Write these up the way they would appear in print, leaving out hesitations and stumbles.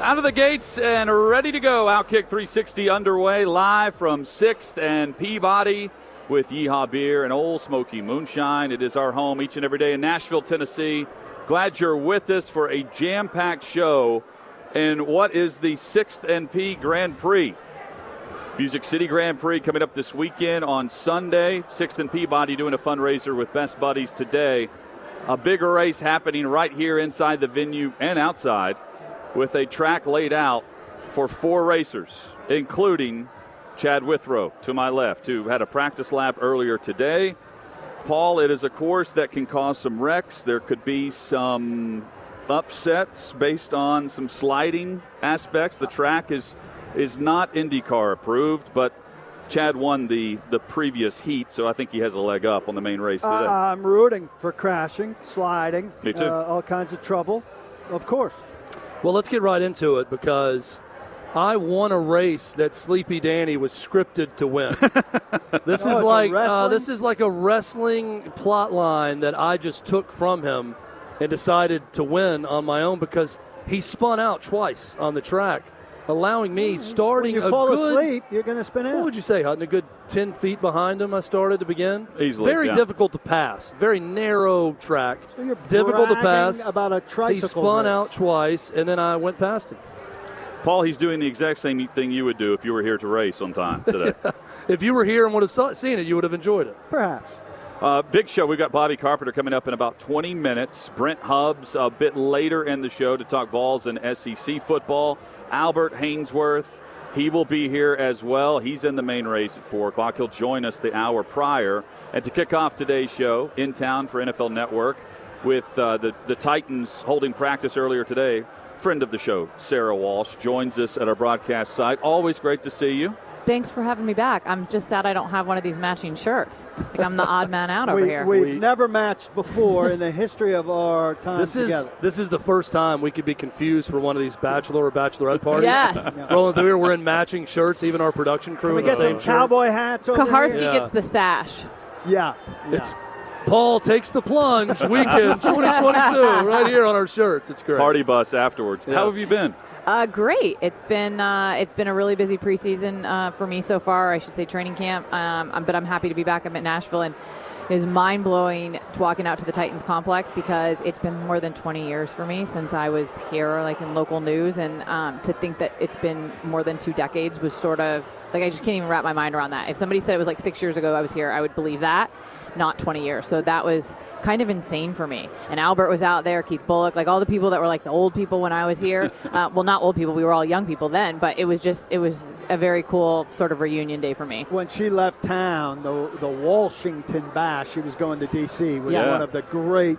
Out of the gates and ready to go. OutKick 360 underway live from 6th and Peabody with Yeehaw Beer and Old Smoky Moonshine. It is our home each and every day in Nashville, Tennessee. Glad you're with us for a jam-packed show in what is the 6th and P Grand Prix. Music City Grand Prix coming up this weekend on Sunday. 6th and Peabody doing a fundraiser with Best Buddies today. A bigger race happening right here inside the venue and outside, with a track laid out for 4 racers, including Chad Withrow to my left, who had a practice lap earlier today. Paul, it is a course that can cause some wrecks. There could be some upsets based on some sliding aspects. The track is not IndyCar approved, but Chad won the previous heat, so I think he has a leg up on the main race today. I'm rooting for crashing, sliding, Me too. all kinds of trouble, of course. Well, let's get right into it, because I won a race that Sleepy Danny was scripted to win. This is like a wrestling plot line that I just took from him and decided to win on my own, because he spun out twice on the track, allowing me starting when you fall asleep, you're going to spin out. What would you say, Hutton? A good 10 feet behind him I started to begin? Easily, Very difficult to pass. Very narrow track. So you're difficult to pass. About a tricycle he spun race. out twice, and then I went past him. Paul, he's doing the exact same thing you would do if you were here to race on time today. If you were here and would have seen it, you would have enjoyed it. Perhaps. Big show. We've got Bobby Carpenter coming up in about 20 minutes. Brent Hubbs a bit later in the show to talk Vols and SEC football. Albert Haynesworth, he will be here as well. He's in the main race at 4 o'clock. He'll join us the hour prior. And to kick off today's show, in town for NFL Network, with the Titans holding practice earlier today, friend of the show, Sarah Walsh, joins us at our broadcast site. Always great to see you. Thanks for having me back. I'm just sad I don't have one of these matching shirts. Like I'm the odd man out over here. We've never matched before in the history of our time together. This is the first time we could be confused for one of these bachelor or bachelorette parties. Yes. Rolling through here, we're in matching shirts, even our production crew. Can we get some cowboy hats over Kaharski here? gets the sash. Yeah. It's Paul Takes the Plunge weekend 2022 right here on our shirts. It's great. Party bus afterwards. Yes. How have you been? Great. It's been a really busy preseason for me so far. I should say training camp. But I'm happy to be back. I'm at Nashville, and it was mind-blowing walking out to the Titans complex, because it's been more than 20 years for me since I was here, like in local news, and to think that it's been more than 2 decades was sort of like, I just can't even wrap my mind around that. If somebody said it was like 6 years ago I was here, I would believe that, not 20 years. So that was kind of insane for me. And Albert was out there, Keith Bullock, like all the people that were like the old people when I was here. Well, not old people, we were all young people then, but it was a very cool sort of reunion day for me. When she left town, the Washington Bash, she was going to D.C., was one of the great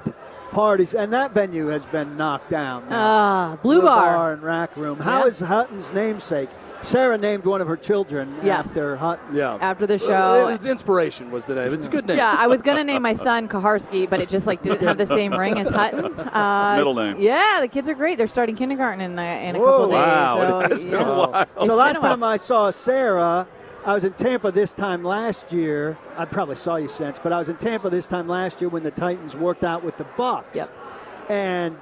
parties. And that venue has been knocked down now. Blue Bar and Rack Room. How is Hutton's namesake? Sarah named one of her children after Hutton. Yeah. After the show. It's Inspiration was the name. It's a good name. Yeah, I was going to name my son Kaharski, but it just like didn't have the same ring as Hutton. Middle name. Yeah, the kids are great. They're starting kindergarten in a couple days. Wow, So, it has been a while. So last time I saw Sarah, I was in Tampa this time last year. I probably saw you since, but I was in Tampa this time last year when the Titans worked out with the Bucks. Yep. And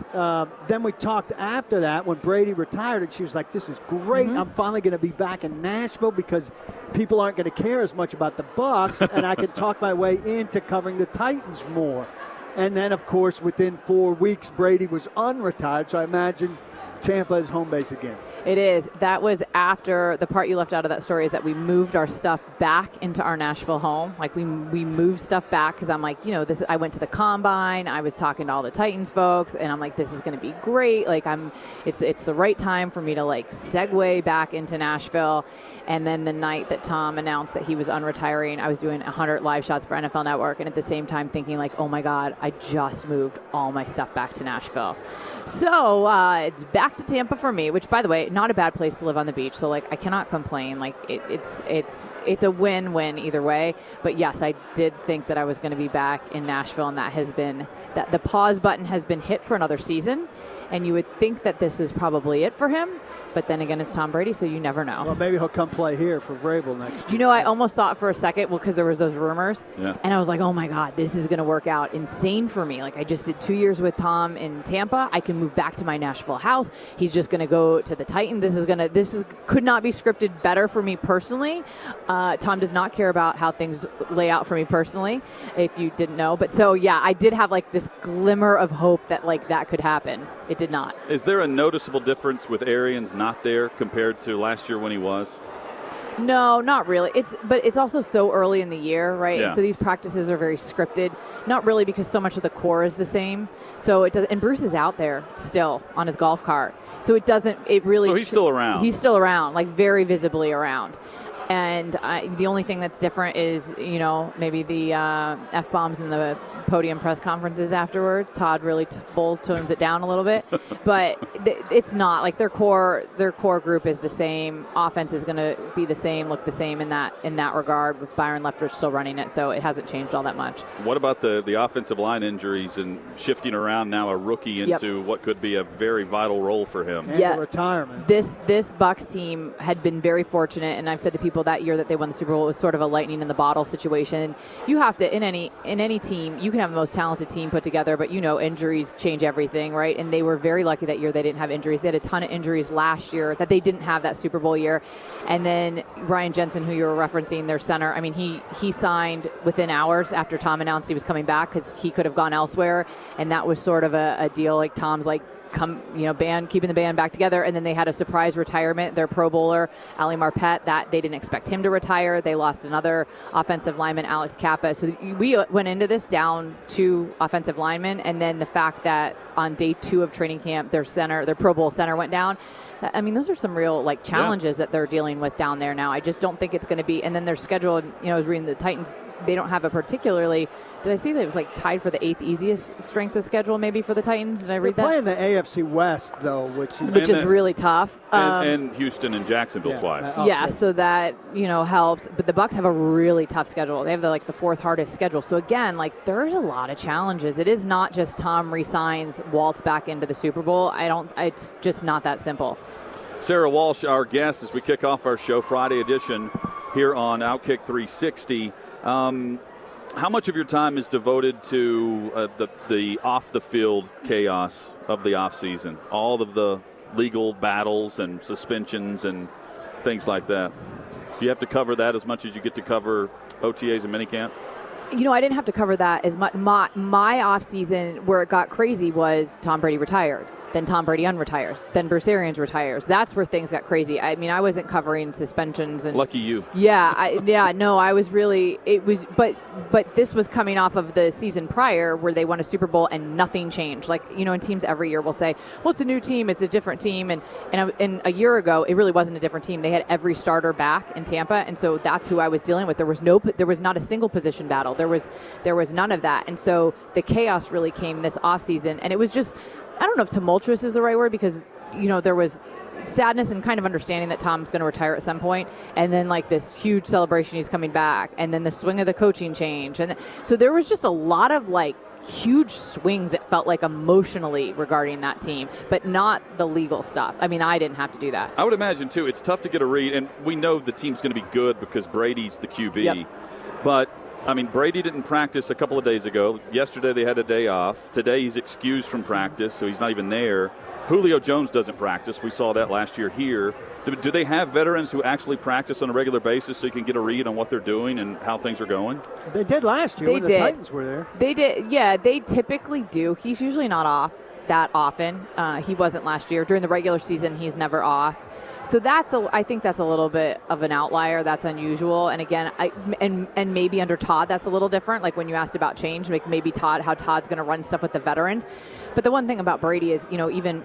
then we talked after that when Brady retired, and she was like, this is great. I'm finally going to be back in Nashville because people aren't going to care as much about the Bucks, and I can talk my way into covering the Titans more. And then, of course, within 4 weeks, Brady was unretired, so I imagine Tampa is home base again. It is. That was after the part you left out of that story is that we moved our stuff back into our Nashville home. Like we moved stuff back because I'm like, I went to the combine. I was talking to all the Titans folks, and I'm like, this is going to be great. Like it's the right time for me to like segue back into Nashville. And then the night that Tom announced that he was unretiring, I was doing 100 live shots for NFL Network, and at the same time thinking like, oh my God, I just moved all my stuff back to Nashville. So it's back to Tampa for me, which, by the way, not a bad place to live on the beach. So like I cannot complain. Like it's a win-win either way. But yes, I did think that I was going to be back in Nashville, and that the pause button has been hit for another season. And you would think that this is probably it for him. But then again, it's Tom Brady, so you never know. Well, maybe he'll come play here for Vrabel next year. I almost thought for a second, because there was those rumors, and I was like, oh my God, this is going to work out insane for me. Like, I just did 2 years with Tom in Tampa. I can move back to my Nashville house. He's just going to go to the Titans Titans, this could not be scripted better for me personally. Tom does not care about how things lay out for me personally, if you didn't know. But so, yeah, I did have like this glimmer of hope that like that could happen. It did not. Is there a noticeable difference with Arians not there compared to last year when he was? No, not really. But it's also so early in the year, right? Yeah. And so these practices are very scripted. Not really, because so much of the core is the same. So it does. And Bruce is out there still on his golf cart. So it doesn't. It really. So he's still around. He's still around, like very visibly around. And the only thing that's different is, maybe the F-bombs in the podium press conferences afterwards. Todd really Vols tones it down a little bit. But it's not. Like their core group is the same. Offense is going to be the same, look the same in that regard, with Byron Leftwich still running it. So it hasn't changed all that much. What about the offensive line injuries and shifting around now a rookie into what could be a very vital role for him? And the retirement. This Bucks team had been very fortunate, and I've said to people that year that they won the Super Bowl, it was sort of a lightning in the bottle situation. You have to, in any team, you can have the most talented team put together, but injuries change everything, right? And they were very lucky that year they didn't have injuries. They had a ton of injuries last year that they didn't have that Super Bowl year. And then Ryan Jensen, who you were referencing, their center, I mean, he signed within hours after Tom announced he was coming back, because he could have gone elsewhere, and that was sort of a deal. Like Tom's like, keeping the band back together. And then they had a surprise retirement. Their Pro Bowler, Ali Marpet, that they didn't expect him to retire. They lost another offensive lineman, Alex Kappa. So we went into this down 2 offensive linemen. And then the fact that on day 2 of training camp, their Pro Bowl center went down. I mean, those are some real challenges that they're dealing with down there now. I just don't think it's going to be. And then their schedule, I was reading the Titans, they don't have a particularly. Did I see that it was tied for the 8th easiest strength of schedule maybe for the Titans? Did I read that? They're playing the AFC West though, which is really tough. And Houston and Jacksonville twice. So that helps. But the Bucs have a really tough schedule. They have the 4th hardest schedule. So again, there's a lot of challenges. It is not just Tom resigns, waltz back into the Super Bowl. It's just not that simple. Sarah Walsh, our guest, as we kick off our show Friday edition here on OutKick 360. How much of your time is devoted to the off-the-field chaos of the off-season? All of the legal battles and suspensions and things like that. Do you have to cover that as much as you get to cover OTAs and minicamp? I didn't have to cover that as much. My off-season where it got crazy was Tom Brady retired. Then Tom Brady unretires. Then Bruce Arians retires. That's where things got crazy. I mean, I wasn't covering suspensions and lucky you. I was really. It was, but this was coming off of the season prior where they won a Super Bowl and nothing changed. And teams every year will say, well, it's a new team, it's a different team, and a year ago it really wasn't a different team. They had every starter back in Tampa, and so that's who I was dealing with. There was not a single position battle. There was none of that, and so the chaos really came this offseason, and it was just. I don't know if tumultuous is the right word, because, there was sadness and kind of understanding that Tom's going to retire at some point, and then this huge celebration he's coming back, and then the swing of the coaching change. And so there was just a lot of huge swings, it felt like, emotionally regarding that team, but not the legal stuff. I mean, I didn't have to do that. I would imagine, too, it's tough to get a read, and we know the team's going to be good because Brady's the QB. Yep. But I mean, Brady didn't practice a couple of days ago. Yesterday they had a day off. Today he's excused from practice, so he's not even there. Julio Jones doesn't practice. We saw that last year here. Do they have veterans who actually practice on a regular basis so you can get a read on what they're doing and how things are going? They did last year when the Titans were there. They did. Yeah, they typically do. He's usually not off that often. He wasn't last year. During the regular season, he's never off. So I think that's a little bit of an outlier. That's unusual. And again, and maybe under Todd, that's a little different. Like when you asked about change, maybe how Todd's going to run stuff with the veterans. But the one thing about Brady is, even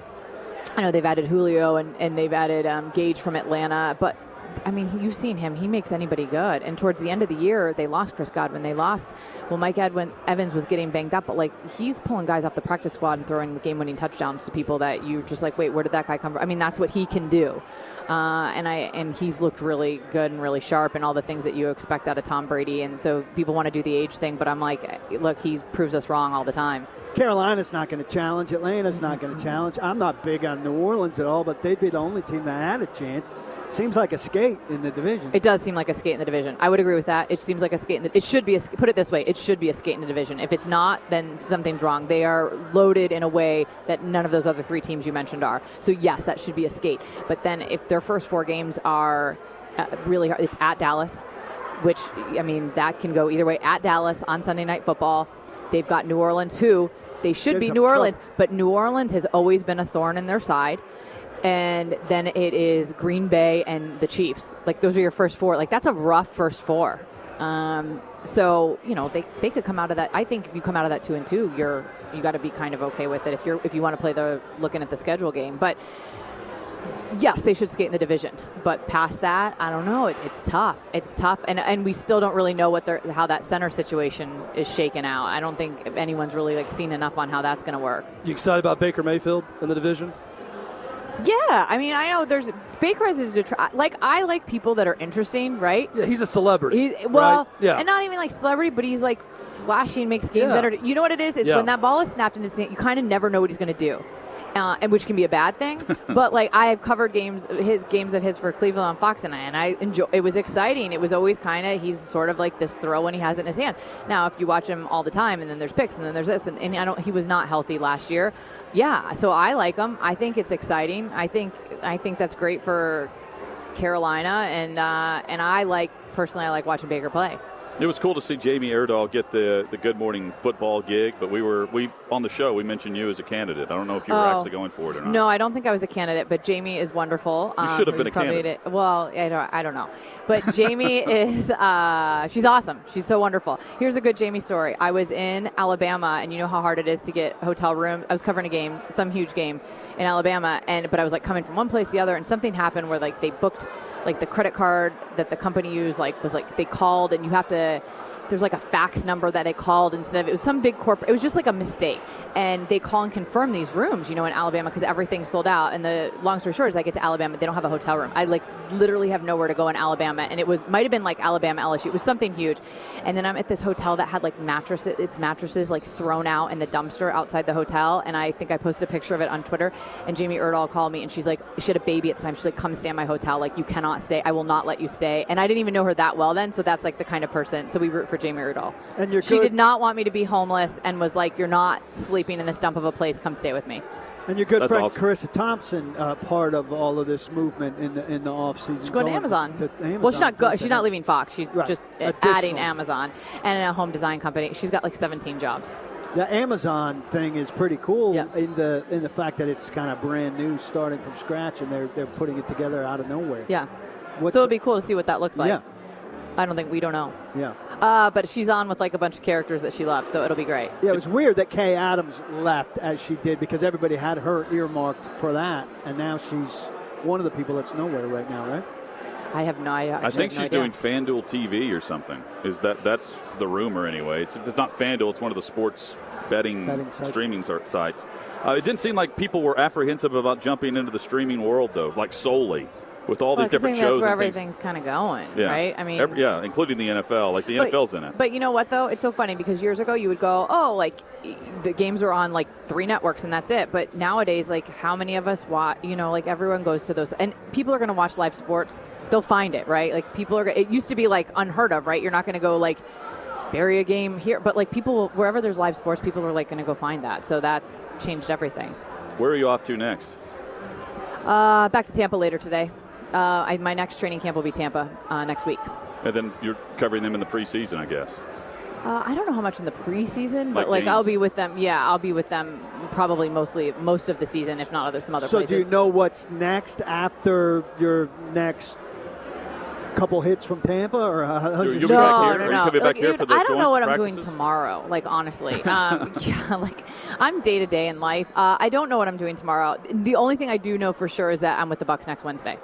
I know they've added Julio and they've added Gage from Atlanta, but I mean, you've seen him. He makes anybody good. And towards the end of the year, they lost Chris Godwin. Mike Evans was getting banged up, but he's pulling guys off the practice squad and throwing game-winning touchdowns to people that you just wait, where did that guy come from? I mean, that's what he can do. And he's looked really good and really sharp and all the things that you expect out of Tom Brady. And so people want to do the age thing, but I'm look, he proves us wrong all the time. Carolina's not going to challenge. Atlanta's not going to challenge. I'm not big on New Orleans at all, but they'd be the only team that had a chance. Seems like a skate in the division. It does seem like a skate in the division. I would agree with that. It seems like a skate. It should be. Put it this way: it should be a skate in the division. If it's not, then something's wrong. They are loaded in a way that none of those other 3 teams you mentioned are. So yes, that should be a skate. But then if their first 4 games are really hard, it's at Dallas, which that can go either way. At Dallas on Sunday Night Football, they've got New Orleans, who they should be New Orleans, but New Orleans has always been a thorn in their side. And then it is Green Bay and the Chiefs. Like, those are your first 4. Like, that's a rough first 4. So, they could come out of that. I think if you come out of that 2-2, you got to be kind of okay with it if you want to play looking at the schedule game. But yes, they should skate in the division. But past that, I don't know. It's tough. It's tough, and we still don't really know how that center situation is shaken out. I don't think anyone's really seen enough on how that's going to work. You excited about Baker Mayfield in the division? Yeah, I know there's Baker is I like people that are interesting, right? Yeah, he's a celebrity. Well, right? Yeah. And not even celebrity, but he's flashy and makes games entertaining. You know what it is? It's when that ball is snapped into his hand, you kind of never know what he's going to do. And which can be a bad thing, but I have covered games of his for Cleveland on Fox, and I enjoy. It was exciting. It was always he's sort of like this throw when he has it in his hand. Now, if you watch him all the time, and then there's picks, and then there's this, and he was not healthy last year. Yeah, so I like him. I think it's exciting. I think that's great for Carolina, and I personally like watching Baker play. It was cool to see Jamie Erdahl get the Good Morning Football gig, but we on the show we mentioned you as a candidate. I don't know if you were actually going for it or not. No, I don't think I was a candidate, but Jamie is wonderful. You should have been a candidate. Well, I don't know, but Jamie is she's awesome. She's so wonderful. Here's a good Jamie story. I was in Alabama, and you know how hard it is to get hotel room. I was covering a game, some huge game in Alabama, but I was coming from one place to the other, and something happened where they booked. The credit card that the company used, they called, and you have to, there's a fax number that they called instead of, it was some big corporate, it was just a mistake. And they call and confirm these rooms, in Alabama, because everything's sold out. And the long story short is I get to Alabama, they don't have a hotel room. I literally have nowhere to go in Alabama. And it might have been Alabama, LSU. It was something huge. And then I'm at this hotel that had mattresses thrown out in the dumpster outside the hotel. And I think I posted a picture of it on Twitter. And Jamie Erdahl called me, and she's she had a baby at the time. She's come stay in my hotel. You cannot stay. I will not let you stay. And I didn't even know her that well then. So that's the kind of person. So we root for Jamie Erdahl. And she did not want me to be homeless, and was you're not sleeping in this dump of a place, come stay with me. And your good That's friend awesome. Carissa Thompson, part of all of this movement in the off season. She's going to Amazon. Well, she's not leaving Fox. She's just adding Amazon and a home design company. She's got 17 jobs. The Amazon thing is pretty cool yeah. in the fact that it's kind of brand new, starting from scratch, and they're putting it together out of nowhere. Yeah. So it'll be cool to see what that looks like. Yeah. We don't know. Yeah. But she's on with a bunch of characters that she loves, so it'll be great. Yeah, it was weird that Kay Adams left as she did, because everybody had her earmarked for that, and now she's one of the people that's nowhere right now, right? I have no idea. I think she's doing FanDuel TV or something. That's the rumor anyway. It's not FanDuel, it's one of the sports betting streaming sites. It didn't seem like people were apprehensive about jumping into the streaming world, though, solely. With all these different shows, that's where everything's kind of going, right? Including the NFL. The NFL's in it. But you know what, though? It's so funny, because years ago you would go, the games are on 3 networks and that's it. But nowadays, how many of us watch? Everyone goes to those, and people are going to watch live sports. They'll find it, right? People are. It used to be unheard of, right? You're not going to go bury a game here, but people, wherever there's live sports, people are going to go find that. So that's changed everything. Where are you off to next? Back to Tampa later today. My next training camp will be Tampa next week. And then you're covering them in the preseason, I guess. I don't know how much in the preseason, but games? I'll be with them. Yeah, I'll be with them probably most of the season, if not some other places. So do you know what's next after your next couple hits from Tampa, or you'll be back here? No. Or you coming back here for the I don't know what practices? I'm doing tomorrow. Honestly, I'm day to day in life. I don't know what I'm doing tomorrow. The only thing I do know for sure is that I'm with the Bucs next Wednesday.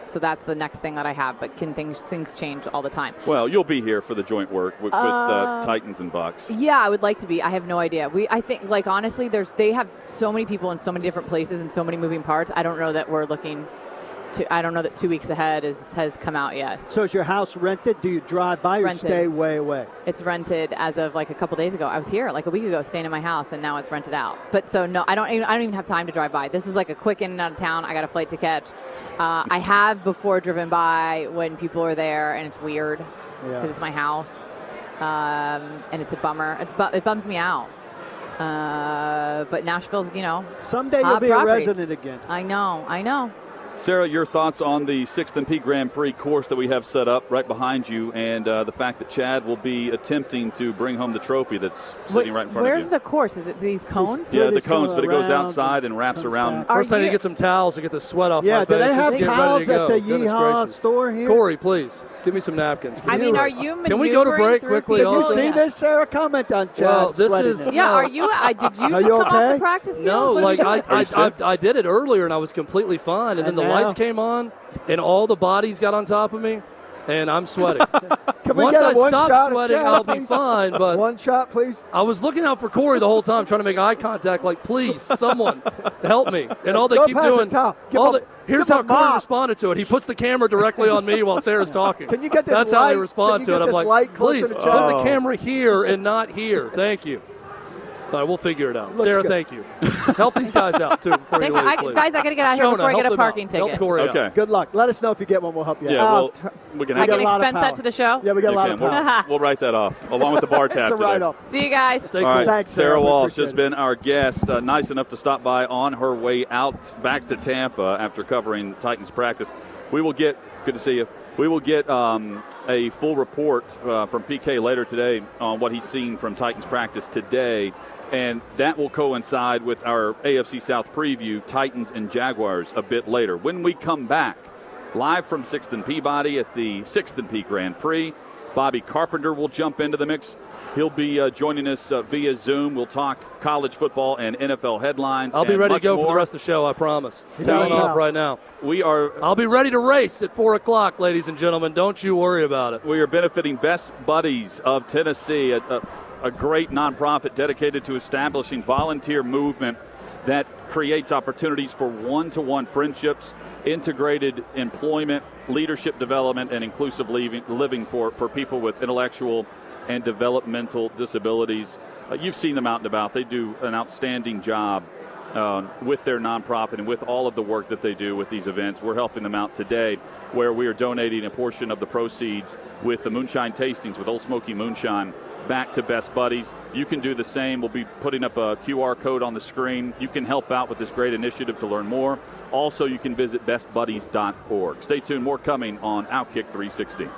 So that's the next thing that I have. But things change all the time? Well, you'll be here for the joint work with Titans and Bucs. Yeah, I would like to be. I have no idea. I think honestly, they have so many people in so many different places and so many moving parts. I don't know that we're looking I don't know that 2 weeks ahead has come out yet. So is your house rented? Do you drive by or stay way away? It's rented as of like a couple days ago. I was here like a week ago staying in my house, and now it's rented out. But so no, I don't even have time to drive by. This was like a quick in and out of town. I got a flight to catch. I have before driven by when people are there, and it's weird because it's my house, and it's a bummer. It bums me out. But Nashville's, someday you'll be a resident again. I know. Sarah, your thoughts on the 6th and P Grand Prix course that we have set up right behind you, and the fact that Chad will be attempting to bring home the trophy that's sitting right in front of you. Where's the course? Is it these cones? Yeah, the cones, but it goes outside and wraps around. First, I need to get some towels to get the sweat off my face. Yeah, do they have towels at the Yeehaw store here? Corey, please, give me some napkins. I mean, are you maneuvering? Can we go to break quickly? Can you see this, Sarah? Comment on Chad. Well, this is. Yeah, are you? Did you just come off the practice field? No, like I did it earlier and I was completely fine, and then the lights came on. And all the bodies got on top of me, and I'm sweating. Once I stop sweating, I'll be fine. But one shot, please. I was looking out for Corey the whole time, trying to make eye contact, like, please, someone help me. And all they keep doing. Here's how Corey responded to it. He puts the camera directly on me while Sarah's talking. Can you get this? That's how he responded to it. I'm like, please put the camera here and not here. Thank you. All right, we'll figure it out. Sarah, thank you. Help these guys out, too, before you leave, please. Guys, I got to get out of here before I get a parking ticket. Help Corey out. Good luck. Let us know if you get one. We'll help you out. Yeah, we can I can expense that to the show? Yeah, we got a lot of power. We'll write that off, along with the bar tab today. It's a write-off. See you guys. Stay cool. All right, Thanks, Sarah Walsh has been our guest. Nice enough to stop by on her way out back to Tampa after covering Titans practice. Good to see you. We will get a full report from PK later today on what he's seen from Titans practice today. And that will coincide with our AFC South preview, Titans and Jaguars, a bit later. When we come back, live from 6th and Peabody at the 6th and P Grand Prix, Bobby Carpenter will jump into the mix. He'll be joining us via Zoom. We'll talk college football and NFL headlines. I'll be ready to go more. For the rest of the show, I promise. Telling off right now. I'll be ready to race at 4 o'clock, ladies and gentlemen. Don't you worry about it. We are benefiting Best Buddies of Tennessee, a great nonprofit dedicated to establishing volunteer movement that creates opportunities for one-to-one friendships, integrated employment, leadership development, and inclusive living for people with intellectual and developmental disabilities. You've seen them out and about. They do an outstanding job with their nonprofit and with all of the work that they do with these events. We're helping them out today, where we are donating a portion of the proceeds with the moonshine tastings with Old Smoky Moonshine back to Best Buddies. You can do the same. We'll be putting up a QR code on the screen. You can help out with this great initiative to learn more. Also, you can visit bestbuddies.org. Stay tuned. More coming on OutKick 360.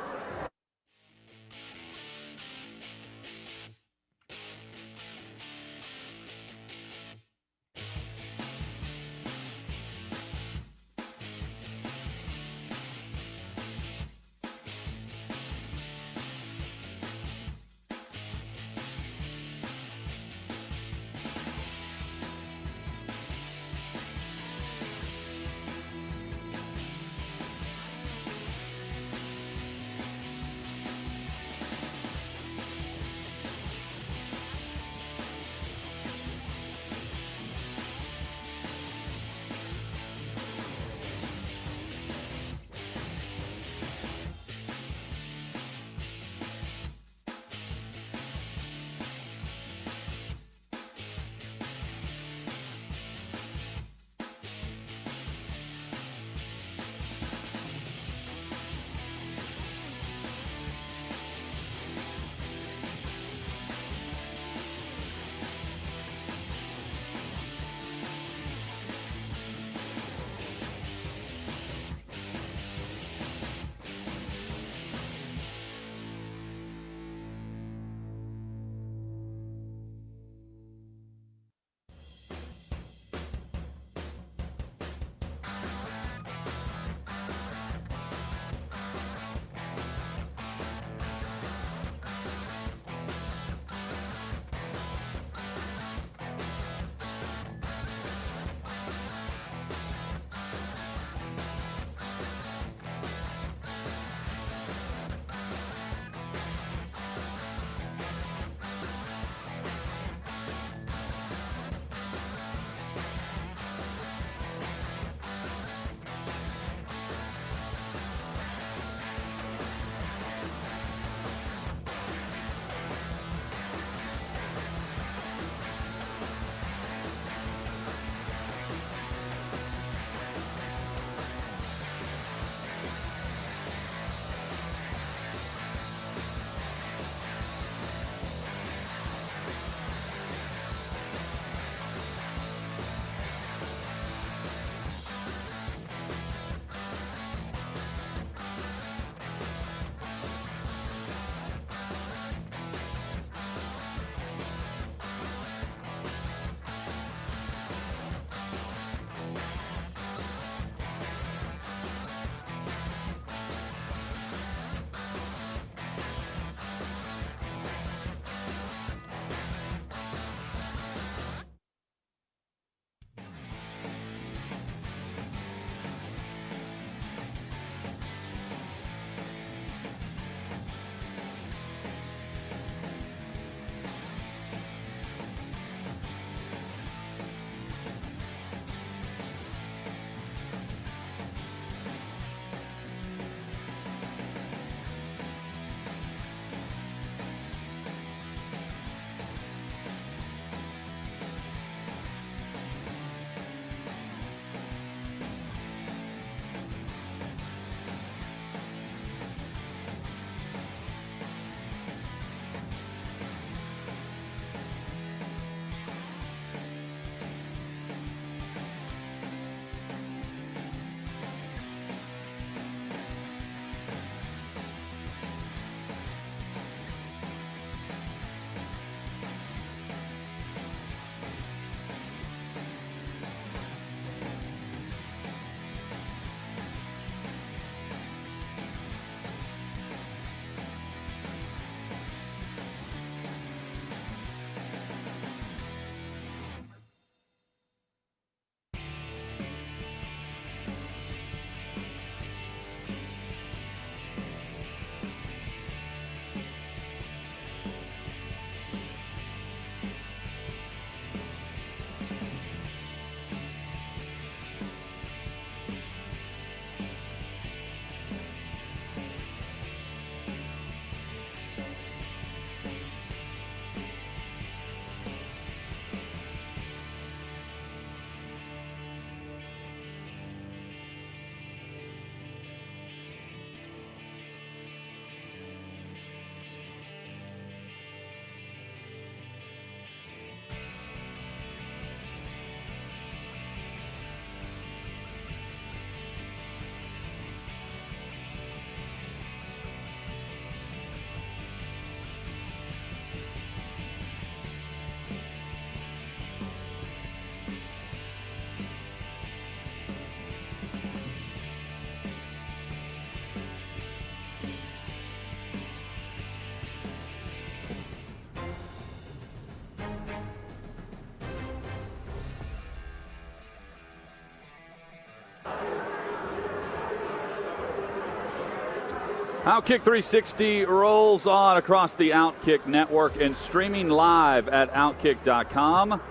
OutKick 360 rolls on across the OutKick network and streaming live at OutKick.com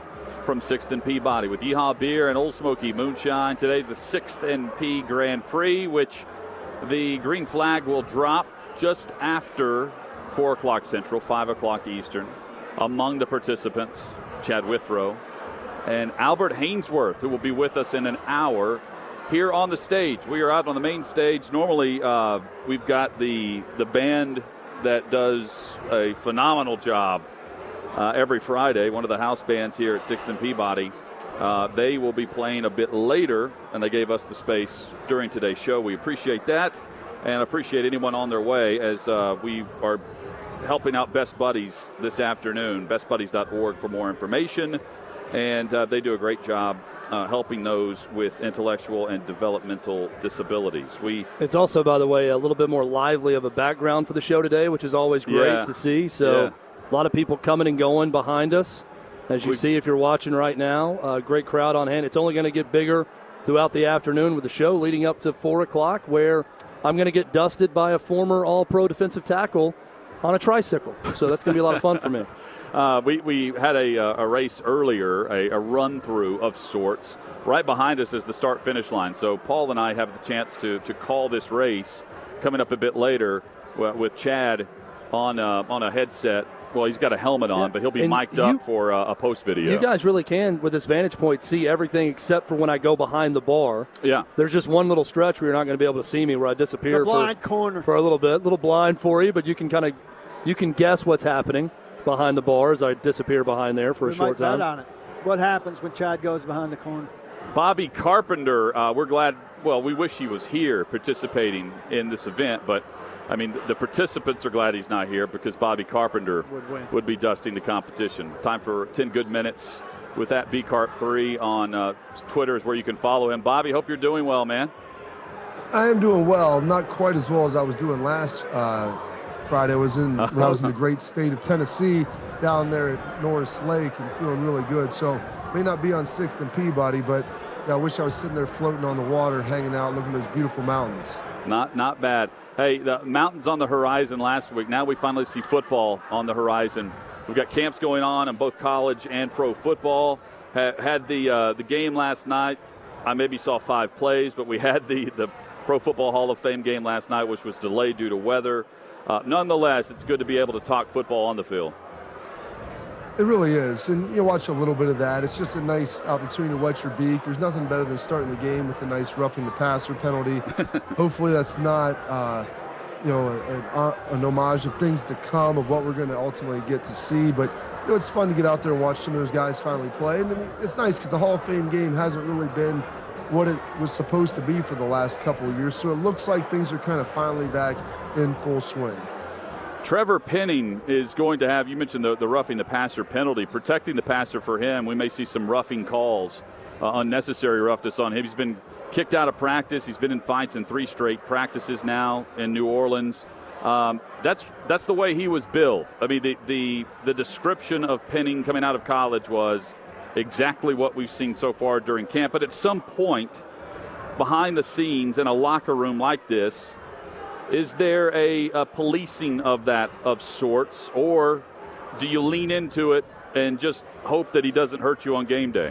from 6th and Peabody with Yeehaw Beer and Old Smoky Moonshine. Today, the 6th and P Grand Prix, which the green flag will drop just after 4 o'clock Central, 5 o'clock Eastern. Among the participants, Chad Withrow and Albert Haynesworth, who will be with us in an hour. Here on the stage, we are out on the main stage. Normally, we've got the band that does a phenomenal job every Friday, one of the house bands here at 6th and Peabody. They will be playing a bit later, and they gave us the space during today's show. We appreciate that and appreciate anyone on their way as we are helping out Best Buddies this afternoon, bestbuddies.org for more information. And they do a great job helping those with intellectual and developmental disabilities. It's also, by the way, a little bit more lively of a background for the show today, which is always great to see. So a lot of people coming and going behind us, as you see if you're watching right now. Great crowd on hand. It's only going to get bigger throughout the afternoon with the show leading up to 4 o'clock, where I'm going to get dusted by a former All-Pro defensive tackle on a tricycle. So that's going to be a lot of fun for me. We had a race earlier, a run-through of sorts. Right behind us is the start-finish line. So Paul and I have the chance to call this race coming up a bit later with Chad on a headset. Well, he's got a helmet on, but he'll be mic'd up for a post video. You guys really can, with this vantage point, see everything except for when I go behind the bar. Yeah. There's just one little stretch where you're not going to be able to see me, where I disappear the blind corner for a little bit. A little blind for you, but you can guess what's happening behind the bar as I disappear behind there for a short time. Bet on it. What happens when Chad goes behind the corner? Bobby Carpenter, we're glad, well, we wish he was here participating in this event, but I mean, the participants are glad he's not here because Bobby Carpenter would be dusting the competition. Time for 10 good minutes with that BCarp3 on Twitter is where you can follow him. Bobby, hope you're doing well, man. I am doing well. Not quite as well as I was doing last Friday. I was in the great state of Tennessee down there at Norris Lake and feeling really good. So may not be on 6th and Peabody, but I wish I was sitting there floating on the water, hanging out, looking at those beautiful mountains. Not bad. Hey, the mountains on the horizon last week. Now we finally see football on the horizon. We've got camps going on in both college and pro football. Had the game last night. I maybe saw 5 plays, but we had the Pro Football Hall of Fame game last night, which was delayed due to weather. Nonetheless, it's good to be able to talk football on the field. It really is, and you watch a little bit of that. It's just a nice opportunity to wet your beak. There's nothing better than starting the game with a nice roughing the passer penalty. Hopefully that's not, an homage of things to come of what we're going to ultimately get to see. But it's fun to get out there and watch some of those guys finally play. And it's nice because the Hall of Fame game hasn't really been what it was supposed to be for the last couple of years. So it looks like things are kind of finally back in full swing. Trevor Penning is going to have, you mentioned the roughing the passer penalty, protecting the passer for him. We may see some roughing calls, unnecessary roughness on him. He's been kicked out of practice. He's been in fights in 3 straight practices now in New Orleans. That's the way he was built. I mean, the description of Penning coming out of college was exactly what we've seen so far during camp. But at some point, behind the scenes in a locker room like this, is there a policing of that of sorts, or do you lean into it and just hope that he doesn't hurt you on game day?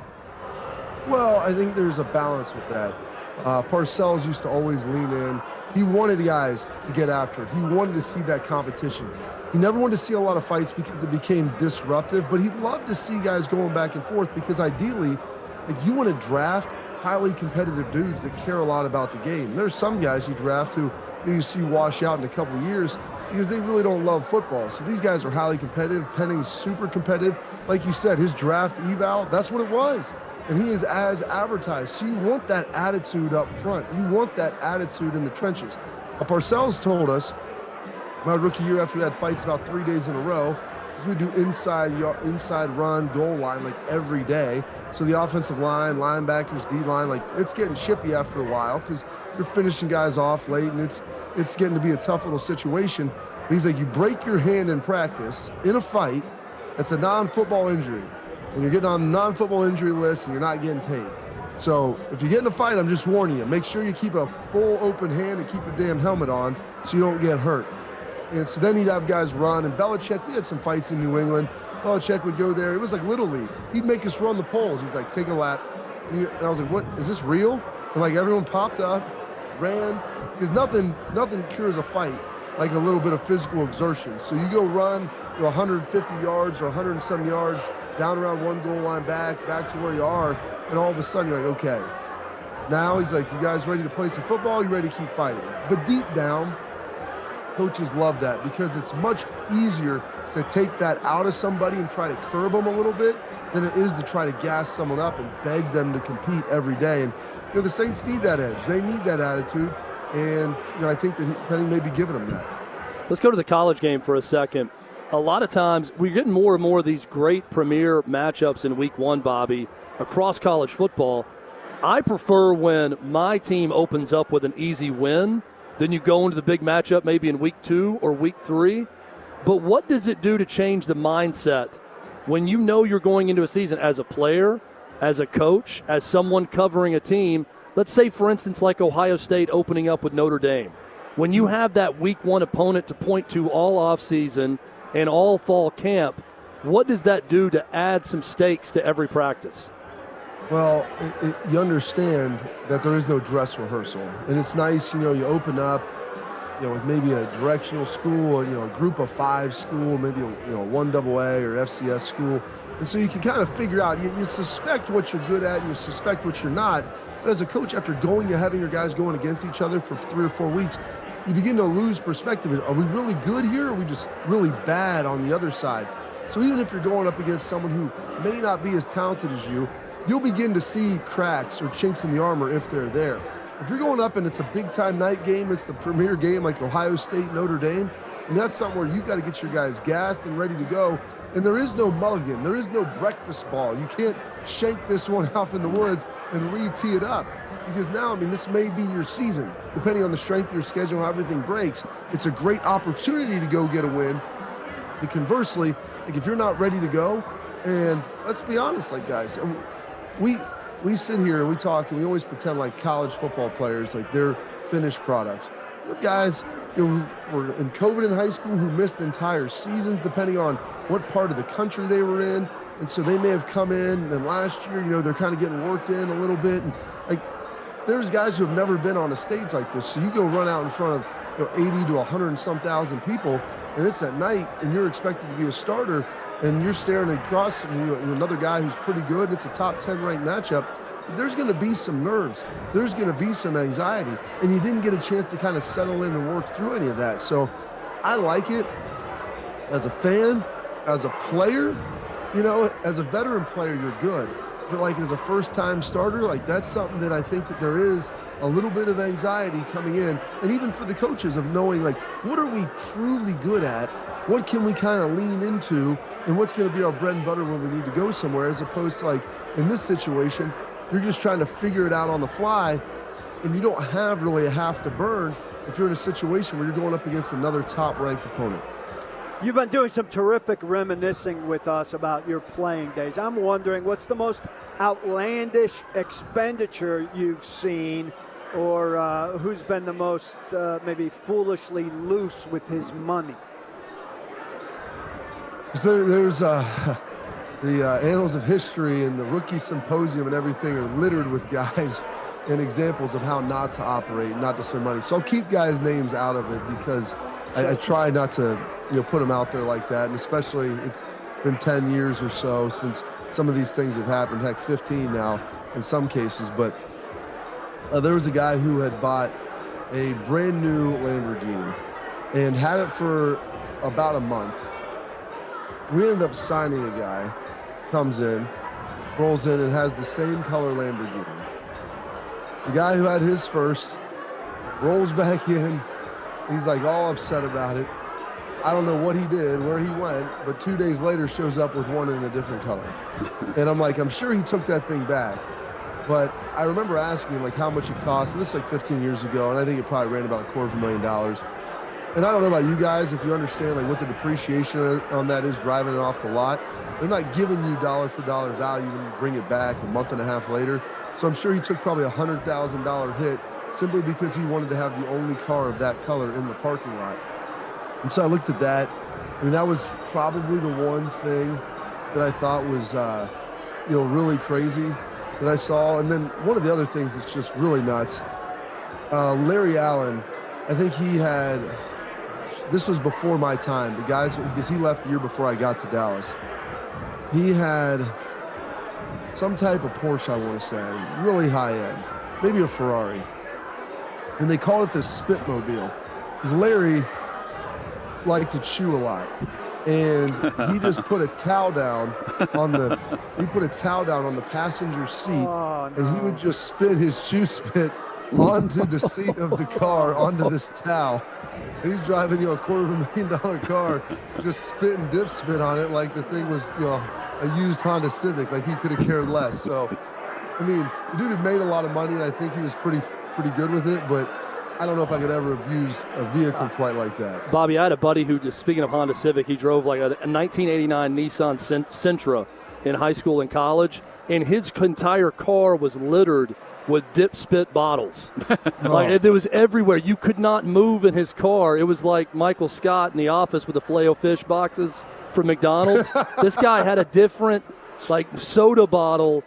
Well, I think there's a balance with that. Parcells used to always lean in. He wanted guys to get after it. He wanted to see that competition. He never wanted to see a lot of fights because it became disruptive, but he loved to see guys going back and forth because ideally, you want to draft highly competitive dudes that care a lot about the game. There's some guys you draft who you see wash out in a couple of years because they really don't love football. So these guys are highly competitive. Penning's super competitive. Like you said, his draft eval, that's what it was. And he is as advertised. So you want that attitude up front. You want that attitude in the trenches. Parcells told us my rookie year after we had fights about 3 days in a row, because we do inside run, goal line like every day. So the offensive line, linebackers, D-line, like it's getting chippy after a while because you're finishing guys off late and it's getting to be a tough little situation. But he's like, you break your hand in practice in a fight, that's a non-football injury. When you're getting on the non-football injury list and you're not getting paid. So if you get in a fight, I'm just warning you, make sure you keep a full open hand and keep your damn helmet on so you don't get hurt. And so then he'd have guys run. And Belichick, we had some fights in New England. Belichick would go there. It was like Little League. He'd make us run the poles. He's like, take a lap. And I was like, what, is this real? And like everyone popped up, ran, because nothing cures a fight like a little bit of physical exertion. So you go run 150 yards or 100 and some yards, down around one goal line, back to where you are, and all of a sudden you're like, okay. Now he's like, you guys ready to play some football? You ready to keep fighting? But deep down, coaches love that because it's much easier to take that out of somebody and try to curb them a little bit than it is to try to gas someone up and beg them to compete every day. And the Saints need that edge. They need that attitude. And I think that Penny may be giving them that. Let's go to the college game for a second. A lot of times we're getting more and more of these great premier matchups in week one, Bobby, across college football. I prefer when my team opens up with an easy win, then you go into the big matchup maybe in week 2 or week 3. But what does it do to change the mindset when you know you're going into a season as a player, as a coach, as someone covering a team? Let's say, for instance, like Ohio State opening up with Notre Dame. When you have that week 1 opponent to point to all offseason and all fall camp, what does that do to add some stakes to every practice? Well, you understand that there is no dress rehearsal. And it's nice, you open up, with maybe a directional school, a group of 5 school, maybe a 1AA or FCS school. And so you can kind of figure out, you suspect what you're good at and you suspect what you're not. But as a coach, after having your guys going against each other for 3 or 4 weeks, you begin to lose perspective. Are we really good here, or are we just really bad on the other side? So even if you're going up against someone who may not be as talented as you, you'll begin to see cracks or chinks in the armor if they're there. If you're going up and it's a big-time night game, it's the premier game like Ohio State, Notre Dame, and that's something where you've got to get your guys gassed and ready to go. And there is no mulligan. There is no breakfast ball. You can't shank this one off in the woods and re-tee it up. Because now, this may be your season. Depending on the strength of your schedule, how everything breaks, it's a great opportunity to go get a win. And conversely, if you're not ready to go, and let's be honest, guys, we sit here and we talk and we always pretend like college football players, like they're finished products. You have guys who were in COVID in high school who missed entire seasons depending on what part of the country they were in. And so they may have come in, and last year, they're kind of getting worked in a little bit. And there's guys who have never been on a stage like this. So you go run out in front of 80 to 100 and some thousand people, and it's at night, and you're expected to be a starter, and you're staring across another guy who's pretty good, and it's a top 10 ranked matchup. There's going to be some nerves. There's going to be some anxiety, and you didn't get a chance to kind of settle in and work through any of that. So I like it as a fan, as a player. As a veteran player, you're good. But as a first-time starter, that's something that I think that there is a little bit of anxiety coming in. And even for the coaches of knowing, what are we truly good at? What can we kind of lean into? And what's going to be our bread and butter when we need to go somewhere, as opposed to, in this situation, you're just trying to figure it out on the fly, and you don't have really a half to burn if you're in a situation where you're going up against another top-ranked opponent. You've been doing some terrific reminiscing with us about your playing days. I'm wondering, what's the most outlandish expenditure you've seen, or who's been the most maybe foolishly loose with his money? So there's the annals of history and the rookie symposium and everything are littered with guys and examples of how not to operate, not to spend money. So I'll keep guys' names out of it because I try not to put them out there like that. And especially it's been 10 years or so since some of these things have happened, heck, 15 now in some cases. But there was a guy who had bought a brand new Lamborghini and had it for about a month. We ended up signing a guy, comes in, rolls in, and has the same color Lamborghini. The guy who had his first rolls back in. He's all upset about it. I don't know what he did, where he went, but 2 days later shows up with one in a different color. And I'm sure he took that thing back. But I remember asking him how much it cost. And this is 15 years ago, and I think it probably ran about $250,000. And I don't know about you guys, if you understand like what the depreciation on that is driving it off the lot. They're not giving you dollar for dollar value when you bring it back a month and a half later. So I'm sure he took probably $100,000 hit simply because he wanted to have the only car of that color in the parking lot. And so I looked at that. I mean, that was probably the one thing that I thought was, really crazy that I saw. And then one of the other things that's just really nuts, Larry Allen, I think he had, this was before my time, the guys, because he left the year before I got to Dallas. He had some type of Porsche, I want to say, really high end, maybe a Ferrari. And they called it the Spitmobile, because Larry liked to chew a lot. And he just put a towel down on the passenger seat, and he would just spit his chew spit onto the seat of the car, onto this towel. And he's driving, a $250,000 car, just spitting dip spit on it like the thing was, a used Honda Civic, like he could have cared less. So, I mean, the dude had made a lot of money, and I think he was pretty good with it, but I don't know if I could ever abuse a vehicle quite like that. Bobby, I had a buddy who, just speaking of Honda Civic, he drove like a 1989 Nissan Sentra in high school and college, and his entire car was littered with dip spit bottles. Like, it was everywhere. You could not move in his car. It was like Michael Scott in The Office with the Filet-O-Fish boxes from McDonald's. This guy had a different, soda bottle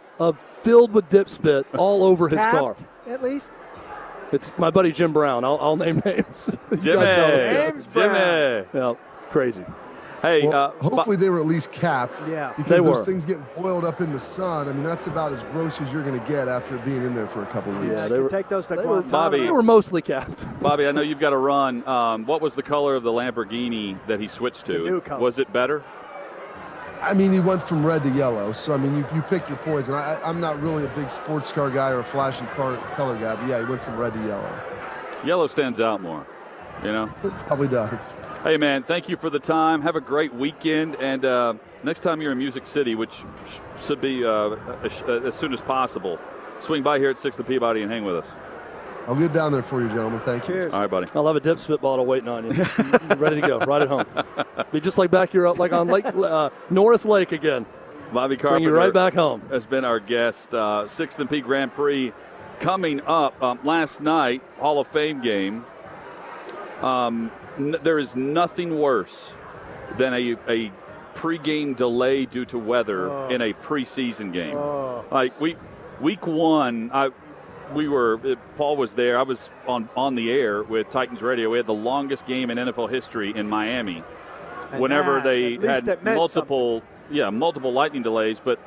filled with dip spit all over his car. At least. It's my buddy Jim Brown. I'll name names. Jimmy. Yeah, crazy. Hey, well, hopefully they were at least capped. Yeah, because they those were. Things getting boiled up in the sun. I mean, that's about as gross as you're going to get after being in there for a couple of weeks. Yeah, they were, take those to Guantanamo. Bobby, they were mostly capped. Bobby, I know you've got to run. What was the color of the Lamborghini that he switched to? The new color. Was it better? I mean, he went from red to yellow. So, I mean, you pick your poison. I'm not really a big sports car guy or a flashy color guy, but yeah, he went from red to yellow. Yellow stands out more, It probably does. Hey, man, thank you for the time. Have a great weekend. And next time you're in Music City, which should be as soon as possible, swing by here at 6th and Peabody and hang with us. I'll get down there for you, gentlemen. Thank you. Cheers. All right, buddy. I'll have a dip spit bottle waiting on you. Ready to go, right at home. Be just like back here, like on Lake Norris Lake again. Bobby Carpenter. Bring you right back home. Has been our guest. 6th and P Grand Prix coming up. Last night, Hall of Fame game. There is nothing worse than a pregame delay due to weather in a preseason game. Like week one, Paul was there. I was on the air with Titans Radio. We had the longest game in NFL history in Miami. And whenever they had multiple lightning delays, but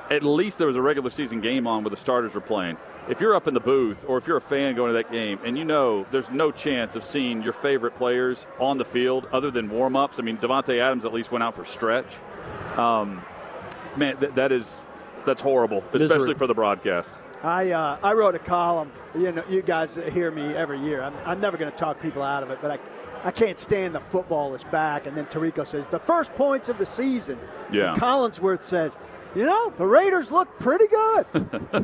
at least there was a regular season game on where the starters were playing. If you're up in the booth or if you're a fan going to that game and there's no chance of seeing your favorite players on the field other than warm-ups. I mean, Devontae Adams at least went out for stretch. Man, that's horrible, especially for the broadcast. I wrote a column. You guys hear me every year. I'm never going to talk people out of it, but I can't stand the football is back. And then Tirico says, the first points of the season. Yeah. And Collinsworth says, the Raiders look pretty good.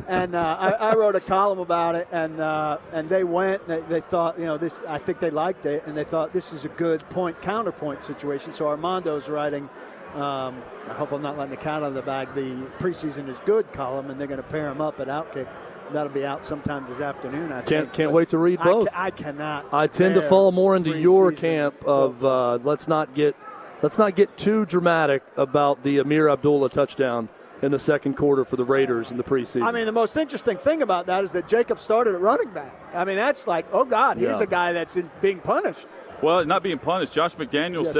And I wrote a column about it, and they went. They thought, this. I think they liked it, and they thought this is a good point-counterpoint situation. So Armando's writing, I hope I'm not letting the cat out of the bag, the preseason is good column, and they're going to pair them up at OutKick. That'll be out sometime this afternoon, I think. Can't wait to read both. I cannot. I tend to fall more into your camp of let's not get too dramatic about the Amir Abdullah touchdown in the second quarter for the Raiders in the preseason. I mean, the most interesting thing about that is that Jacob started at running back. I mean, that's like, oh, God, here's a guy that's being punished. Well, not being punished. Josh McDaniels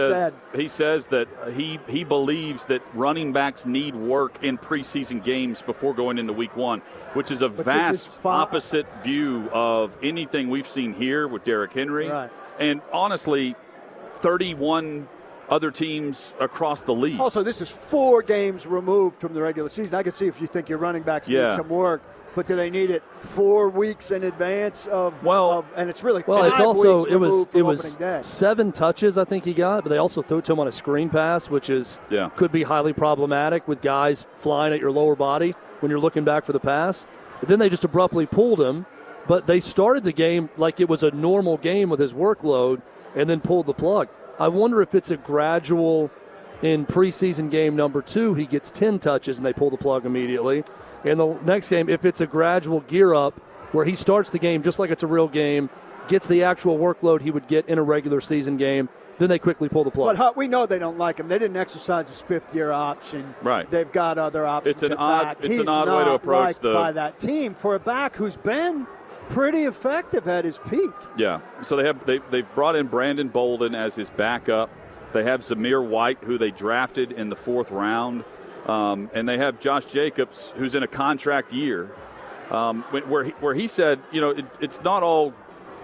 says that he believes that running backs need work in preseason games before going into week one, which is a vast opposite view of anything we've seen here with Derrick Henry. Right. And honestly, 31 other teams across the league. Also, this is 4 games removed from the regular season. I can see if you think your running backs need some work, but do they need it 4 weeks in advance and it's really 5 weeks removed from opening day. 7 touches I think he got, but they also threw it to him on a screen pass, which could be highly problematic with guys flying at your lower body when you're looking back for the pass. But then they just abruptly pulled him, but they started the game like it was a normal game with his workload. and then pulled the plug. I wonder if it's a gradual. In preseason game number 2, he gets 10 touches and they pull the plug immediately. In the next game, if it's a gradual gear up where he starts the game just like it's a real game, gets the actual workload he would get in a regular season game, then they quickly pull the plug. But we know they don't like him. They didn't exercise his fifth-year option. Right. They've got other options. It's an odd way to approach by that team for a back who's been pretty effective at his peak. Yeah. So they've brought in Brandon Bolden as his backup. They have Zamir White, who they drafted in the 4th round. And they have Josh Jacobs, who's in a contract year, where he said, it's not all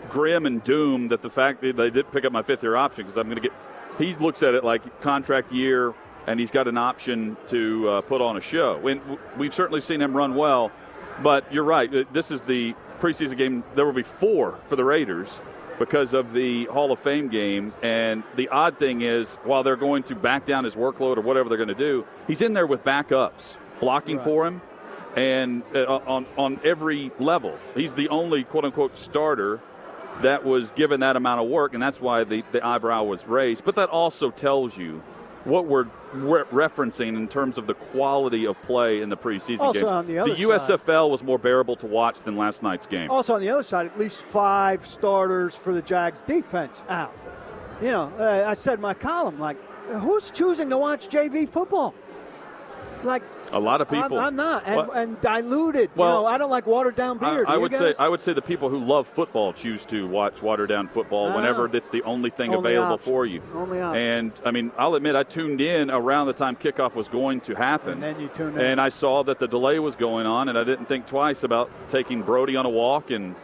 grim and doom that the fact that they did pick up my 5th-year option because I'm going to get – he looks at it like contract year, and he's got an option to put on a show. And we've certainly seen him run well, but you're right. This is the preseason game. There will be 4 for the Raiders because of the Hall of Fame game. And the odd thing is, while they're going to back down his workload or whatever they're going to do, he's in there with backups blocking for him and on every level. He's the only quote-unquote starter that was given that amount of work, and that's why the eyebrow was raised. But that also tells you what we're referencing in terms of the quality of play in the preseason also games. On the other USFL was more bearable to watch than last night's game. Also on the other side, at least 5 starters for the Jags defense out. I said in my column, who's choosing to watch JV football? A lot of people. I'm not, and diluted. Well, I don't like watered down beer. I would say the people who love football choose to watch watered down football whenever it's the only thing available for you. Only option. And I'll admit, I tuned in around the time kickoff was going to happen. And then you tuned in. And I saw that the delay was going on, and I didn't think twice about taking Brody on a walk and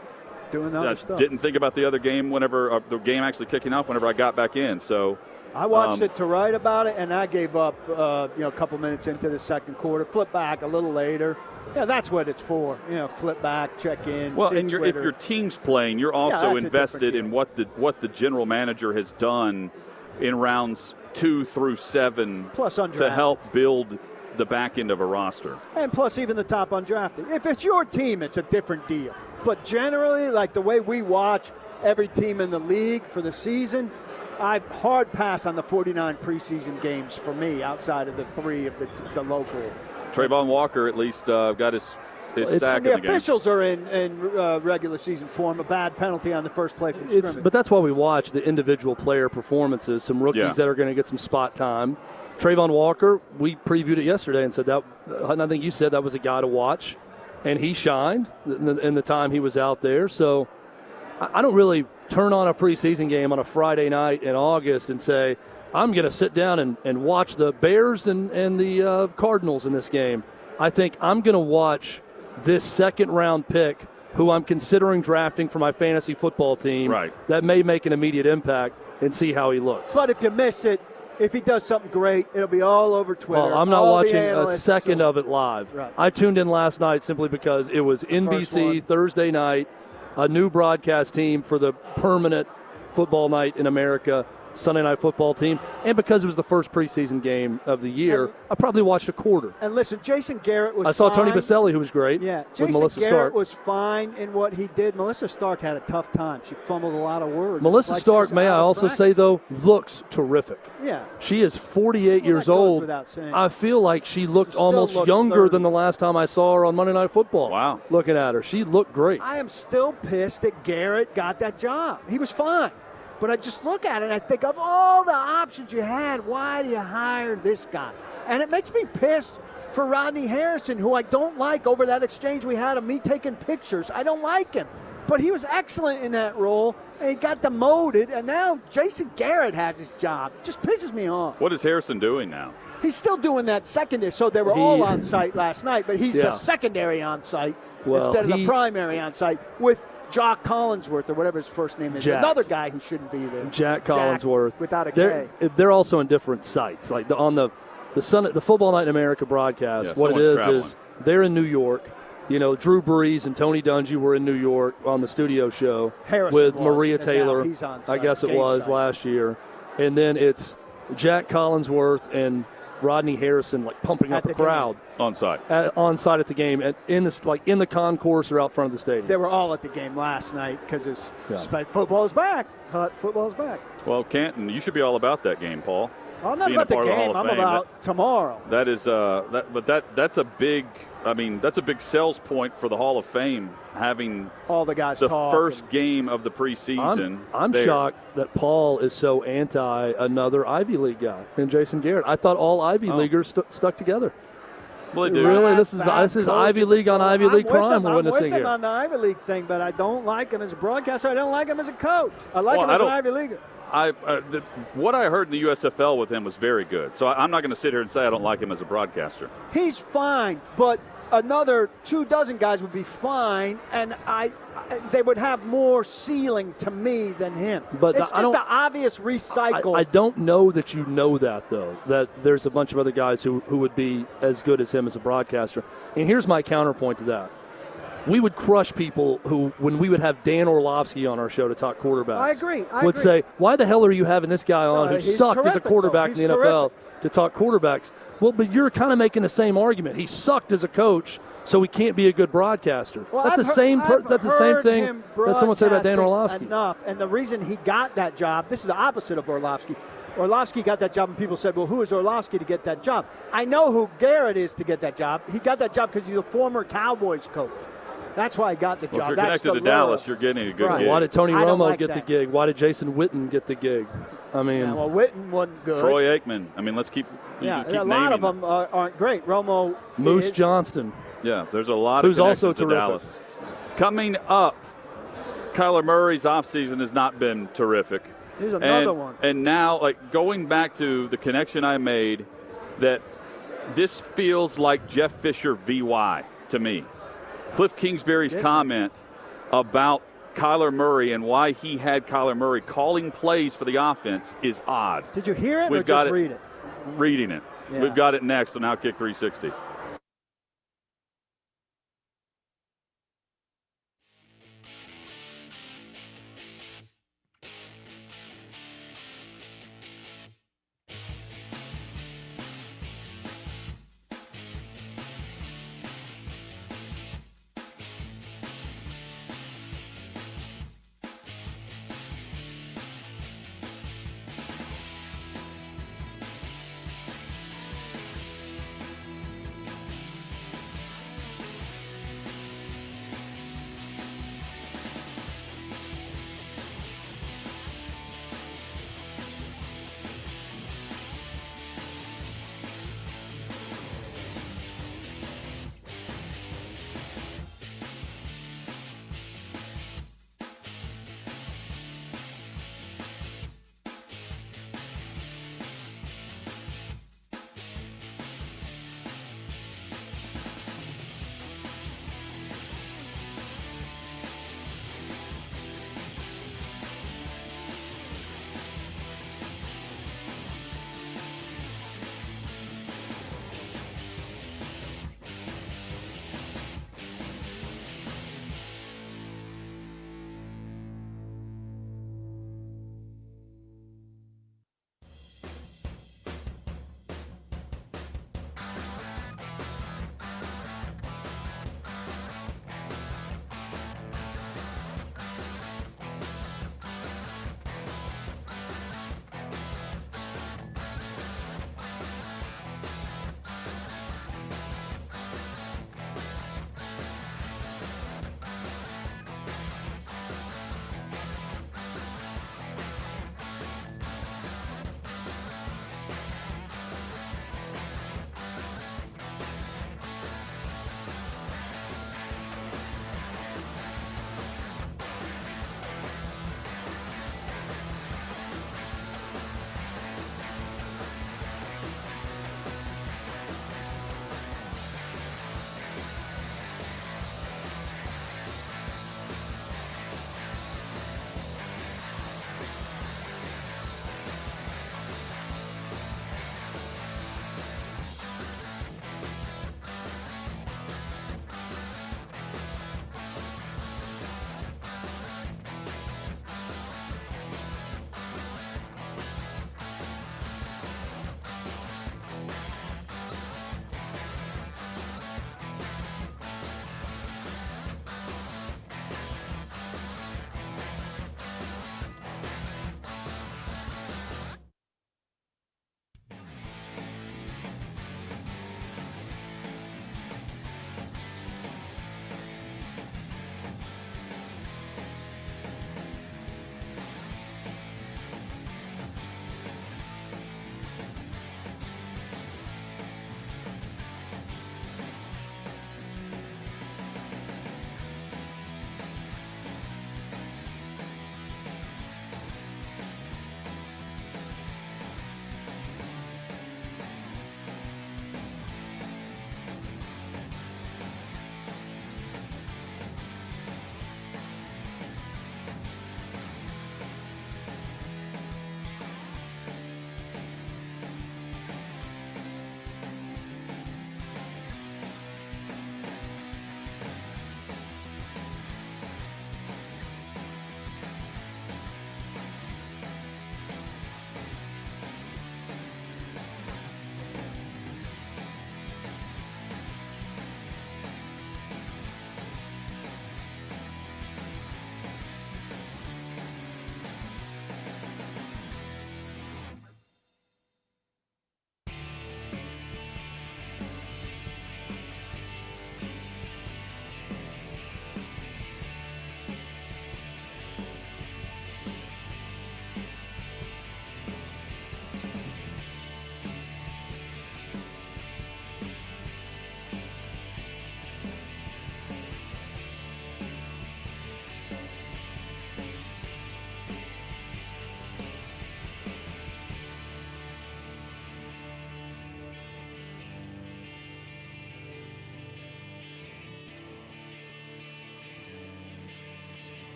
doing other stuff. Didn't think about the other game the game actually kicking off whenever I got back in. So. I watched it to write about it, and I gave up, a couple minutes into the second quarter. Flip back a little later. Yeah, that's what it's for. Flip back, check in. Well, and if your team's playing, you're also invested in what the general manager has done in rounds 2 through 7 plus to help build the back end of a roster. And plus even the top undrafted. If it's your team, it's a different deal. But generally, like the way we watch every team in the league for the season, I hard pass on the 49 preseason games for me outside of the 3 of the local. Trayvon Walker at least got his sack in the game. The officials are in regular season form. A bad penalty on the first play from scrimmage. But that's why we watch the individual player performances. Some rookies that are going to get some spot time. Trayvon Walker, we previewed it yesterday and said that. And I think you said that was a guy to watch, and he shined in the time he was out there. So I don't really turn on a preseason game on a Friday night in August and say, I'm going to sit down and watch the Bears and the Cardinals in this game. I think I'm going to watch this second-round pick who I'm considering drafting for my fantasy football team that may make an immediate impact and see how he looks. But if you miss it, if he does something great, it'll be all over Twitter. Well, I'm not watching a second of it live. Right. I tuned in last night simply because it was NBC Thursday night, a new broadcast team for the permanent football night in America, Sunday Night Football team, and because it was the first preseason game of the year, I probably watched a quarter. And listen, Jason Garrett was I saw fine. Tony Baselli, who was great, with Melissa Garrett Stark. Was fine in what he did. Melissa Stark had a tough time. She fumbled a lot of words. Melissa Stark, may I also say, though, looks terrific. Yeah. She is 48 years old. I feel like she looked almost younger than the last time I saw her on Monday Night Football. Wow. Looking at her. She looked great. I am still pissed that Garrett got that job. He was fine. But I just look at it and I think of all the options you had, why do you hire this guy? And it makes me pissed for Rodney Harrison, who I don't like over that exchange we had of me taking pictures. I don't like him. But he was excellent in that role, and he got demoted, and now Jason Garrett has his job. It just pisses me off. What is Harrison doing now? He's still doing that secondary. So they were all on site last night, but he's the secondary on site instead of the primary on site with Jock Collinsworth, or whatever his first name is. Another guy who shouldn't be there. Jack Collinsworth. Without a K. They're also in different sites. Like on the Football Night in America broadcast, what it is they're in New York. Drew Brees and Tony Dungy were in New York on the studio show with Maria Taylor, I guess it was, last year. And then it's Jack Collinsworth and Rodney Harrison like pumping up a crowd on site at the game, and in the concourse or out front of the stadium. They were all at the game last night because football is back. Football is back. Well, Canton, you should be all about that game, Paul. I'm not about the game. I'm about tomorrow. That is that's a big. I mean, that's a big sales point for the Hall of Fame, having all the guys the first game of the preseason. I'm shocked that Paul is so anti another Ivy League guy and Jason Garrett. I thought all Ivy Leaguers stuck together. Well, they do. Really, this is Ivy League on Ivy League crime we're witnessing here. I'm with him on the Ivy League thing, but I don't like him as a broadcaster. I don't like him as a coach. I like him as an Ivy Leaguer. What I heard in the USFL with him was very good. So I'm not going to sit here and say I don't like him as a broadcaster. He's fine, but another 24 guys would be fine, and they would have more ceiling to me than him. But it's just an obvious recycle. I don't know that you know that, though, that there's a bunch of other guys who would be as good as him as a broadcaster. And here's my counterpoint to that. We would crush people who, when we would have Dan Orlovsky on our show to talk quarterbacks, I agree. would say, why the hell are you having this guy on who sucked as a quarterback in the NFL to talk quarterbacks? Well, but you're kind of making the same argument. He sucked as a coach, so he can't be a good broadcaster. Well, that's the same thing that someone said about Dan Orlovsky. Enough, and the reason he got that job, this is the opposite of Orlovsky. Orlovsky got that job, and people said, well, who is Orlovsky to get that job? I know who Garrett is to get that job. He got that job because he's a former Cowboys coach. That's why I got the job. If you're connected to Dallas, you're getting a good gig. Why did Tony Romo get the gig? Why did Jason Witten get the gig? I mean, well, Witten wasn't good. Troy Aikman. I mean, let's keep. A lot of them aren't great. Romo, Moose Johnston. Yeah, there's a lot who's of also to Dallas. Coming up, Kyler Murray's offseason has not been terrific. Here's another one. And now, like going back to the connection I made, that this feels like Jeff Fisher VY to me. Cliff Kingsbury's comment about Kyler Murray and why he had Kyler Murray calling plays for the offense is odd. Did you hear it or just read it? Reading it. Yeah. We've got it next on OutKick 360.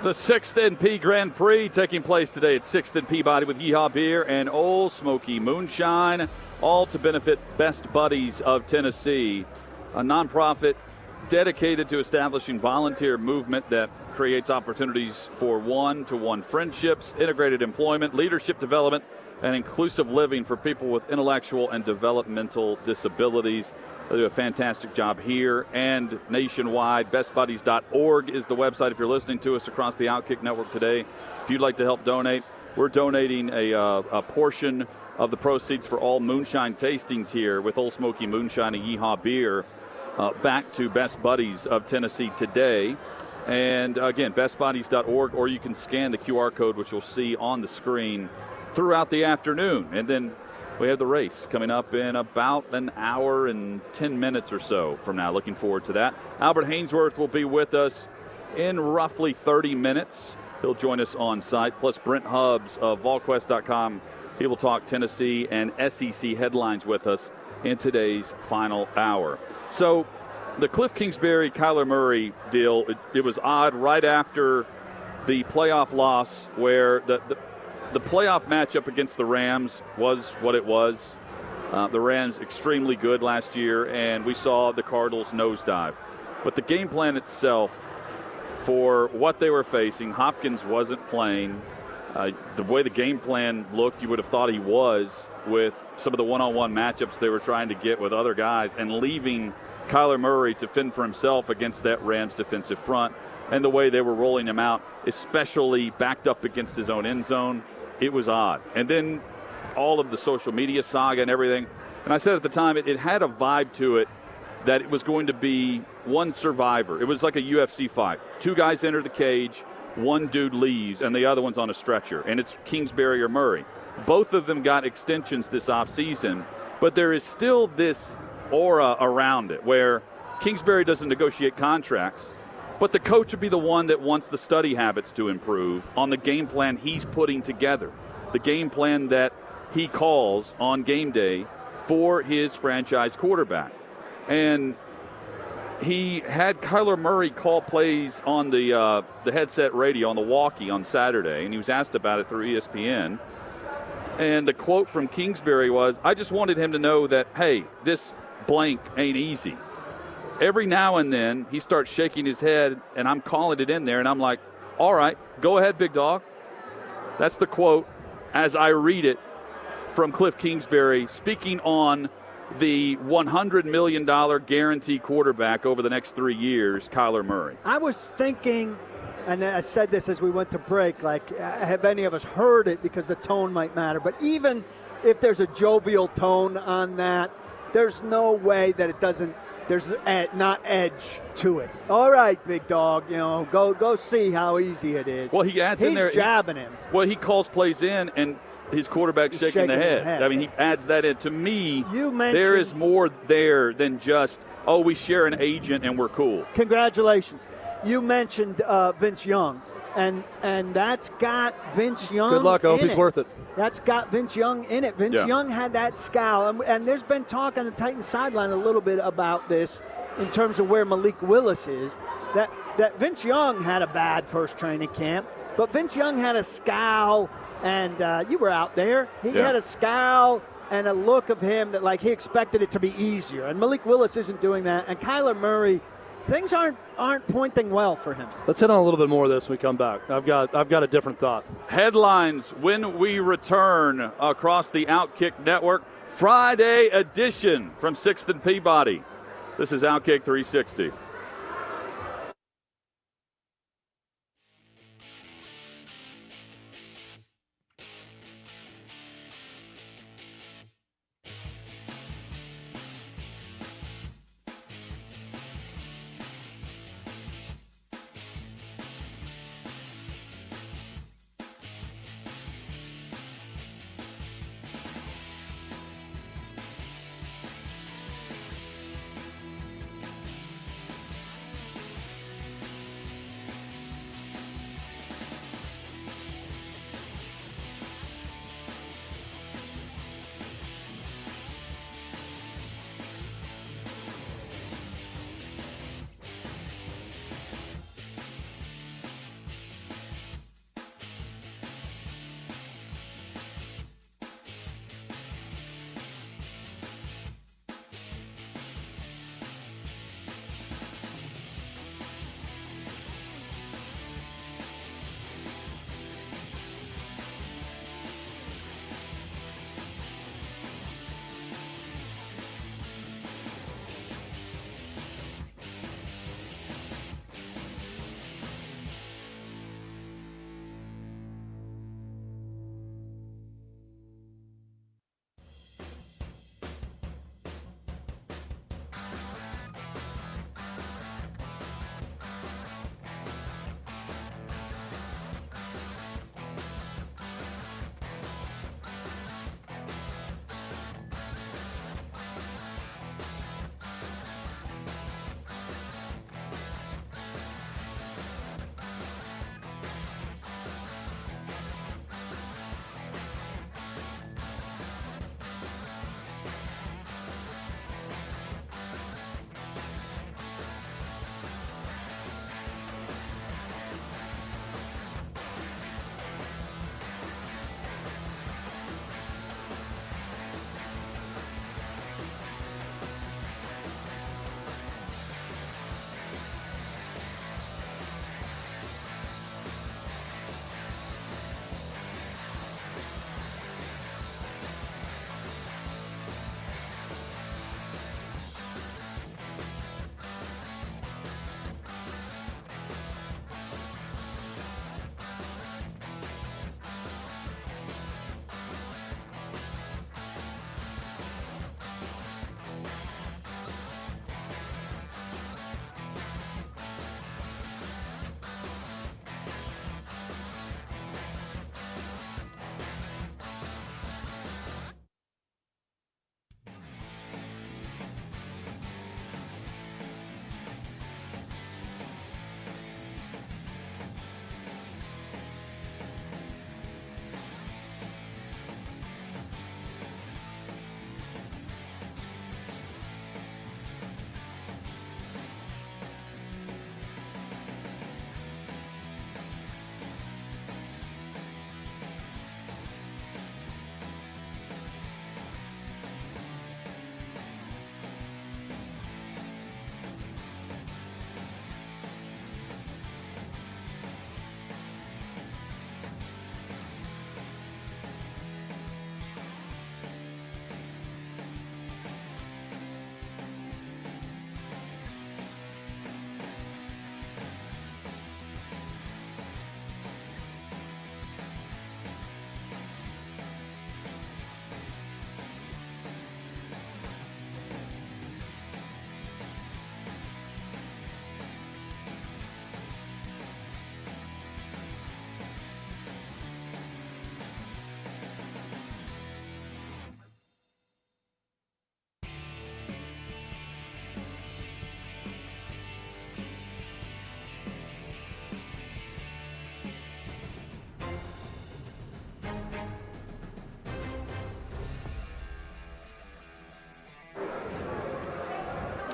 The 6th and P Grand Prix taking place today at 6th and Peabody with Yeehaw Beer and Old Smoky Moonshine, all to benefit Best Buddies of Tennessee, a nonprofit dedicated to establishing volunteer movement that creates opportunities for one-to-one friendships, integrated employment, leadership development, and inclusive living for people with intellectual and developmental disabilities. They do a fantastic job here and nationwide. BestBuddies.org is the website if you're listening to us across the OutKick Network today. If you'd like to help donate, we're donating a portion of the proceeds for all moonshine tastings here with Old Smoky Moonshine and Yeehaw Beer back to Best Buddies of Tennessee today. And again, BestBuddies.org, or you can scan the QR code, which you'll see on the screen throughout the afternoon. And then we have the race coming up in about an hour and 10 minutes or so from now. Looking forward to that. Albert Haynesworth will be with us in roughly 30 minutes. He'll join us on site. Plus Brent Hubbs of VolQuest.com. He will talk Tennessee and SEC headlines with us in today's final hour. So the Cliff Kingsbury-Kyler Murray deal, it was odd right after the playoff loss where the playoff matchup against the Rams was what it was. The Rams extremely good last year, and we saw the Cardinals nosedive. But the game plan itself for what they were facing, Hopkins wasn't playing. The way the game plan looked, you would have thought he was with some of the one-on-one matchups they were trying to get with other guys and leaving Kyler Murray to fend for himself against that Rams defensive front. And the way they were rolling him out, especially backed up against his own end zone, it was odd. And then all of the social media saga and everything. And I said at the time, it had a vibe to it that it was going to be one survivor. It was like a UFC fight. Two guys enter the cage, one dude leaves, and the other one's on a stretcher. And it's Kingsbury or Murray. Both of them got extensions this offseason, but there is still this aura around it where Kingsbury doesn't negotiate contracts, but the coach would be the one that wants the study habits to improve on the game plan he's putting together, the game plan that he calls on game day for his franchise quarterback. And he had Kyler Murray call plays on the headset radio on the walkie on Saturday, and he was asked about it through ESPN. And the quote from Kingsbury was, "I just wanted him to know that, hey, this blank ain't easy." Every now and then, he starts shaking his head, and I'm calling it in there, and I'm like, all right, go ahead, big dog. That's the quote as I read it from Cliff Kingsbury, speaking on the $100 million guarantee quarterback over the next 3 years, Kyler Murray. I was thinking, and I said this as we went to break, like, have any of us heard it, because the tone might matter. But even if there's a jovial tone on that, there's no way that it doesn't. There's not edge to it. All right, big dog, go see how easy it is. Well, he adds in there. He's jabbing him. Well, he calls plays in, and his quarterback's shaking the head. His head. I mean, he adds that in. To me, there is more there than just, oh, we share an agent and we're cool. Congratulations. You mentioned Vince Young, and that's got Vince Young. Good luck. I hope he's worth it. That's got Vince Young in it. Vince Young had that scowl. And there's been talk on the Titans sideline a little bit about this in terms of where Malik Willis is, that Vince Young had a bad first training camp, but Vince Young had a scowl, and you were out there. He had a scowl and a look of him that, like, he expected it to be easier. And Malik Willis isn't doing that. And Kyler Murray, things aren't pointing well for him. Let's hit on a little bit more of this when we come back. I've got a different thought. Headlines when we return across the OutKick Network. Friday edition from 6th and Peabody. This is OutKick 360.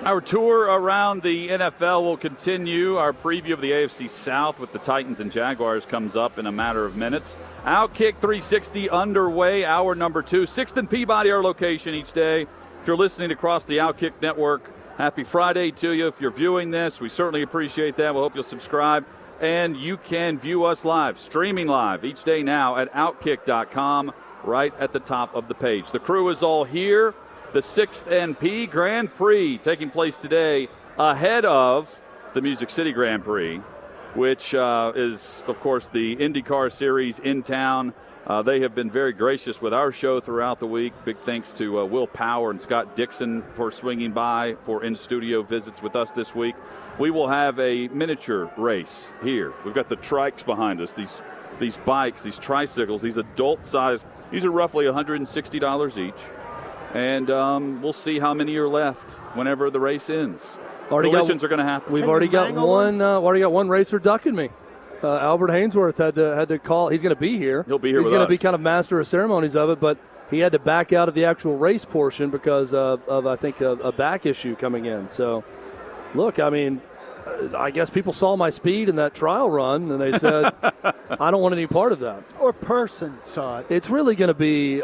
Our tour around the NFL will continue. Our preview of the AFC South with the Titans and Jaguars comes up in a matter of minutes. OutKick 360 underway, hour number 2. 6th and Peabody, our location each day. If you're listening across the OutKick network, happy Friday to you. If you're viewing this, we certainly appreciate that. We hope you'll subscribe. And you can view us live, streaming live each day now at OutKick.com, right at the top of the page. The crew is all here. The 6th and P Grand Prix taking place today ahead of the Music City Grand Prix, which is, of course, the IndyCar series in town. They have been very gracious with our show throughout the week. Big thanks to Will Power and Scott Dixon for swinging by for in-studio visits with us this week. We will have a miniature race here. We've got the trikes behind us, these bikes, these tricycles, these adult size. These are roughly $160 each. And we'll see how many are left whenever the race ends. Collisions are going to happen. We've already got one racer ducking me. Albert Haynesworth had to call. He's going to be here. He'll be here. He's going to be kind of master of ceremonies of it, but he had to back out of the actual race portion because of I think a back issue coming in. So, look, I mean, I guess people saw my speed in that trial run, and they said, I don't want any part of that. Or person saw it. It's really going to be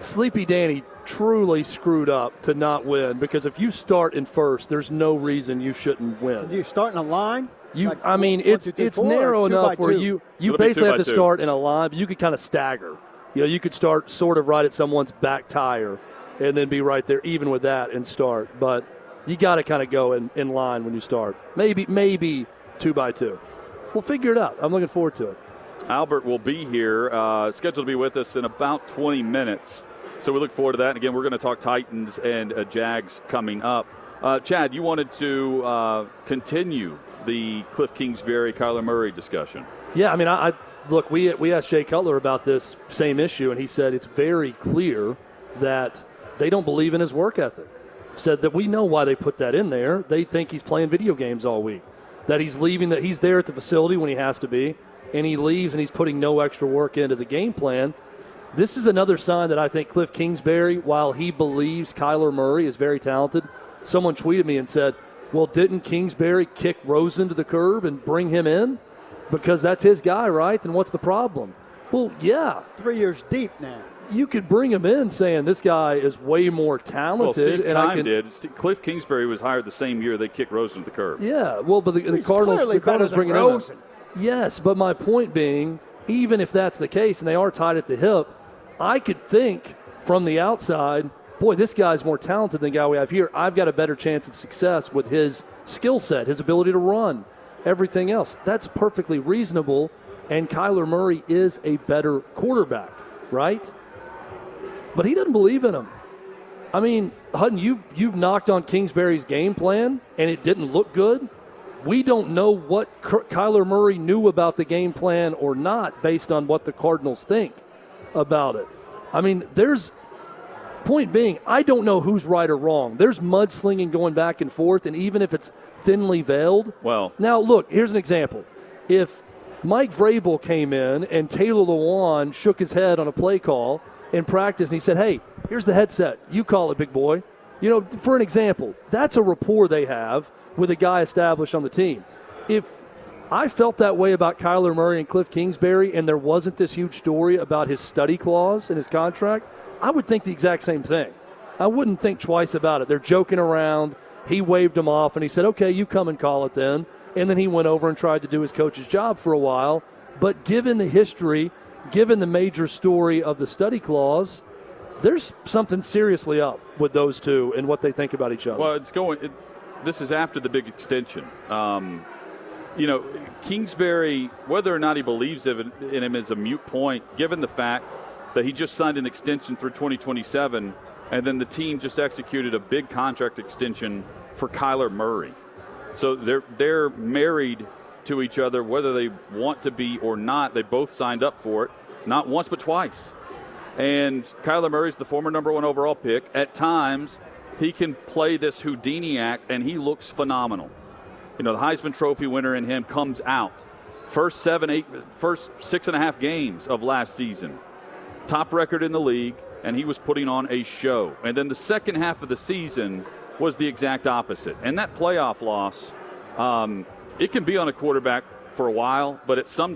Sleepy Danny truly screwed up to not win, because if you start in first, there's no reason you shouldn't win. Do you start in a line? It's narrow enough where you basically have to start in a line, but you could kind of stagger. You could start sort of right at someone's back tire and then be right there even with that and start. But you got to kind of go in line when you start. Maybe 2 by 2. We'll figure it out. I'm looking forward to it. Albert will be here, scheduled to be with us in about 20 minutes. So we look forward to that. And again, we're going to talk Titans and Jags coming up. Chad, you wanted to continue the Cliff Kingsbury, Kyler Murray discussion. Yeah, I mean, look, we asked Jay Cutler about this same issue, and he said it's very clear that they don't believe in his work ethic. Said that we know why they put that in there. They think he's playing video games all week, that he's leaving, that he's there at the facility when he has to be, and he leaves and he's putting no extra work into the game plan. This is another sign that I think Cliff Kingsbury, while he believes Kyler Murray is very talented, someone tweeted me and said, well, didn't Kingsbury kick Rosen to the curb and bring him in? Because that's his guy, right? And what's the problem? Well, yeah. 3 years deep now. You could bring him in saying this guy is way more talented. Well, Steve did. Cliff Kingsbury was hired the same year they kicked Rosen to the curb. Yeah, well, but the Cardinals bring him in. Yes, but my point being, even if that's the case and they are tied at the hip, I could think from the outside, boy, this guy's more talented than the guy we have here. I've got a better chance of success with his skill set, his ability to run, everything else. That's perfectly reasonable, and Kyler Murray is a better quarterback, right? But he doesn't believe in him. I mean, Hutton, you've knocked on Kingsbury's game plan, and it didn't look good. We don't know what Kyler Murray knew about the game plan or not based on what the Cardinals think about it. I mean, point being, I don't know who's right or wrong. There's mudslinging going back and forth, and even if it's thinly veiled. Well, now look, here's an example. If Mike Vrabel came in and Taylor Lewan shook his head on a play call in practice and he said, hey, here's the headset. You call it, big boy. For an example, that's a rapport they have with a guy established on the team. If I felt that way about Kyler Murray and Cliff Kingsbury and there wasn't this huge story about his study clause in his contract, I would think the exact same thing. I wouldn't think twice about it. They're joking around. He waved him off, and he said, okay, you come and call it then. And then he went over and tried to do his coach's job for a while. But given the history, given the major story of the study clause, there's something seriously up with those two and what they think about each other. Well, this is after the big extension. Kingsbury, whether or not he believes in him is a moot point, given the fact that he just signed an extension through 2027, and then the team just executed a big contract extension for Kyler Murray. So they're married to each other, whether they want to be or not. They both signed up for it, not once but twice. And Kyler Murray's the former number 1 overall pick. At times, he can play this Houdini act, and he looks phenomenal. The Heisman Trophy winner in him comes out. First 6.5 games of last season. Top record in the league, and he was putting on a show. And then the second half of the season, was the exact opposite. And that playoff loss, it can be on a quarterback for a while, but at some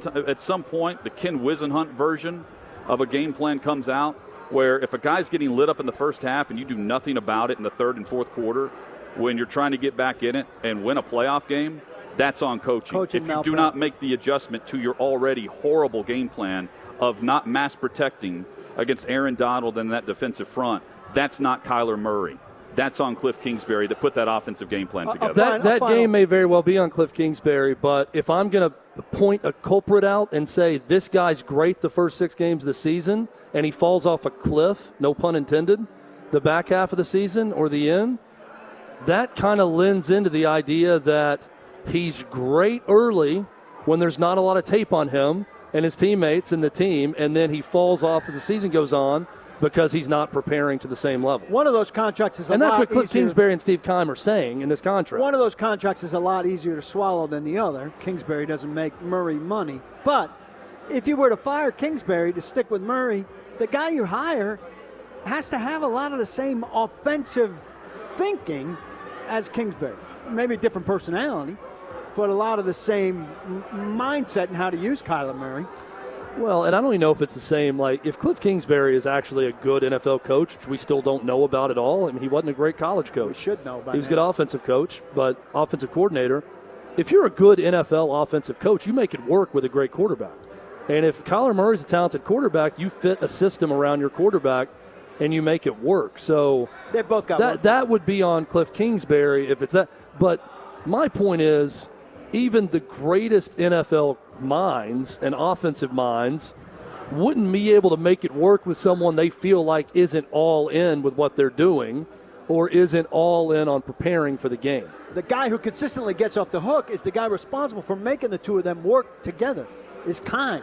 point, the Ken Wisenhunt version of a game plan comes out where if a guy's getting lit up in the first half and you do nothing about it in the third and fourth quarter when you're trying to get back in it and win a playoff game, that's on coaching. If you do not make the adjustment to your already horrible game plan of not mass protecting against Aaron Donald and that defensive front, that's not Kyler Murray. That's on Cliff Kingsbury that put that offensive game plan together. That game may very well be on Cliff Kingsbury, but if I'm going to point a culprit out and say this guy's great the first 6 games of the season and he falls off a cliff, no pun intended, the back half of the season or the end, that kind of lends into the idea that he's great early when there's not a lot of tape on him and his teammates and the team, and then he falls off as the season goes on because he's not preparing to the same level. One of those contracts is a lot easier. And that's what Cliff easier. Kingsbury and Steve Keim are saying in this contract. One of those contracts is a lot easier to swallow than the other. Kingsbury doesn't make Murray money. But if you were to fire Kingsbury to stick with Murray, the guy you hire has to have a lot of the same offensive thinking as Kingsbury. Maybe a different personality, but a lot of the same mindset in how to use Kyler Murray. Well, and I don't even know if it's the same. Like, if Cliff Kingsbury is actually a good NFL coach, which we still don't know about at all. I mean, he wasn't a great college coach. We should know about He was a good offensive coach, but offensive coordinator. If you're a good NFL offensive coach, you make it work with a great quarterback. And if Kyler Murray's a talented quarterback, you fit a system around your quarterback and you make it work. So they both got that would be on Cliff Kingsbury if it's that. But my point is, even the greatest NFL minds and offensive minds wouldn't be able to make it work with someone they feel like isn't all in with what they're doing or isn't all in on preparing for the game. The guy who consistently gets off the hook is the guy responsible for making the two of them work together, is Keim.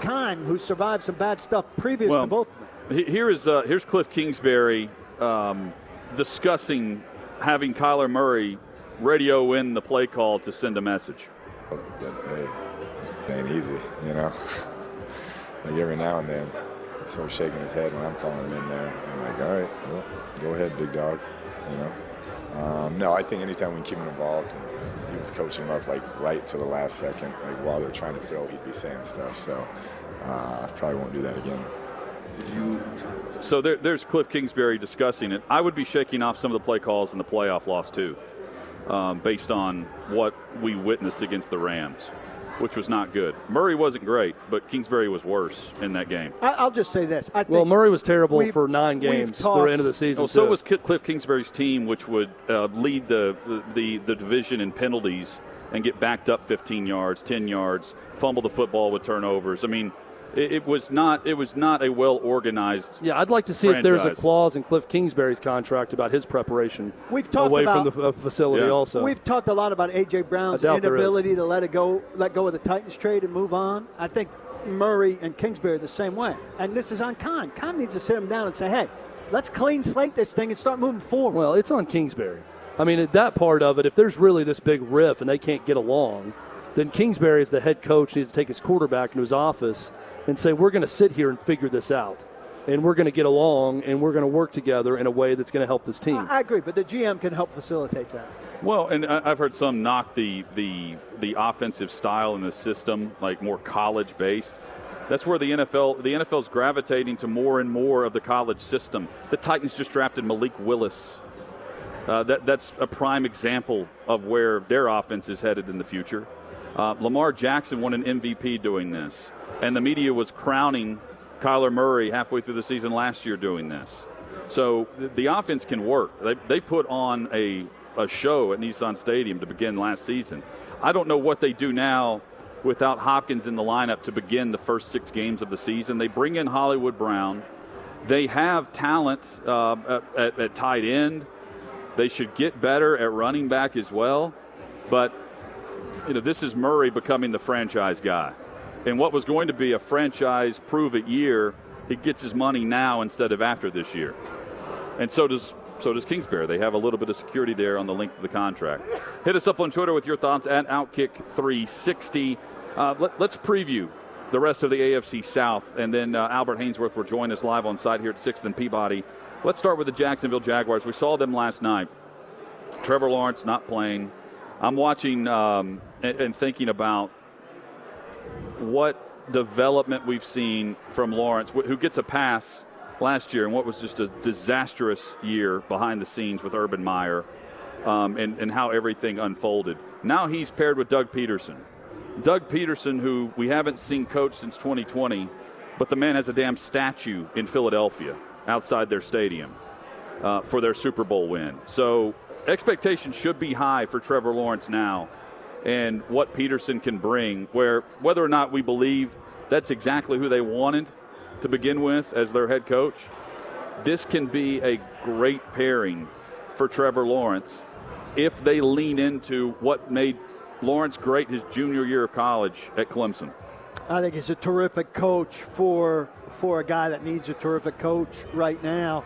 Keim, who survived some bad stuff previous to both of them. Here's Cliff Kingsbury discussing having Kyler Murray radio in the play call to send a message. Hey, it ain't easy, you know. Like every now and then, he's sort of shaking his head when I'm calling him in there. I'm like, all right, well, go ahead, big dog, you know. No, I think anytime we keep him involved, and he was coaching him up like right to the last second, like while they're trying to throw, he'd be saying stuff. So I probably won't do that again. So there's Cliff Kingsbury discussing it. I would be shaking off some of the play calls in the playoff loss too. Based on what we witnessed against the Rams, which was not good. Murray wasn't great, but Kingsbury was worse in that game. I'll just say this. I think Murray was terrible for 9 games through the end of the season. So was Cliff Kingsbury's team, which would lead the division in penalties and get backed up 15 yards, 10 yards, fumble the football with turnovers. I mean, it was not a well-organized Yeah, I'd like to see franchise. if there's a clause in Cliff Kingsbury's contract about his preparation from the facility also. We've talked a lot about A.J. Brown's inability to let go of the Titans trade and move on. I think Murray and Kingsbury are the same way. And this is on Keim. Keim needs to sit him down and say, hey, let's clean slate this thing and start moving forward. Well, it's on Kingsbury. I mean, that part of it, if there's really this big riff and they can't get along, then Kingsbury as the head coach needs to take his quarterback into his office and say, we're going to sit here and figure this out. And we're going to get along, and we're going to work together in a way that's going to help this team. I agree, but the GM can help facilitate that. Well, and I've heard some knock the offensive style in the system, like more college-based. That's where the NFL's gravitating to more and more of the college system. The Titans just drafted Malik Willis. That's a prime example of where their offense is headed in the future. Lamar Jackson won an MVP doing this. And the media was crowning Kyler Murray halfway through the season last year doing this. So the offense can work. They put on a show at Nissan Stadium to begin last season. I don't know what they do now without Hopkins in the lineup to begin the first 6 games of the season. They bring in Hollywood Brown. They have talent at tight end. They should get better at running back as well. But, this is Murray becoming the franchise guy. And what was going to be a franchise prove-it year, he gets his money now instead of after this year. And so does Kingsbury. They have a little bit of security there on the length of the contract. Hit us up on Twitter with your thoughts at OutKick360. Let's preview the rest of the AFC South. And then Albert Haynesworth will join us live on site here at 6th and Peabody. Let's start with the Jacksonville Jaguars. We saw them last night. Trevor Lawrence not playing. I'm watching and thinking about what development we've seen from Lawrence, who gets a pass last year and what was just a disastrous year behind the scenes with Urban Meyer, and how everything unfolded. Now he's paired with Doug Peterson. Doug Peterson, who we haven't seen coach since 2020, but the man has a damn statue in Philadelphia outside their stadium for their Super Bowl win. So expectations should be high for Trevor Lawrence now and what Peterson can bring, whether or not we believe that's exactly who they wanted to begin with as their head coach, this can be a great pairing for Trevor Lawrence if they lean into what made Lawrence great his junior year of college at Clemson. I think he's a terrific coach for a guy that needs a terrific coach right now.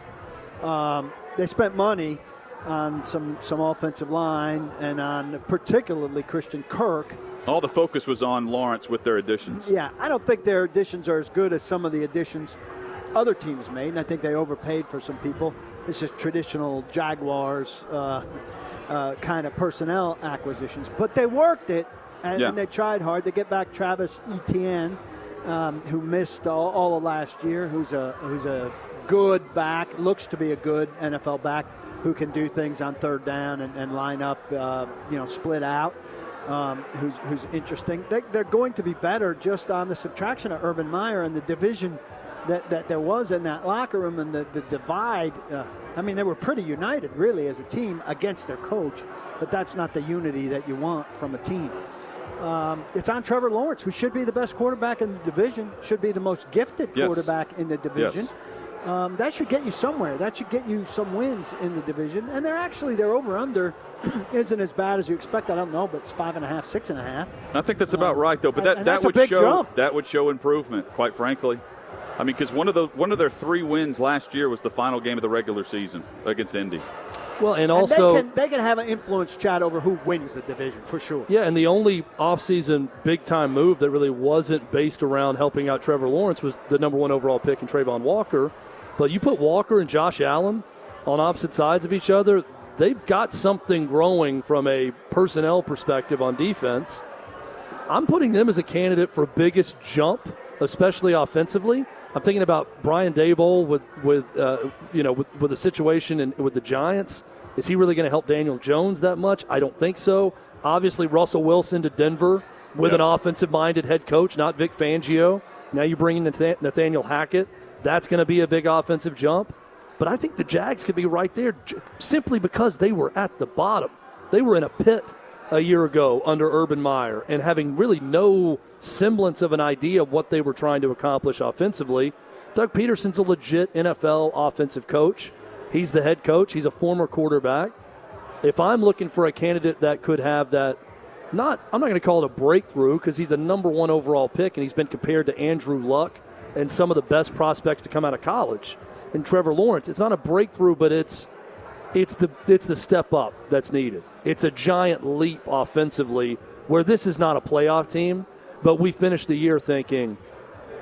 They spent money on some offensive line and on particularly Christian Kirk. All the focus was on Lawrence with their additions. Yeah, I don't think their additions are as good as some of the additions other teams made, and I think they overpaid for some people. This is traditional Jaguars kind of personnel acquisitions. But they worked it, and they tried hard. They get back Travis Etienne, who missed all of last year, who's a good back, looks to be a good NFL back, who can do things on third down and line up, split out. Who's interesting. They're going to be better just on the subtraction of Urban Meyer and the division that there was in that locker room and the divide. They were pretty united, really, as a team against their coach, but that's not the unity that you want from a team. It's on Trevor Lawrence, who should be the best quarterback in the division, should be the most gifted quarterback in the division. Yes. That should get you somewhere. That should get you some wins in the division. And their over-under isn't as bad as you expect. I don't know, but it's 5.5, 6.5. I think that's about right, though. But that would show improvement, quite frankly. Because one of their 3 wins last year was the final game of the regular season against Indy. Well, and also they can have an influence, Chad, over who wins the division for sure. Yeah, and the only offseason big-time move that really wasn't based around helping out Trevor Lawrence was the number 1 overall pick in Trayvon Walker. But you put Walker and Josh Allen on opposite sides of each other, they've got something growing from a personnel perspective on defense. I'm putting them as a candidate for biggest jump, especially offensively. I'm thinking about Brian Daboll with the situation with the Giants. Is he really going to help Daniel Jones that much? I don't think so. Obviously, Russell Wilson to Denver with an offensive-minded head coach, not Vic Fangio. Now you bring in Nathaniel Hackett. That's going to be a big offensive jump. But I think the Jags could be right there simply because they were at the bottom. They were in a pit a year ago under Urban Meyer and having really no semblance of an idea of what they were trying to accomplish offensively. Doug Peterson's a legit NFL offensive coach. He's the head coach. He's a former quarterback. If I'm looking for a candidate that could have that, I'm not going to call it a breakthrough because he's a number 1 overall pick and he's been compared to Andrew Luck and some of the best prospects to come out of college. And Trevor Lawrence, it's not a breakthrough, but it's the step up that's needed. It's a giant leap offensively where this is not a playoff team, but we finished the year thinking,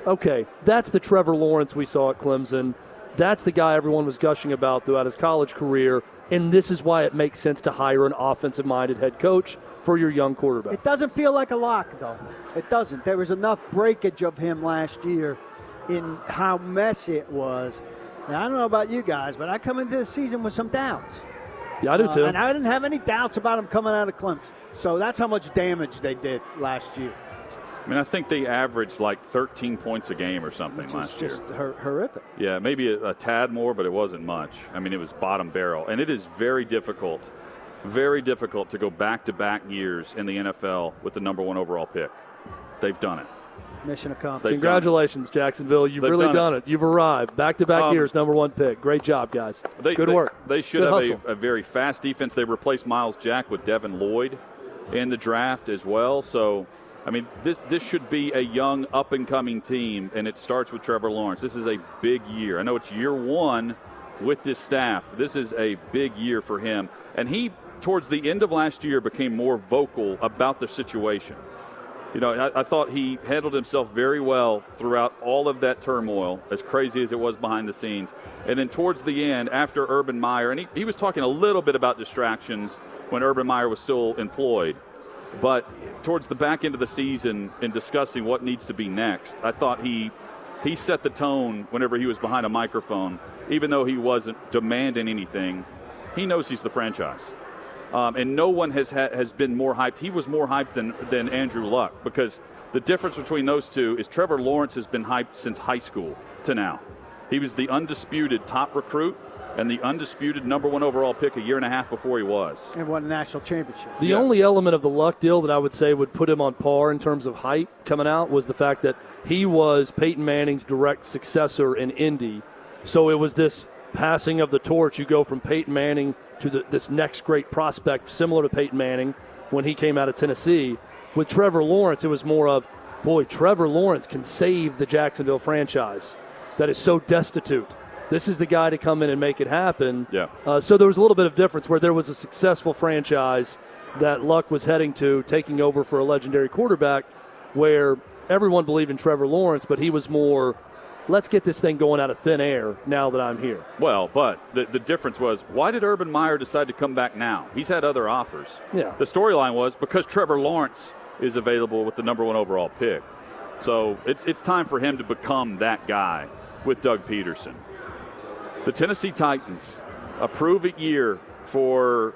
okay, that's the Trevor Lawrence we saw at Clemson. That's the guy everyone was gushing about throughout his college career, and this is why it makes sense to hire an offensive-minded head coach for your young quarterback. It doesn't feel like a lock, though. It doesn't. There was enough breakage of him last year in how messy it was. Now, I don't know about you guys, but I come into the season with some doubts. Yeah, I do too. And I didn't have any doubts about him coming out of Clemson. So that's how much damage they did last year. I think they averaged like 13 points a game or something last year. Just horrific. Yeah, maybe a tad more, but it wasn't much. It was bottom barrel. And it is very difficult to go back-to-back years in the NFL with the number 1 overall pick. They've done it. Mission accomplished. Congratulations, Jacksonville. You've really done it. You've arrived. Back-to-back years, number 1 pick. Great job, guys. Good work. They should have a very fast defense. They replaced Miles Jack with Devin Lloyd in the draft as well. So, this should be a young, up-and-coming team, and it starts with Trevor Lawrence. This is a big year. I know it's year 1 with this staff. This is a big year for him. And he, towards the end of last year, became more vocal about the situation. I thought he handled himself very well throughout all of that turmoil, as crazy as it was behind the scenes. And then towards the end, after Urban Meyer, and he was talking a little bit about distractions when Urban Meyer was still employed. But towards the back end of the season, in discussing what needs to be next, I thought he set the tone whenever he was behind a microphone. Even though he wasn't demanding anything, he knows he's the franchise. And no one has been more hyped. He was more hyped than Andrew Luck, because the difference between those two is Trevor Lawrence has been hyped since high school to now. He was the undisputed top recruit and the undisputed number 1 overall pick a year and a half before he was. And won a national championship. The only element of the Luck deal that I would say would put him on par in terms of hype coming out was the fact that he was Peyton Manning's direct successor in Indy. So it was this passing of the torch. You go from Peyton Manning to this next great prospect, similar to Peyton Manning when he came out of Tennessee. With Trevor Lawrence, it was more of, boy, Trevor Lawrence can save the Jacksonville franchise that is so destitute. This is the guy to come in and make it happen. Yeah. So there was a little bit of difference where there was a successful franchise that Luck was heading to, taking over for a legendary quarterback, where everyone believed in Trevor Lawrence, but he was more, let's get this thing going out of thin air now that I'm here. Well, but the difference was, why did Urban Meyer decide to come back now? He's had other offers. Yeah. The storyline was because Trevor Lawrence is available with the number 1 overall pick. So it's time for him to become that guy with Doug Peterson. The Tennessee Titans, a prove-it year for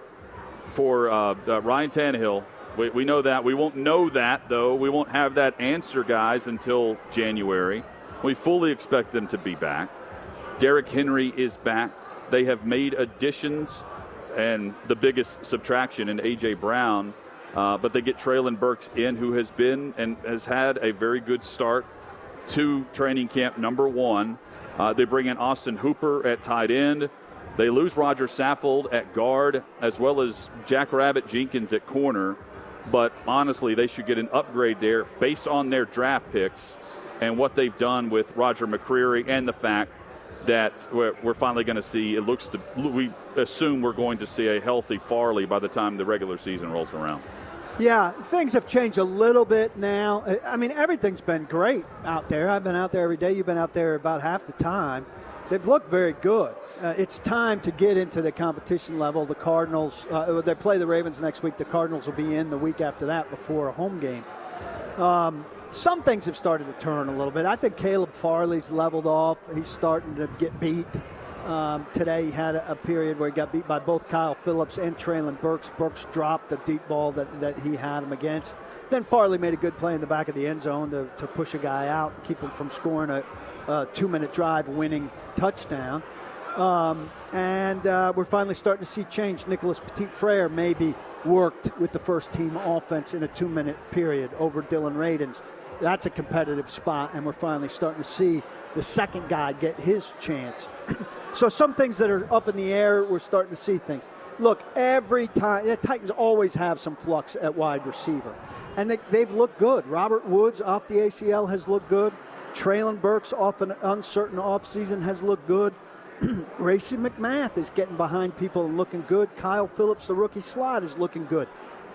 Ryan Tannehill. We know that. We won't know that, though. We won't have that answer, guys, until January. We fully expect them to be back. Derrick Henry is back. They have made additions, and the biggest subtraction in A.J. Brown, but they get Treylon Burks in, who has been and has had a very good start to training camp number 1. They bring in Austin Hooper at tight end. They lose Roger Saffold at guard, as well as Jack Rabbit Jenkins at corner. But honestly, they should get an upgrade there based on their draft picks and what they've done with Roger McCreary, and the fact that we're finally going to see, we assume we're going to see a healthy Farley by the time the regular season rolls around. Yeah, things have changed a little bit now. I mean, everything's been great out there. I've been out there every day. You've been out there about half the time. They've looked very good. It's time to get into the competition level. The Cardinals, they play the Ravens next week. The Cardinals will be in the week after that before a home game. Some things have started to turn a little bit. I think Caleb Farley's leveled off. He's starting to get beat. Today he had a period where he got beat by both Kyle Phillips and Treylon Burks. Burks dropped the deep ball that he had him against. Then Farley made a good play in the back of the end zone to push a guy out, keep him from scoring a 2-minute drive winning touchdown. We're finally starting to see change. Nicholas Petit-Frere maybe worked with the first team offense in a 2-minute period over Dylan Radins. That's a competitive spot, and we're finally starting to see the second guy get his chance. So some things that are up in the air, we're starting to see things. Look, every time, the Titans always have some flux at wide receiver, and they've looked good. Robert Woods off the ACL has looked good. Treylon Burks off an uncertain offseason has looked good. Racey McMath is getting behind people and looking good. Kyle Phillips, the rookie slot, is looking good.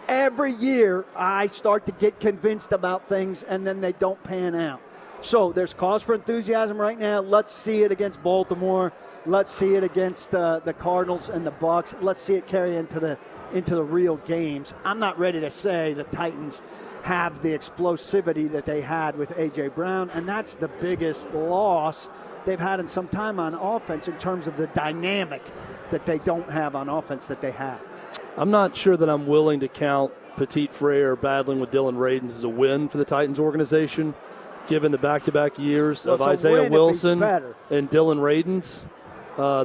Every year, I start to get convinced about things, and then they don't pan out. So there's cause for enthusiasm right now. Let's see it against Baltimore. Let's see it against the Cardinals and the Bucs. Let's see it carry into the real games. I'm not ready to say the Titans have the explosivity that they had with A.J. Brown, and that's the biggest loss they've had in some time on offense in terms of the dynamic that they don't have on offense that they have. I'm not sure that I'm willing to count Petit-Frere battling with Dylan Radins as a win for the Titans organization, given the back-to-back years of Isaiah Wilson and Dylan Radins.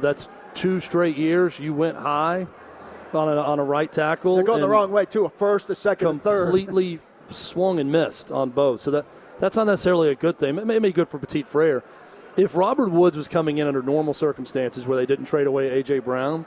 That's 2 straight years. You went high on a right tackle. They're going the wrong way, too. A first, a second, a third. Completely swung and missed on both. So that's not necessarily a good thing. It may be good for Petit-Frere. If Robert Woods was coming in under normal circumstances where they didn't trade away A.J. Brown,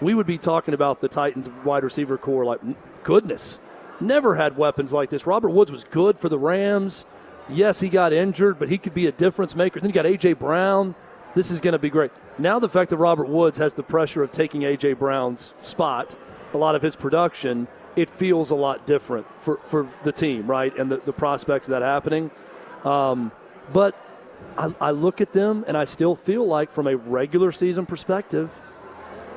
we would be talking about the Titans wide receiver core like, goodness, never had weapons like this. Robert Woods was good for the Rams. Yes, he got injured, but he could be a difference maker. Then you got A.J. Brown. This is going to be great. Now the fact that Robert Woods has the pressure of taking A.J. Brown's spot, a lot of his production, it feels a lot different for the team, right, and the prospects of that happening. But I look at them, and I still feel like from a regular season perspective,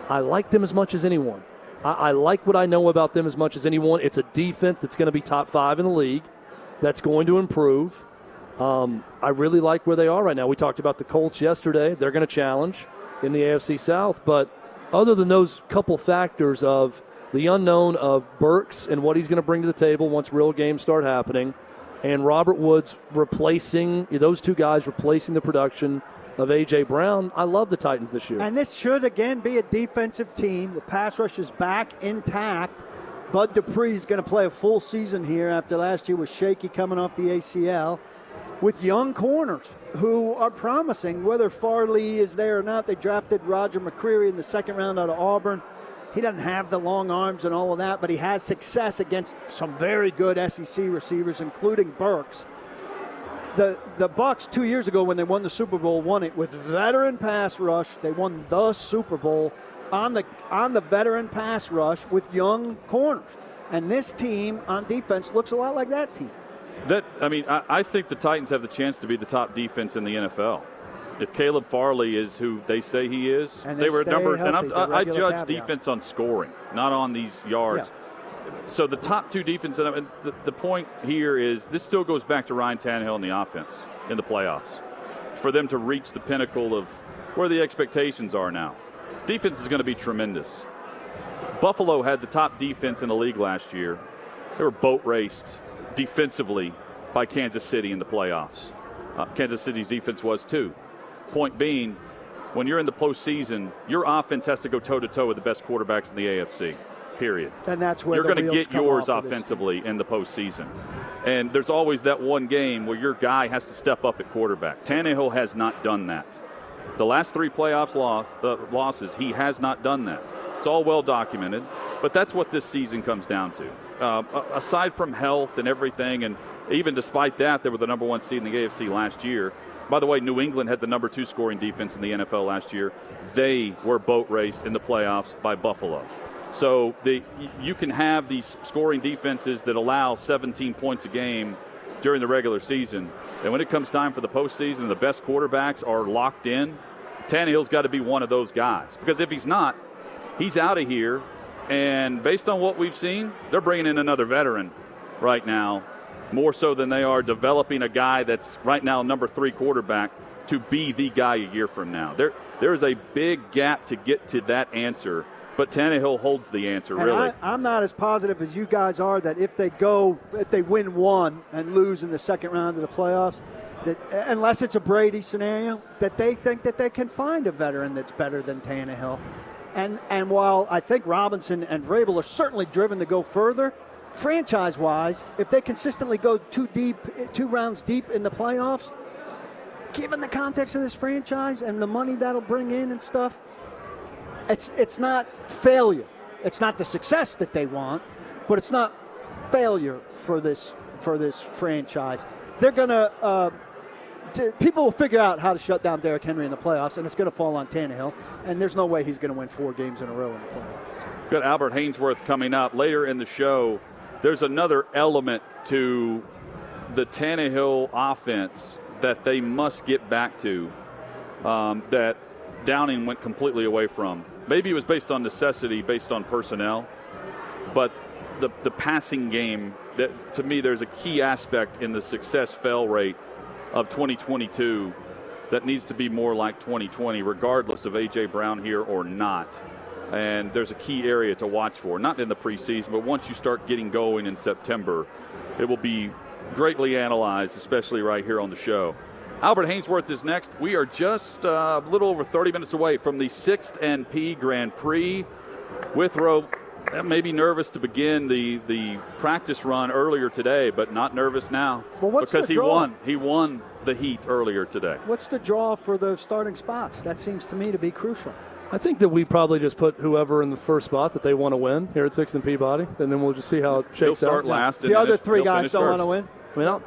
I like them as much as anyone. I like what I know about them as much as anyone. It's a defense that's going to be top 5 in the league, that's going to improve. I really like where they are right now. We talked about the Colts yesterday. They're going to challenge in the AFC South. But other than those couple factors of the unknown of Burks and what he's going to bring to the table once real games start happening, and Robert Woods replacing those two guys, replacing the production of A.J. Brown, I love the Titans this year. And this should, again, be a defensive team. The pass rush is back intact. Bud Dupree is going to play a full season here after last year was shaky coming off the ACL, with young corners who are promising. Whether Farley is there or not, they drafted Roger McCreary in the second round out of Auburn. He doesn't have the long arms and all of that, but he has success against some very good SEC receivers, including Burks. The Bucs 2 years ago when they won the Super Bowl won it with veteran pass rush. They won the Super Bowl on the veteran pass rush with young corners. And this team on defense looks a lot like that team. I think the Titans have the chance to be the top defense in the NFL. If Caleb Farley is who they say he is, and they were number. Healthy, and I judge caveat. Defense on scoring, not on these yards. Yeah. So the top two defense, and the point here is this still goes back to Ryan Tannehill and the offense in the playoffs. For them to reach the pinnacle of where the expectations are now. Defense is going to be tremendous. Buffalo had the top defense in the league last year. They were boat raced defensively by Kansas City in the playoffs. Kansas City's defense was too. Point being, when you're in the postseason, your offense has to go toe-to-toe with the best quarterbacks in the AFC, period. And that's where you're going to get yours offensively in the postseason. And there's always that one game where your guy has to step up at quarterback. Tannehill has not done that. The last 3 playoffs losses, he has not done that. It's all well documented, but that's what this season comes down to. Aside from health and everything, and even despite that, they were the number 1 seed in the AFC last year. By the way, New England had the number 2 scoring defense in the NFL last year. They were boat raced in the playoffs by Buffalo. So you can have these scoring defenses that allow 17 points a game during the regular season. And when it comes time for the postseason, the best quarterbacks are locked in. Tannehill's got to be one of those guys. Because if he's not, he's out of here. And based on what we've seen, they're bringing in another veteran right now, more so than they are developing a guy that's right now number 3 quarterback to be the guy a year from now. There is a big gap to get to that answer, but Tannehill holds the answer, and really. I'm not as positive as you guys are that if they win one and lose in the second round of the playoffs, that unless it's a Brady scenario, that they think that they can find a veteran that's better than Tannehill. And while I think Robinson and Vrabel are certainly driven to go further, franchise-wise, if they consistently go 2 rounds deep in the playoffs, given the context of this franchise and the money that'll bring in and stuff, it's not failure. It's not the success that they want, but it's not failure for this franchise. They're gonna people will figure out how to shut down Derrick Henry in the playoffs, and it's going to fall on Tannehill. And there's no way he's going to win 4 games in a row in the playoffs. Got Albert Haynesworth coming up later in the show. There's another element to the Tannehill offense that they must get back to that Downing went completely away from. Maybe it was based on necessity, based on personnel, but the passing game, that to me there's a key aspect in the success fail rate of 2022 that needs to be more like 2020, regardless of A.J. Brown here or not. And there's a key area to watch for, not in the preseason, but once you start getting going in September, it will be greatly analyzed, especially right here on the show. Albert Haynesworth is next. We are just a little over 30 minutes away from the 6th and P Grand Prix. Withrow maybe nervous to begin the practice run earlier today, but not nervous now. Well, what's because the draw? He won the heat earlier today. What's the draw for the starting spots? That seems to me to be crucial. I think that we probably just put whoever in the first spot that they want to win here at 6th and Peabody, and then we'll just see how it shakes out. He'll start last. The other 3 guys don't want to win? I mean,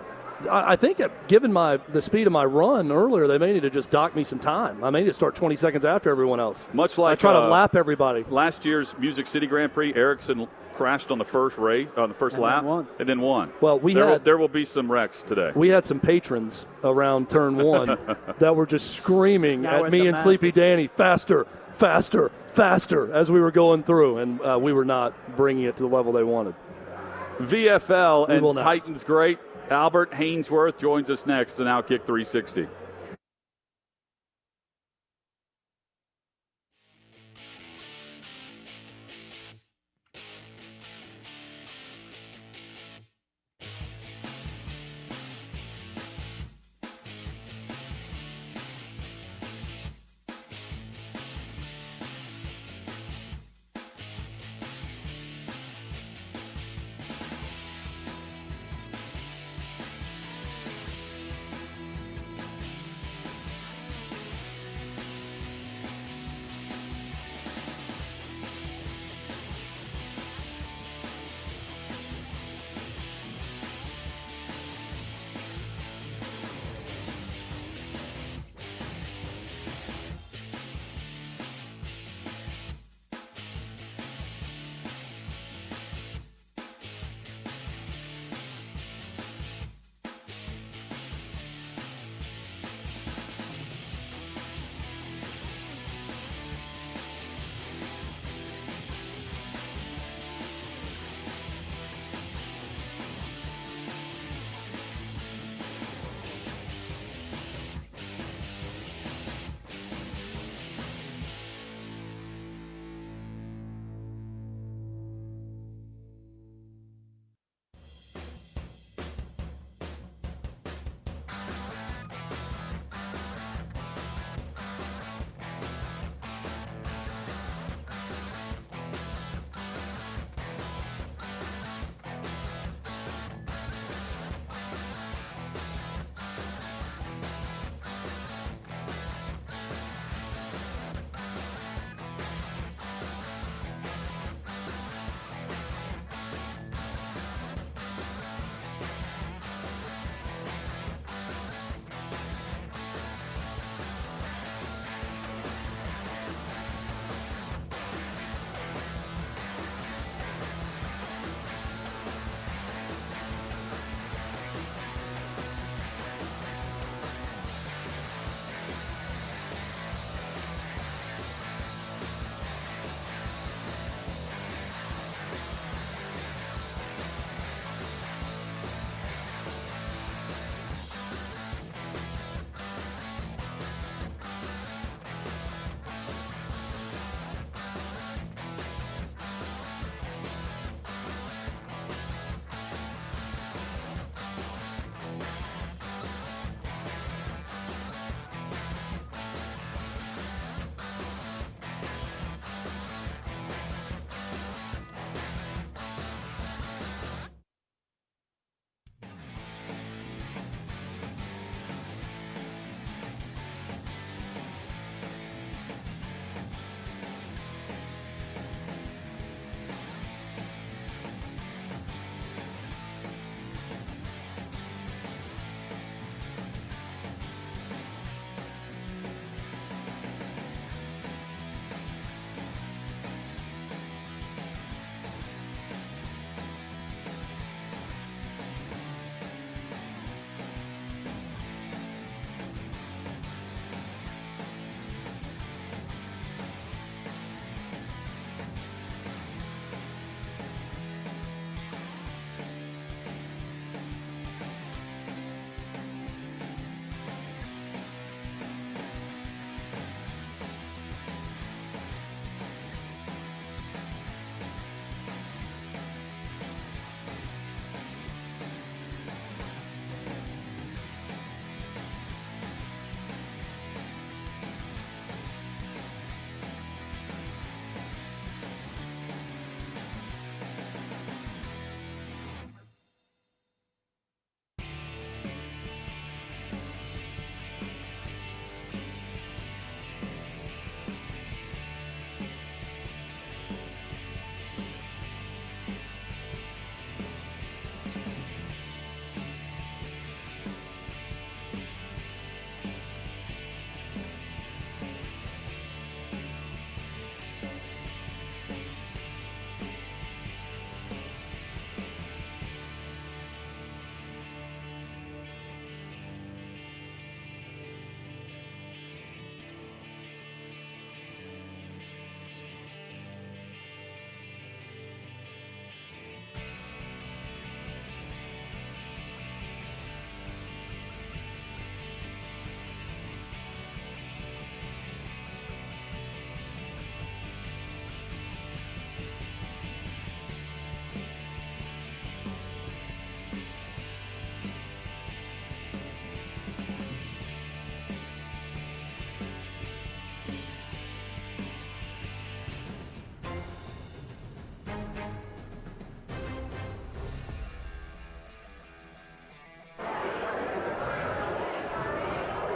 I think given the speed of my run earlier, they may need to just dock me some time. I may need to start 20 seconds after everyone else. Much like I try to lap everybody. Last year's Music City Grand Prix, Ericsson crashed on the first race, on the first lap, and then won. Well, there will be some wrecks today. We had some patrons around turn 1 that were just screaming at me and Sleepy Danny, faster, faster, faster, as we were going through, and we were not bringing it to the level they wanted. VFL and Titans great. Albert Haynesworth joins us next on OutKick 360.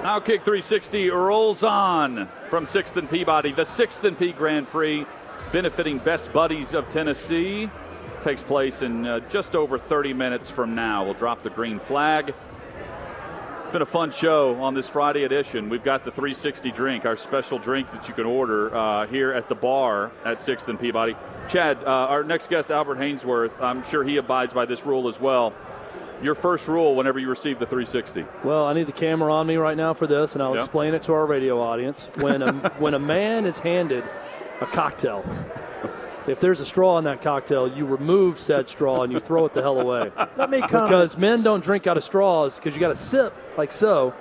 OutKick 360 rolls on from 6th and Peabody. The 6th and P Grand Prix, benefiting Best Buddies of Tennessee, takes place in just over 30 minutes from now. We'll drop the green flag. Been a fun show on this Friday edition. We've got the 360 drink, our special drink that you can order here at the bar at 6th and Peabody. Chad, our next guest, Albert Haynesworth, I'm sure he abides by this rule as well. Your first rule whenever you receive the 360. Well, I need the camera on me right now for this, and I'll explain it to our radio audience. When a man is handed a cocktail, if there's a straw in that cocktail, you remove said straw and you throw it the hell away. Let me comment. Because men don't drink out of straws because you got to sip like so.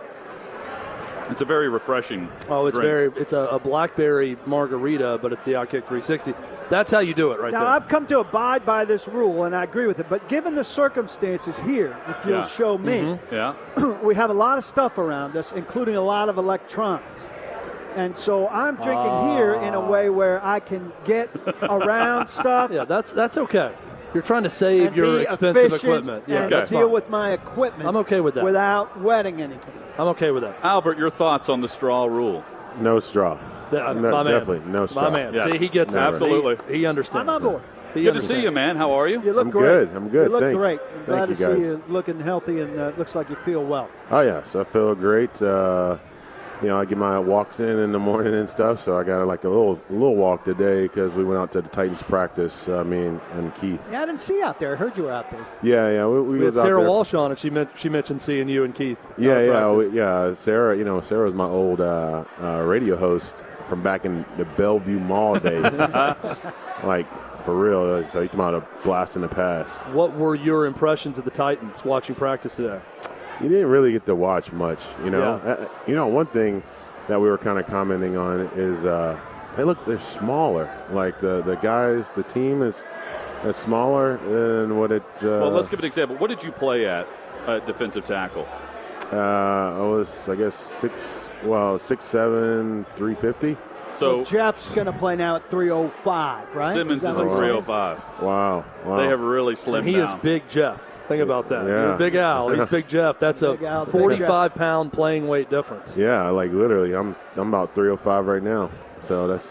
It's a very refreshing drink. It's a blackberry margarita, but it's the OutKick 360. That's how you do it right now, there. Now, I've come to abide by this rule, and I agree with it. But given the circumstances here, if you'll show me, we have a lot of stuff around us, including a lot of electronics. And so I'm drinking here in a way where I can get around stuff. Yeah, that's okay. You're trying to save your expensive equipment. Yeah, and deal with my equipment. I'm okay with that. Without wetting anything. I'm okay with that. Albert, your thoughts on the straw rule? No straw. Definitely no straw. My man. Yes. See, he gets it. Absolutely. He understands. I'm on board. Good to see you, man. How are you? You look I'm great. I'm good. You look Thanks. great. I'm glad to see guys. you looking healthy, and looks like you feel well. Oh, yeah. So I feel great. I get my walks in the morning and stuff. So I got like a little walk today because we went out to the Titans practice. Me and Keith. Yeah, I didn't see you out there. I heard you were out there. Yeah. We had was Sarah out there. Walsh on, and she mentioned seeing you and Keith. Yeah. Sarah. Sarah was my old radio host from back in the Bellevue Mall days. Like, for real. So you come out a blast in the past. What were your impressions of the Titans watching practice today? You didn't really get to watch much, One thing that we were kind of commenting on is they're smaller. Like the guys, the team is smaller than what it. Well, let's give an example. What did you play at defensive tackle? I was, I guess, 6'7", 350. So Jeff's going to play now at 305, right? Simmons is at 305. Wow. They have really slimmed down. He is Big Jeff. Think about that. Yeah. You're Big Al. He's Big Jeff. That's a 45-pound playing weight difference. Yeah, like literally, I'm about 305 right now. So that's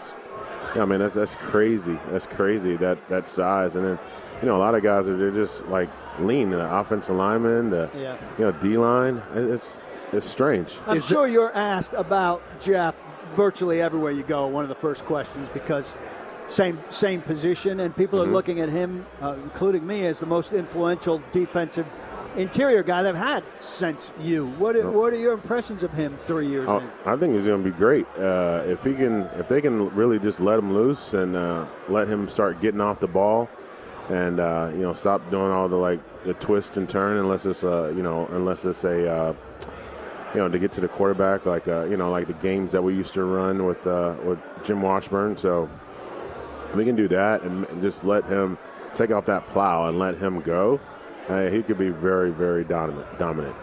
crazy. That's crazy that size. And then, a lot of guys they're just like lean. The offensive lineman, D-line. It's strange. I'm sure you're asked about Jeff virtually everywhere you go. One of the first questions because. Same position, and people are looking at him, including me, as the most influential defensive interior guy they've had since you. What are your impressions of him 3 years in? I think he's going to be great. If they can really just let him loose and let him start getting off the ball, and stop doing all the twist and turn unless it's to get to the quarterback like the games that we used to run with Jim Washburn. So. We can do that and just let him take off that plow and let him go. He could be very, very dominant.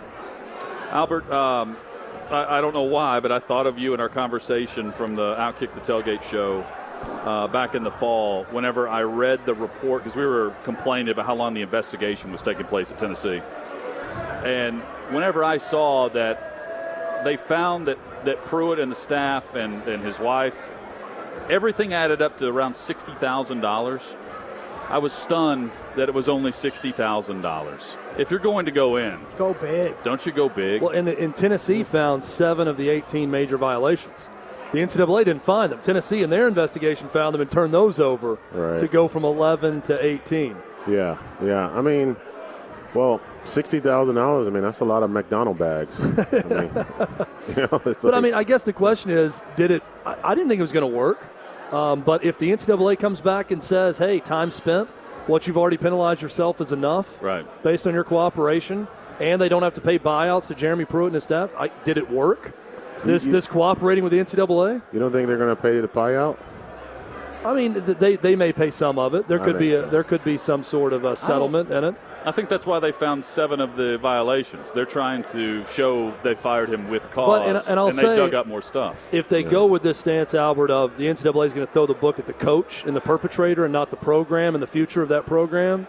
Albert, I don't know why, but I thought of you in our conversation from the OutKick the Tailgate show back in the fall whenever I read the report, because we were complaining about how long the investigation was taking place at Tennessee. And whenever I saw that they found that Pruitt and the staff and his wife, everything added up to around $60,000. I was stunned that it was only $60,000. If you're going to go in, go big. Don't you go big? Well, and Tennessee found 7 of the 18 major violations. The NCAA didn't find them. Tennessee, in their investigation, found them and turned those over to go from 11 to 18. Yeah. I mean, well, $60,000. That's a lot of McDonald's bags. I guess the question is, I didn't think it was going to work. But if the NCAA comes back and says, hey, time spent, what you've already penalized yourself is enough, right, based on your cooperation, and they don't have to pay buyouts to Jeremy Pruitt and his staff, did it work? This cooperating with the NCAA? You don't think they're going to pay the buyout? They may pay some of it. There could be some sort of a settlement in it. I think that's why they found 7 of the violations. They're trying to show they fired him with cause, and they dug up more stuff. If they go with this stance, Albert, of the NCAA is going to throw the book at the coach and the perpetrator and not the program and the future of that program,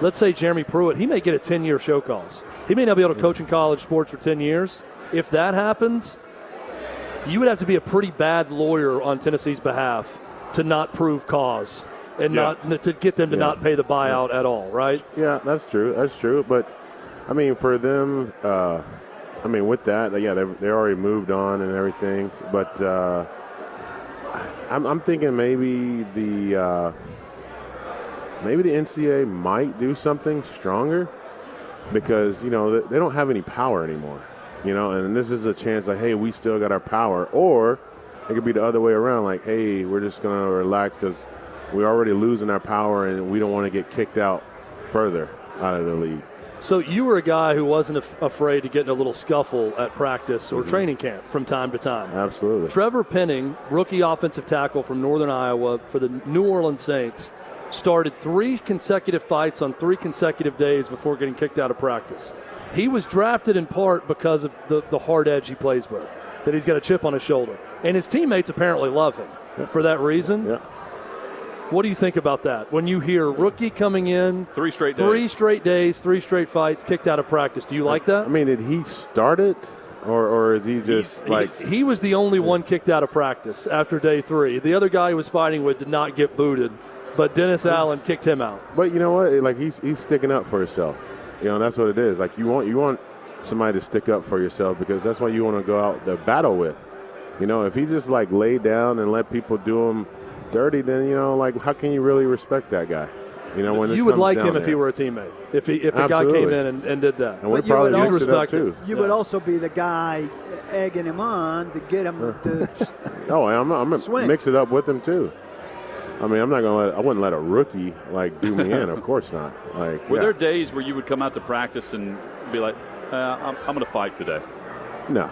let's say Jeremy Pruitt, he may get a 10-year show cause. He may not be able to coach in college sports for 10 years. If that happens, you would have to be a pretty bad lawyer on Tennessee's behalf to not prove cause and not to get them to not pay the buyout at all, right? Yeah, that's true. That's true. But, I mean, for them, with that, they already moved on and everything. But I'm thinking maybe the NCAA might do something stronger because, they don't have any power anymore, and this is a chance like, hey, we still got our power. Or it could be the other way around, like, hey, we're just going to relax because we're already losing our power and we don't want to get kicked out further out of the league. So you were a guy who wasn't afraid to get in a little scuffle at practice or training camp from time to time. Absolutely. Trevor Penning, rookie offensive tackle from Northern Iowa for the New Orleans Saints, started 3 consecutive fights on 3 consecutive days before getting kicked out of practice. He was drafted in part because of the hard edge he plays with, that he's got a chip on his shoulder. And his teammates apparently love him for that reason. Yeah. What do you think about that? When you hear rookie coming in, 3 straight days. 3 straight days, 3 straight fights, kicked out of practice. Do you like that? I mean, did he start it, or is he just He was the only one kicked out of practice after day 3. The other guy he was fighting with did not get booted, but Dennis Allen kicked him out. But you know what? Like he's sticking up for himself. That's what it is. Like you want somebody to stick up for yourself because that's what you want to go out to battle with. If he just like laid down and let people do him dirty, then how can you really respect that guy? When you would like him if he were a teammate. If a guy came in and did that, and we probably mix it up too. You would also be the guy egging him on to get him to. Oh, I'm gonna mix it up with him too. I mean, I wouldn't let a rookie do me in. Of course not. Were there days where you would come out to practice and be like, I'm going to fight today? No.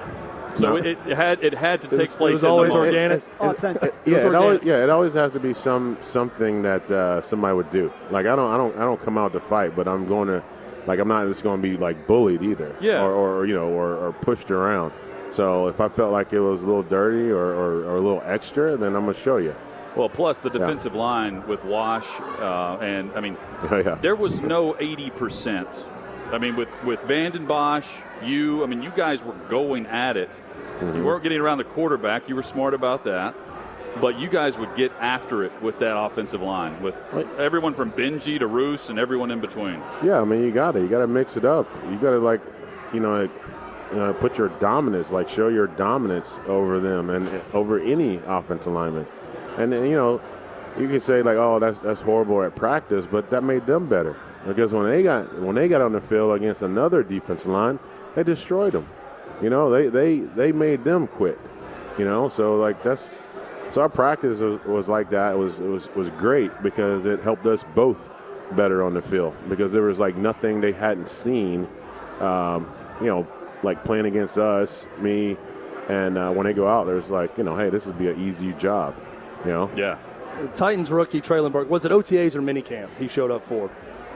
So it had to take place. It was always organic. Authentic. It always has to be something that somebody would do. Like I don't come out to fight, but I'm going to, I'm not just going to be bullied either. Yeah. Or pushed around. So if I felt like it was a little dirty or a little extra, then I'm going to show you. Well, plus the defensive line with Walsh, there was no 80%. I mean, with Vanden Bosch, you guys were going at it. Mm-hmm. You weren't getting around the quarterback. You were smart about that. But you guys would get after it with that offensive line, with everyone from Benji to Roos and everyone in between. Yeah, I mean, you got to mix it up. You got to, put your dominance, show your dominance over them and over any offensive lineman. And then, you could say oh, that's horrible at practice, but that made them better because when they got on the field against another defensive line, they destroyed them. They made them quit. So our practice was like that. It was great because it helped us both better on the field because there was nothing they hadn't seen. Playing against us, me, and when they go out, there's hey, this would be an easy job. Yeah. Titans rookie Traylon Burke, was it OTAs or minicamp he showed up for?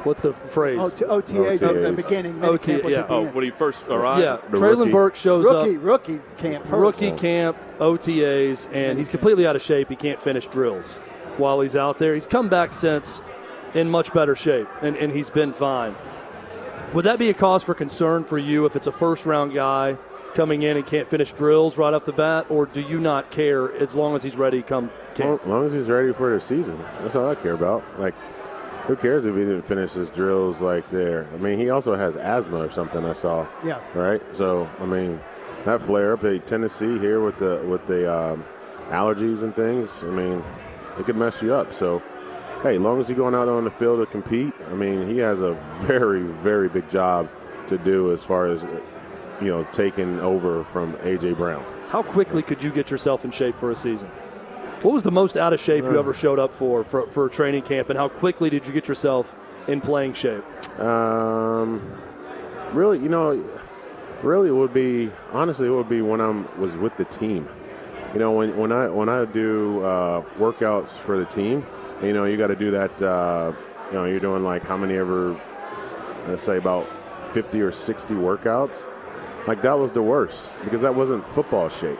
What's the phrase? OTAs at the beginning. Minicamp was at the end. When he first arrived? Yeah, Traylon Burke shows up. Rookie camp. Rookie camp, OTAs, and he's completely out of shape. He can't finish drills while he's out there. He's come back since in much better shape, and he's been fine. Would that be a cause for concern for you if it's a first-round guy coming in and can't finish drills right off the bat, or do you not care as long as he's ready come camp? As long as he's ready for the season. That's all I care about. Who cares if he didn't finish his drills there? I mean, he also has asthma or something I saw. Yeah. Right? So, I mean, that flare-up at Tennessee here with the allergies and things, I mean, it could mess you up. So, hey, as long as he's going out on the field to compete, I mean, he has a very, very big job to do as far as taking over from A.J. Brown. How quickly could you get yourself in shape for a season? What was the most out of shape you ever showed up for training camp, and how quickly did you get yourself in playing shape? Really, it would be when I was with the team. When I do workouts for the team, you got to do that. You're doing how many ever, let's say about 50 or 60 workouts. That was the worst because that wasn't football shape.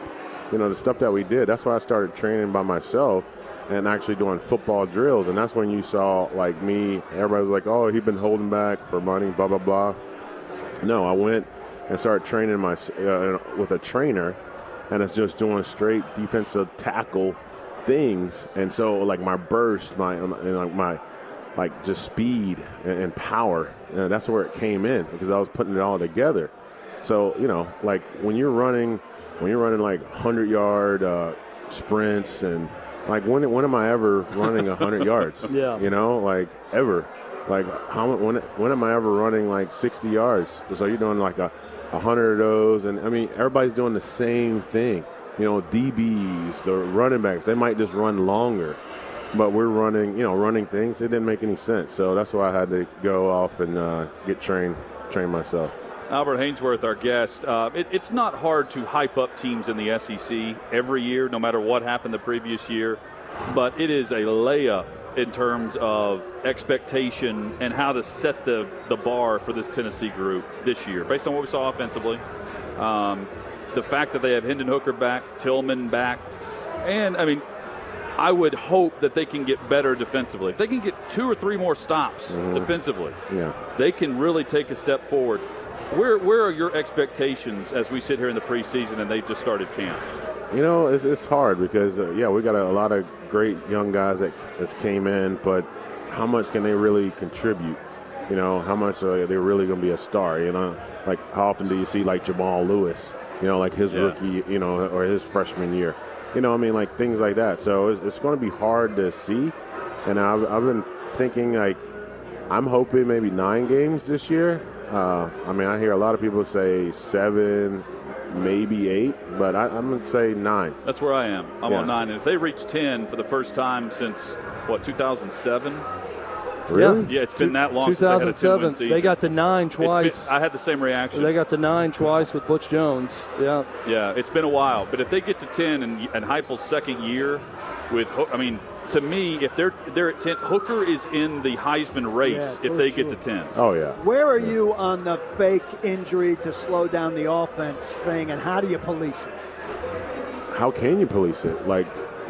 The stuff that we did. That's why I started training by myself and actually doing football drills. And that's when you saw, like, me, everybody was like, oh, he's been holding back for money, blah, blah, blah. No, I went and started training with a trainer, and it's just doing straight defensive tackle things. And so, like, my burst, my just speed and power, that's where it came in, because I was putting it all together. So, like, when you're running like 100-yard sprints, and like, when am I ever running 100 yards? Yeah. Like, ever. Like, when am I ever running like 60 yards? So you're doing like 100 of those, and I mean, everybody's doing the same thing. DBs, the running backs, they might just run longer, but we're running things. It didn't make any sense. So that's why I had to go off and get train myself. Albert Haynesworth, our guest. It's not hard to hype up teams in the SEC every year, no matter what happened the previous year, but it is a layup in terms of expectation and how to set the bar for this Tennessee group this year, based on what we saw offensively. The fact that they have Hendon Hooker back, Tillman back, and, I mean, I would hope that they can get better defensively. If they can get 2 or 3 more stops defensively, they can really take a step forward. Where are your expectations as we sit here in the preseason and they've just started camp? It's hard because, we got a lot of great young guys that came in, but how much can they really contribute? How much are they really going to be a star? Like, how often do you see, like, Jamal Lewis, like his rookie, or his freshman year? Like, things like that. So it's going to be hard to see. And I've been thinking, like, I'm hoping maybe 9 games this year. I hear a lot of people say 7, maybe 8, but I'm going to say 9. That's where I am. I'm on 9. And if they reach 10 for the first time since, 2007? Really? Yeah, it's been that long. 2007. They got to 9 twice. I had the same reaction. They got to 9 twice with Butch Jones. Yeah. Yeah, it's been a while. But if they get to 10 and Heupel's second year with, to me, if they're at 10, Hooker is in the Heisman race if they get to 10. Oh, yeah. Where are you on the fake injury to slow down the offense thing, and how do you police it? How can you police it?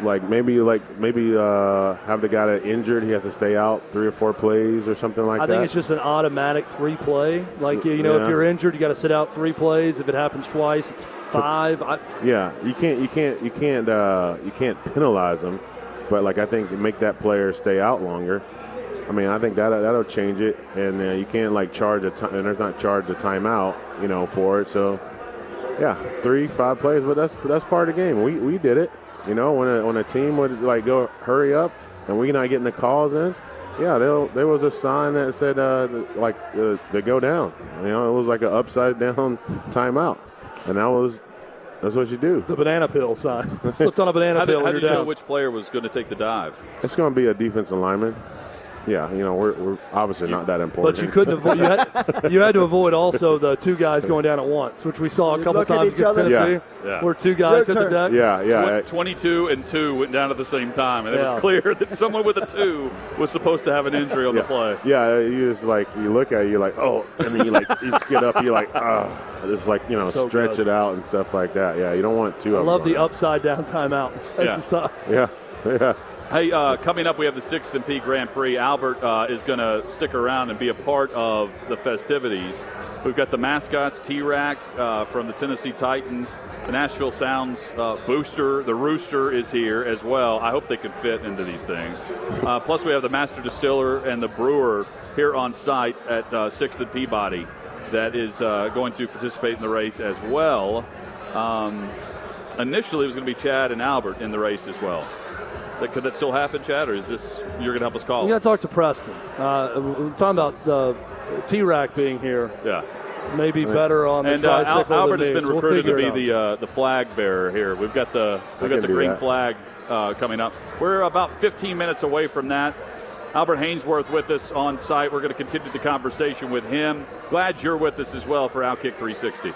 Maybe have the guy that injured, he has to stay out 3 or 4 plays or something like that. I think it's just an automatic 3-play. Like, if you're injured, you got to sit out 3 plays. If it happens twice, it's 5. You can't penalize them, but I think make that player stay out longer. I think that'll change it, and you can't charge a time, and there's not charged a timeout, for it. So 3-5 plays, but that's part of the game. We did it. When a team would go hurry up and we not getting the calls in, there was a sign that said they go down. It was like an upside down timeout, and that's what you do. The banana peel sign. Slipped on a banana peel. How did you know which player was going to take the dive? It's going to be a defensive lineman. Yeah, we're obviously not that important. But you couldn't avoid. You had to avoid also the 2 guys going down at once, which we saw a couple times against Tennessee, where 2 guys hit the deck. Yeah. 22 and 2 went down at the same time, and it was clear that someone with a 2 was supposed to have an injury on the play. Yeah, you just you look at it, you're like, oh, and then you get up, you're like, it's so stretch good. it out and stuff like that. Yeah, you don't want 2 of them. I love the upside down timeout. Yeah. Hey, coming up, we have the 6th and P Grand Prix. Albert is going to stick around and be a part of the festivities. We've got the mascots, T-Rack from the Tennessee Titans. The Nashville Sounds booster, the Rooster, is here as well. I hope they can fit into these things. Plus, we have the Master Distiller and the Brewer here on site at 6th and Peabody that is going to participate in the race as well. Initially, it was going to be Chad and Albert in the race as well. Could that still happen, Chad, or is this you're going to help us call? We got to talk to Preston. We're talking about the T-Rack being here. Yeah. Maybe better on the tricycle. Albert than has been recruited to be the flag bearer here. We've got the green flag coming up. We're about 15 minutes away from that. Albert Haynesworth with us on site. We're going to continue the conversation with him. Glad you're with us as well for OutKick 360.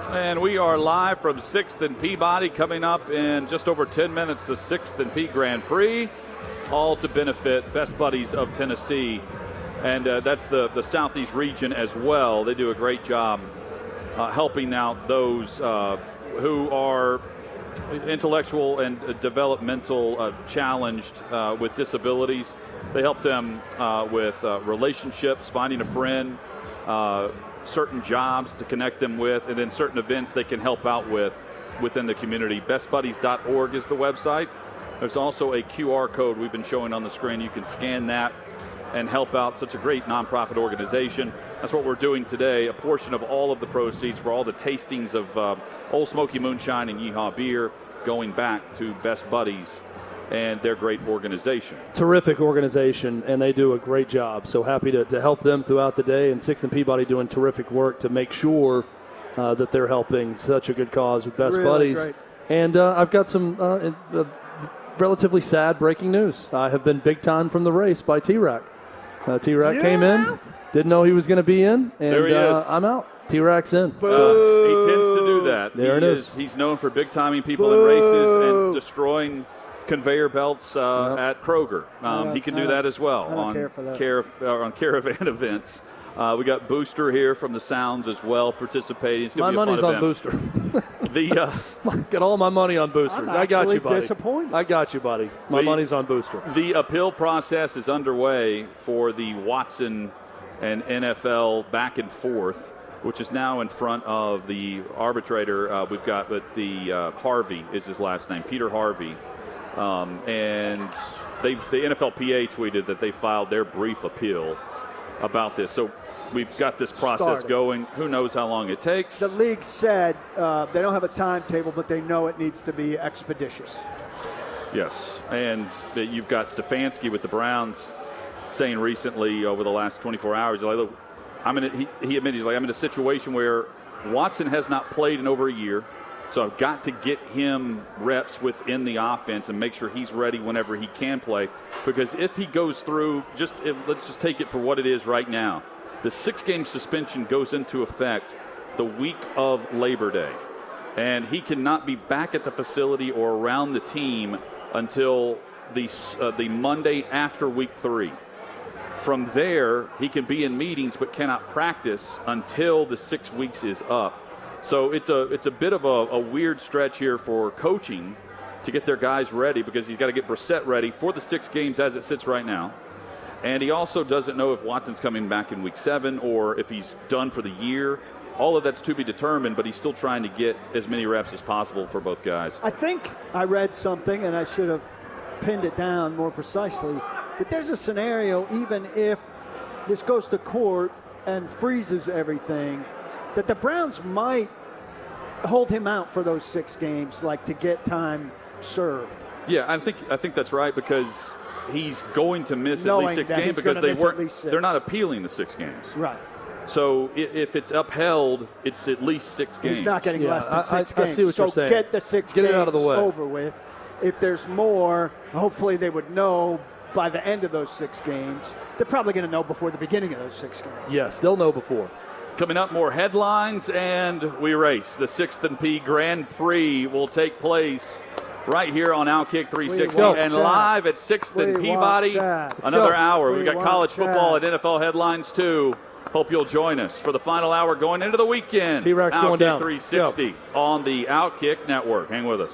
And we are live from 6th and Peabody, coming up in just over 10 minutes, the 6th and P Grand Prix, all to benefit Best Buddies of Tennessee. And that's the Southeast region as well. They do a great job helping out those who are intellectual and developmental challenged with disabilities. They help them with relationships, finding a friend, certain jobs to connect them with, and then certain events they can help out with within the community. bestbuddies.org is the website. There's also a QR code we've been showing on the screen. You can scan that and help out such a great nonprofit organization. That's what we're doing today. A portion of all of the proceeds for all the tastings of Old Smoky Moonshine and Yeehaw Beer going back to Best Buddies and their great organization. Terrific organization, and they do a great job. So happy to help them throughout the day, and 6th and Peabody doing terrific work to make sure that they're helping such a good cause with Best Buddies. Great. And I've got some relatively sad breaking news. I have been big time from the race by T-Rack. T-Rack came in, didn't know he was going to be in, and there he is. I'm out. T-Rack's in. He tends to do that. There it is. He's known for big timing people in races and destroying conveyor belts at Kroger. He can do that as well on Caravan events. We got Booster here from the Sounds as well participating. It's my money's on Booster. Got all my money on Booster. I got you, buddy. Disappointed. I got you, buddy. My money's on Booster. The appeal process is underway for the Watson and NFL back and forth, which is now in front of the arbitrator. We've got the Harvey is his last name, Peter Harvey. And the NFLPA tweeted that they filed their brief appeal about this. So we've got this process going. Who knows how long it takes? The league said they don't have a timetable, but they know it needs to be expeditious. Yes, and you've got Stefanski with the Browns saying recently over the last 24 hours, like, look, he admitted, he's like, I'm in a situation where Watson has not played in over a year. So I've got to get him reps within the offense and make sure he's ready whenever he can play. Because if he goes through, let's just take it for what it is right now. The 6-game suspension goes into effect the week of Labor Day. And he cannot be back at the facility or around the team until the Monday after week 3. From there, he can be in meetings but cannot practice until the 6 weeks is up. So it's a bit of a weird stretch here for coaching to get their guys ready, because he's got to get Brissett ready for the 6 games as it sits right now. And he also doesn't know if Watson's coming back in week 7 or if he's done for the year. All of that's to be determined, but he's still trying to get as many reps as possible for both guys. I think I read something, and I should have pinned it down more precisely, but there's a scenario, even if this goes to court and freezes everything, that the Browns might hold him out for those 6 games, like to get time served. Yeah, I think that's right, because he's going to miss at least 6 games because they're not appealing the 6 games. Right. So if it's upheld, it's at least 6 games. He's not getting less than 6 games. I see what you're saying. Get the 6 Get games it out of the way. over with. If there's more, hopefully they would know by the end of those 6 games. They're probably going to know before the beginning of those 6 games. Yes, they'll know before. Coming up, more headlines, and we race. The 6th and P Grand Prix will take place right here on OutKick 360 and live at 6th and Peabody. Another hour. We've got college football and NFL headlines, too. Hope you'll join us for the final hour going into the weekend. T-Rack's going down. OutKick 360 on the OutKick Network. Hang with us.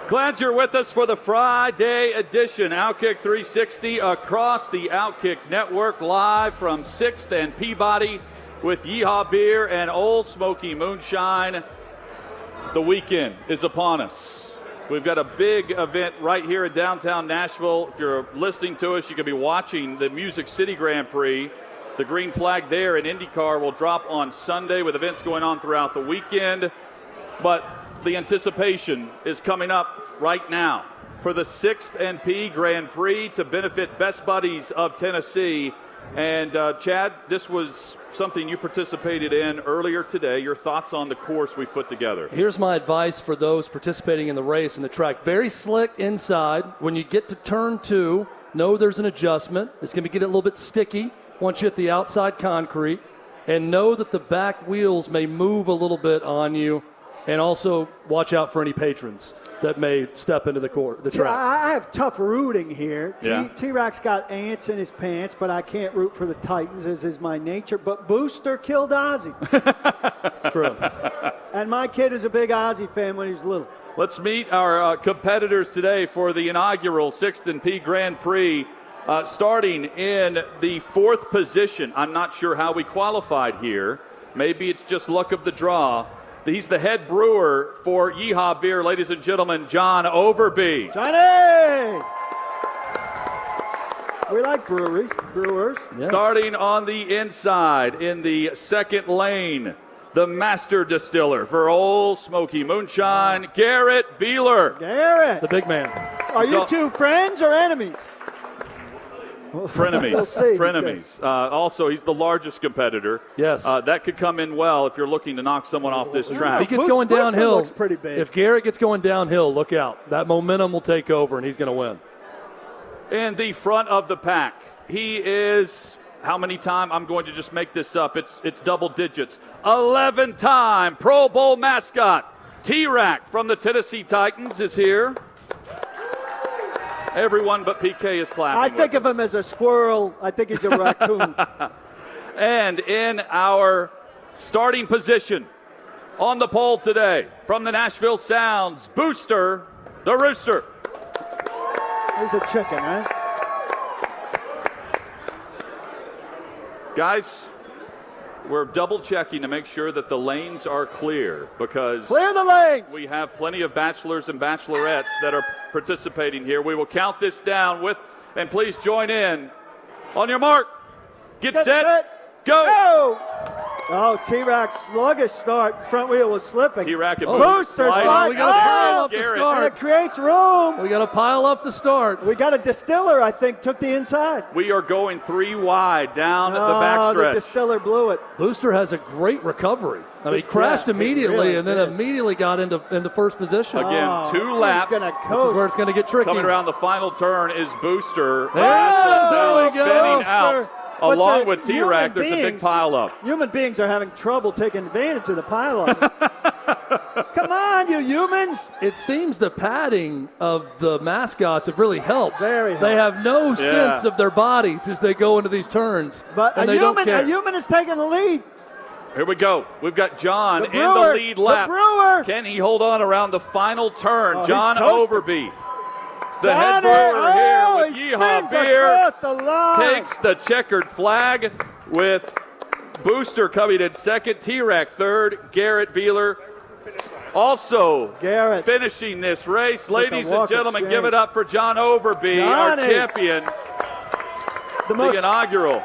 Glad you're with us for the Friday edition. OutKick 360 across the OutKick Network, live from 6th and Peabody with Yeehaw Beer and Old Smoky Moonshine. The weekend is upon us. We've got a big event right here in downtown Nashville. If you're listening to us, you can be watching the Music City Grand Prix. The green flag there in IndyCar will drop on Sunday with events going on throughout the weekend. But the anticipation is coming up right now for the 6th and P Grand Prix to benefit Best Buddies of Tennessee. And Chad, this was something you participated in earlier today. Your thoughts on the course we've put together? Here's my advice for those participating in the race and the track. Very slick inside. When you get to turn 2, know there's an adjustment. It's going to get a little bit sticky once you hit the outside concrete. And know that the back wheels may move a little bit on you. And also watch out for any patrons that may step into the track. I have tough rooting here. Yeah. T-Rac's got ants in his pants, but I can't root for the Titans, as is my nature. But Booster killed Ozzy. It's true. And my kid is a big Ozzy fan when he was little. Let's meet our competitors today for the inaugural 6th and P Grand Prix. Starting in the 4th position. I'm not sure how we qualified here. Maybe it's just luck of the draw. He's the head brewer for Yeehaw Beer, ladies and gentlemen, John Overby. Johnny! We like brewers. Yes. Starting on the inside in the 2nd lane, the master distiller for Old Smoky Moonshine, Garrett Beeler. Garrett! The big man. Are you two friends or enemies? Frenemies. We'll see, Frenemies. Also, he's the largest competitor. Yes. That could come in well if you're looking to knock someone off this track. If he gets going downhill, looks pretty big. if Garrett gets going downhill, look out. That momentum will take over, and he's going to win. In the front of the pack, he is, how many time? I'm going to just make this up. It's double digits. 11-time Pro Bowl mascot. T-Rack from the Tennessee Titans is here. Everyone but PK is clapping. I think of him as a squirrel. I think he's a raccoon. And in our starting position on the pole today, from the Nashville Sounds, Booster the Rooster. He's a chicken, eh? Guys, we're double checking to make sure that the lanes are clear because Clear the lanes! we have plenty of bachelors and bachelorettes that are participating here. We will count this down and please join in. On your mark, get set, go! Oh, T-Rack's sluggish start. Front wheel was slipping. T-Rack and Booster slide. we got to pile up to Garrett. And start. it creates room. We got to pile up to start. We got a distiller, I think, took the inside. We are going 3 wide down the The backstretch. distiller blew it. Booster has a great recovery. I mean, he crashed Yeah, he immediately really and then did. immediately got into first position. Again, 2 he's laps. gonna This is where it's going to get tricky. Coming around the final turn is Booster. There we go. Spinning out. Booster. But Along the with T-Rack, human there's a big beings- pileup. Human beings are having trouble taking advantage of the pileups. Come on, you humans! It seems the padding of the mascots have really helped. Very They helpful. have no sense of their bodies as they go into these turns. But and a they don't care. human is taking the lead. Here we go. We've got John The in the brewer, lead the lap. brewer. Can he hold on around the final turn? Oh, he's John coasting. Overby, the head Johnny, brewer here with he Yeehaw spins Beer, across the line. takes the checkered flag with Booster coming in second, T-Rack third, Garrett Beeler also Garrett. finishing this race. With Ladies the walk and of gentlemen, shame. give it up for John Overby, our Johnny. champion, the the inaugural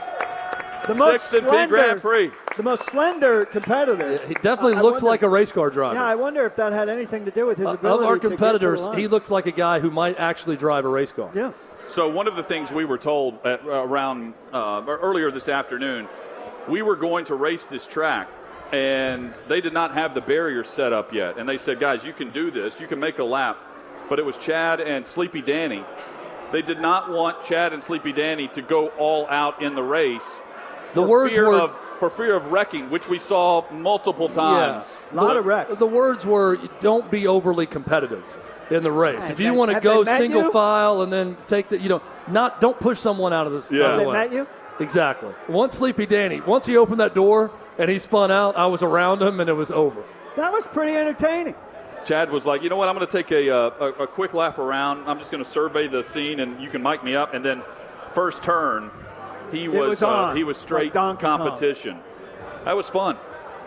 the most 6th and P Grand Prix. the most slender competitor. He definitely I looks wonder- like a race car driver. Yeah, I wonder if that had anything to do with his Of ability our to get to the competitors, line. he looks like a guy who might actually drive a race car. Yeah. So one of the things we were told around earlier this afternoon, we were going to race this track, and they did not have the barriers set up yet. And they said, guys, you can do this. You can make a lap. But it was Chad and Sleepy Danny. They did not want Chad and Sleepy Danny to go all out in the race. For fear of wrecking, which we saw multiple times. A lot of wrecks. The words were, don't be overly competitive in the race. Hey, If you want to have go they met single you? file and then take don't push someone out of this. Yeah. out of the They way. met you? Exactly. Once Sleepy Danny, once he opened that door and he spun out, I was around him and it was over. That was pretty entertaining. Chad was like, you know what, I'm going to take a quick lap around. I'm just going to survey the scene, and you can mic me up. And then first turn, he was straight like competition. That was fun.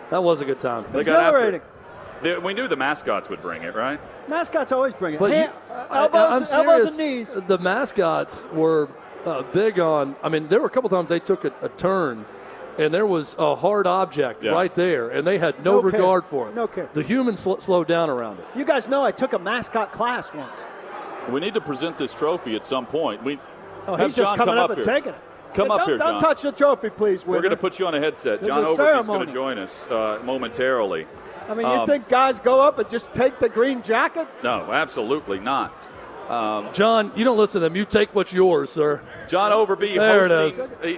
That was a good time. They got after it. We knew the mascots would bring it, right? Mascots always bring it. But elbows and knees. The mascots were big on. I mean, there were a couple times they took a turn, and there was a hard object right there, and they had no regard for it. No care. The humans slowed down around it. You guys know I took a mascot class once. We need to present this trophy at some point. He's just coming up and taking it. Come up here, John. Don't touch the trophy, please. We're going to put you on a headset. There's John a Overby's going ceremony. to join us momentarily. I mean, you think guys go up and just take the green jacket? No, absolutely not. John, you don't listen to them. You take what's yours, sir. John Overby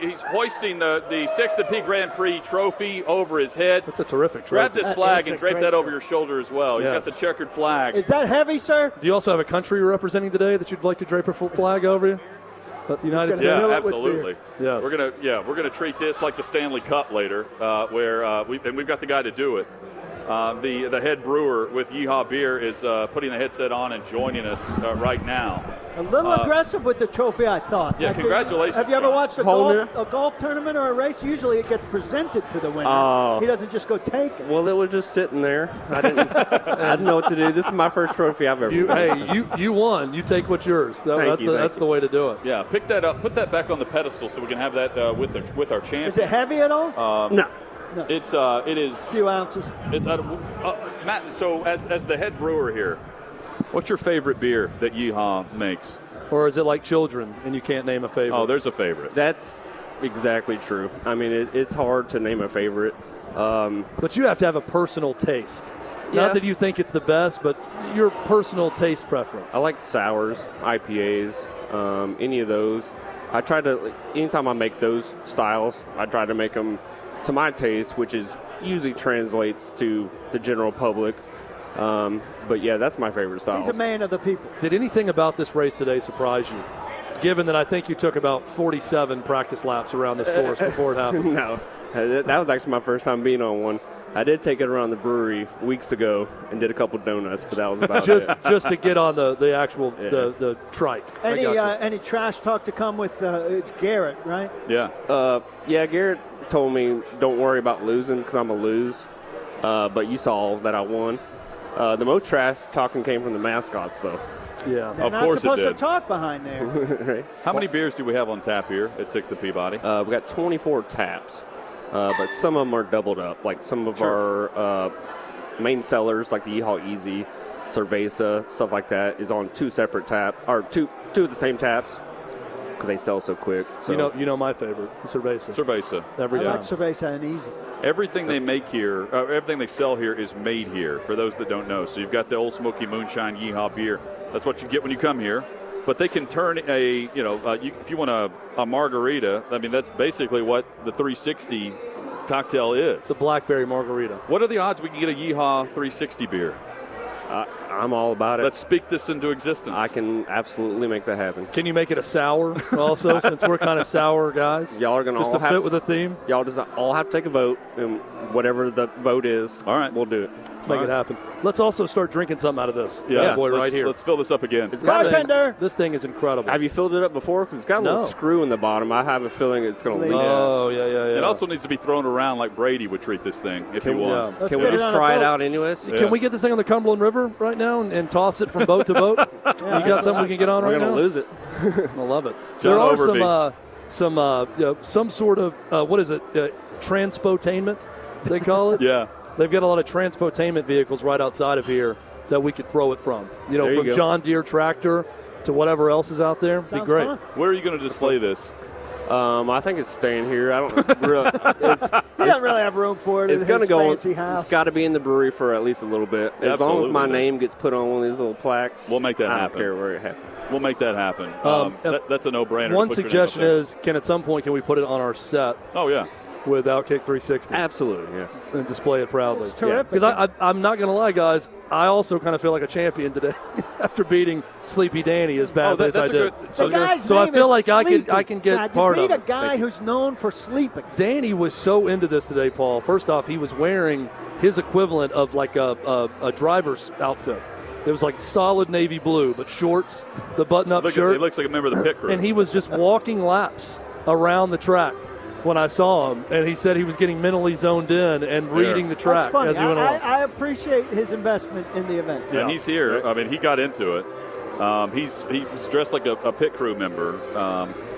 He's hoisting the 6th P Grand Prix trophy over his head. That's a terrific Grab trophy. this flag and drape that over your shoulder as well. He's got the checkered flag. Is that heavy, sir? Do you also have a country you're representing today that you'd like to drape a flag over you? But the United States. Yeah, absolutely. Yes. We're gonna treat this like the Stanley Cup later, where we've got the guy to do it. The head brewer with Yeehaw Beer is putting the headset on and joining us right now. A little aggressive with the trophy, I thought. Yeah, congratulations. Have you ever watched a golf tournament or a race? Usually it gets presented to the winner. He doesn't just go take it. Well, it was just sitting there. I didn't know what to do. This is my first trophy I've ever won. You won. You take what's yours. That's the way to do it. Yeah, pick that up. Put that back on the pedestal so we can have that with our champion. Is it heavy at all? No. It is a few ounces. It's Matt. So as the head brewer here, what's your favorite beer that Yeehaw makes? Or is it like children and you can't name a favorite? Oh, there's a favorite. That's exactly true. I mean, it's hard to name a favorite. But you have to have a personal taste. Yeah. Not that you think it's the best, but your personal taste preference. I like sours, IPAs, any of those. I try to, anytime I make those styles, I try to make them to my taste, which is usually translates to the general public. But yeah, that's my favorite style. He's a man of the people. Did anything about this race today surprise you? Given that I think you took about 47 practice laps around this course before it happened. No, that was actually my first time being on one. I did take it around the brewery weeks ago and did a couple donuts, but that was about it. Just to get on the actual the trike. Any trash talk to come with it's Garrett, right? Yeah. Yeah, Garrett told me don't worry about losing because I'm a lose. But you saw that I won. The most trash talking came from the mascots, though. Yeah, They're not supposed to talk behind there. Right. How many beers do we have on tap here at 6th Peabody? We got 24 taps, but some of them are doubled up. Like some of our main sellers, like the Yeehaw Easy, Cerveza, stuff like that, is on two separate taps, or two of the same taps, because they sell so quick. So. You know my favorite, the Cerveza. Cerveza. Every time. I like Cerveza and Easy. Everything they make here, everything they sell here is made here, for those that don't know. So you've got the Old Smoky Moonshine Yeehaw beer. That's what you get when you come here. But they can turn if you want a margarita, I mean, that's basically what the 360 cocktail is. It's a blackberry margarita. What are the odds we can get a Yeehaw 360 beer? I'm all about it. Let's speak this into existence. I can absolutely make that happen. Can you make it a sour also, since we're kind of sour guys? Y'all are going to just all to fit with the theme? Y'all just all have to take a vote, and whatever the vote is, all right, we'll do it. Let's make it happen. Let's also start drinking something out of this. Yeah, boy, right here. Let's fill this up again. Bartender! This thing is incredible. Have you filled it up before? Because it's got a little screw in the bottom. I have a feeling it's going to leak. Oh, yeah. It also needs to be thrown around like Brady would treat this thing if he won. Yeah. Can we just try it out anyways? Can we get this thing on the Cumberland River right now and toss it from boat to boat? You got something we can get on right now? We're going to lose it. I love it. John there are some sort of what is it? Transportainment, they call it. Yeah. They've got a lot of transportainment vehicles right outside of here that we could throw it from. From John Deere tractor to whatever else is out there. It'd be great. Fun. Where are you going to display this? I think it's staying here. I don't really. He doesn't really have room for it. It's going to go. Fancy house. It's got to be in the brewery for at least a little bit. As long as my name gets put on one of these little plaques, we'll make that happen. I don't care where it happens. We'll make that happen. That's a no-brainer. One suggestion is, at some point, can we put it on our set? Oh, yeah. With OutKick 360. Absolutely, yeah. And display it proudly. That's terrific. Because I'm not going to lie, guys, I also kind of feel like a champion today after beating Sleepy Danny as badly as I did. So I feel like I can get part of it. You beat a guy who's known for sleeping. Danny was so into this today, Paul. First off, he was wearing his equivalent of like a driver's outfit. It was like solid navy blue, but shorts, the button-up shirt. He looks like a member of the pit crew. And he was just walking laps around the track when I saw him, and he said he was getting mentally zoned in and reading the track as he went along. I appreciate his investment in the event. Yeah, and he's here. I mean, he got into it. He's dressed like a pit crew member.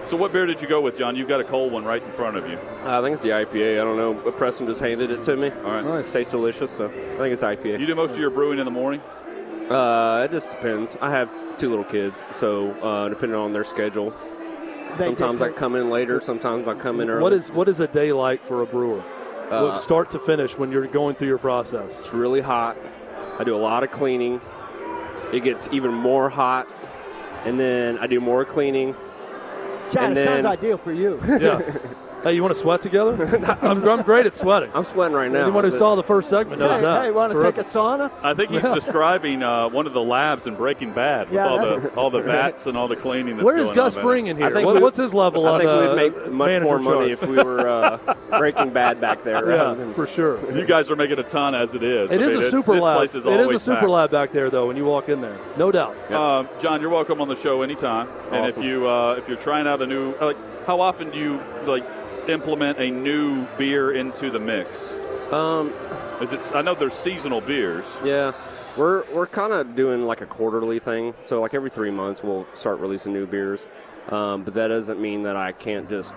So what beer did you go with, John? You've got a cold one right in front of you. I think it's the IPA. I don't know, but Preston just handed it to me. All right. Nice. Tastes delicious, so I think it's IPA. You do most of your brewing in the morning? It just depends. I have 2 little kids, so depending on their schedule, sometimes I come in later, sometimes I come in early. What is a day like for a brewer, start to finish, when you're going through your process? It's really hot. I do a lot of cleaning. It gets even more hot, and then I do more cleaning. Chad, it sounds ideal for you. Yeah. Hey, you want to sweat together? I'm great at sweating. I'm sweating right now. Anyone who saw the first segment knows that. Hey, want to take a sauna? I think he's describing one of the labs in Breaking Bad with all the vats and all the cleaning that's Where is going Gus on Fring in here? What's his level on I think we'd make much manager more money chart? if we were Breaking Bad back there. Yeah, for sure. You guys are making a ton as it is. It is a super this lab. Place is It is a always super packed. lab back there, though, when you walk in there. No doubt. John, you're welcome on the show anytime. And Awesome. if you're trying out a new, how often do you implement a new beer into the mix? I know there's seasonal beers. Yeah, we're kind of doing like a quarterly thing. So like every 3 months we'll start releasing new beers. But that doesn't mean that I can't just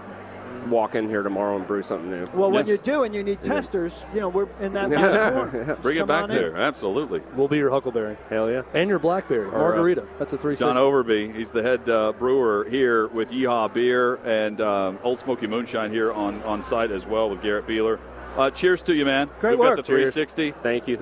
walk in here tomorrow and brew something new. Well, when you do and you need testers, we're in that corner. Bring it back there. Absolutely. We'll be your Huckleberry. Hell yeah. And your Blackberry. Margarita. That's a 360. John Overby, he's the head brewer here with Yeehaw Beer and Old Smoky Moonshine here on site as well with Garrett Beeler. Cheers to you, man. Great We've work. got the 360. Thank you.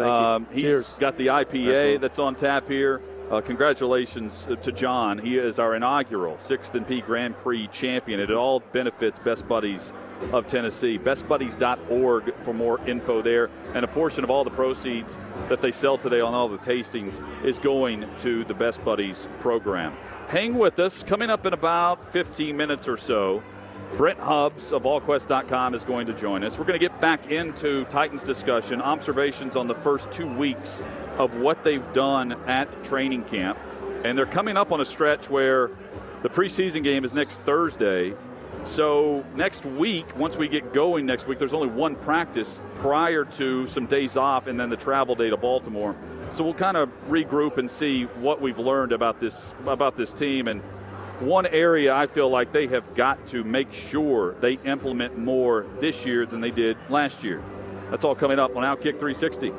He's Cheers. got the IPA that's on tap here. Congratulations to John. He is our inaugural 6th and P Grand Prix champion. It all benefits Best Buddies of Tennessee. BestBuddies.org for more info there. And a portion of all the proceeds that they sell today on all the tastings is going to the Best Buddies program. Hang with us. Coming up in about 15 minutes or so, Brent Hubbs of AllQuest.com is going to join us. We're going to get back into Titans discussion, observations on the first 2 weeks of what they've done at training camp. And they're coming up on a stretch where the preseason game is next Thursday. So next week, once we get going next week, there's only one practice prior to some days off and then the travel day to Baltimore. So we'll kind of regroup and see what we've learned about this team. And one area I feel like they have got to make sure they implement more this year than they did last year. That's all coming up on OutKick 360.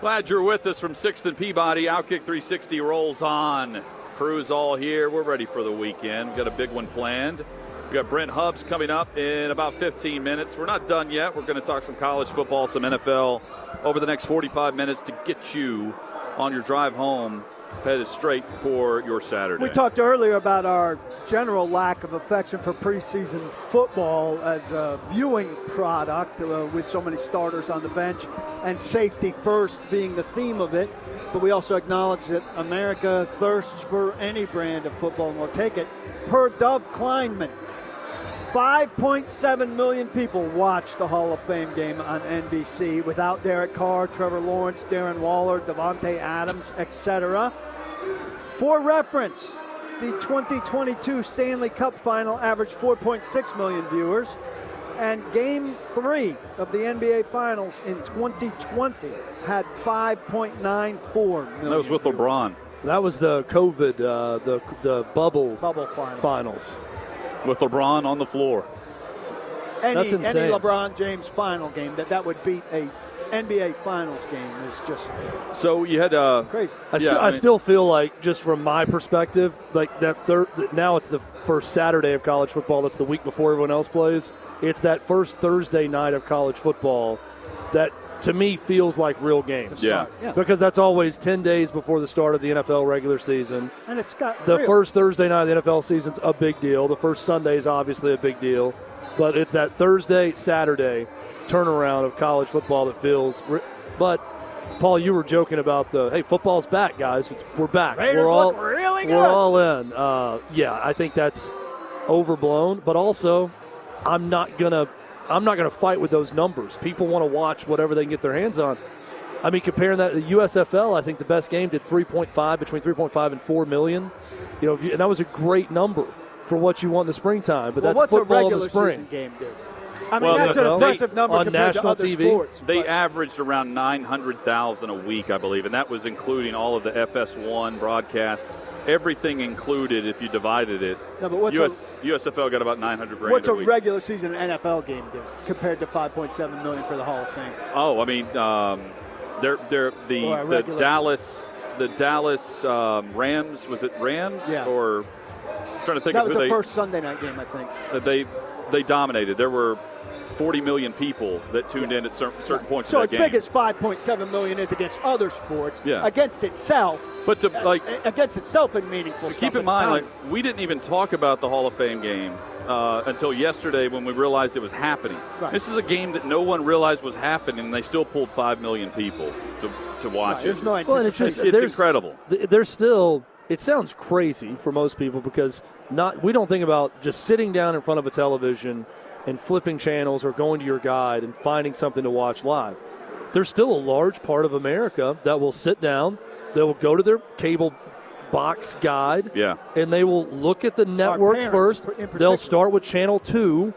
Glad you're with us from 6th and Peabody. OutKick 360 rolls on. Crew's all here. We're ready for the weekend. We've got a big one planned. We've got Brent Hubbs coming up in about 15 minutes. We're not done yet. We're going to talk some college football, some NFL over the next 45 minutes to get you on your drive home, headed straight for your Saturday. We talked earlier about our general lack of affection for preseason football as a viewing product with so many starters on the bench and safety first being the theme of it. But we also acknowledge that America thirsts for any brand of football, and we'll take it. Per Dove Kleinman, 5.7 million people watched the Hall of Fame game on NBC without Derek Carr, Trevor Lawrence, Darren Waller, Devontae Adams, etc. For reference, the 2022 Stanley Cup Final averaged 4.6 million viewers, and Game 3 of the NBA Finals in 2020 had 5.94 million. That was with viewers. LeBron. That was the COVID, the bubble finals. With LeBron on the floor. That's Any insane. LeBron James final game that would beat a NBA Finals game is just So you had crazy. I still feel like, just from my perspective, like that now it's the first Saturday of college football. That's the week before everyone else plays. It's that first Thursday night of college football that, to me, feels like real games. Yeah. Because that's always 10 days before the start of the NFL regular season. And it's got The real. first Thursday night of the NFL season's a big deal. The first Sunday is obviously a big deal. But it's that Thursday, Saturday turnaround of college football that feels but Paul, you were joking about hey, football's back, guys. We're back. Raiders look really good. We're all in. I think that's overblown, but also I'm not gonna fight with those numbers. People want to watch whatever they can get their hands on. I mean, comparing that to the USFL, I think the best game did between 3.5 and 4 million. And that was a great number for what you want in the springtime. But that's what's football a in regular the spring. season game do? I mean, that's an impressive number on compared national to other TV. sports. They averaged around 900,000 a week, I believe, and that was including all of the FS1 broadcasts, everything included if you divided it. No, but USFL got about 900 grand what's a a week. regular season NFL game do compared to 5.7 million for the Hall of Fame? Oh, I mean, they're the Dallas Rams. Was it Rams? Yeah. Or I'm trying to think That of was who the first Sunday night game, I think. They dominated. There were 40 million people that tuned in at certain points So of as that game. big as 5.7 million is against other sports, Yeah. against itself, But against itself in meaningful stuff. keep in it's mind, tiny. we didn't even talk about the Hall of Fame game until yesterday when we realized it was happening. Right. This is a game that no one realized was happening, and they still pulled 5 million people to watch There's it. no Well, and anticipation. It's incredible. There's still, it sounds crazy for most people because we don't think about just sitting down in front of a television and flipping channels or going to your guide and finding something to watch live. There's still a large part of America that will sit down, they will go to their cable box guide, and they will look at the networks parents, first. in particular. They'll start with Channel 2,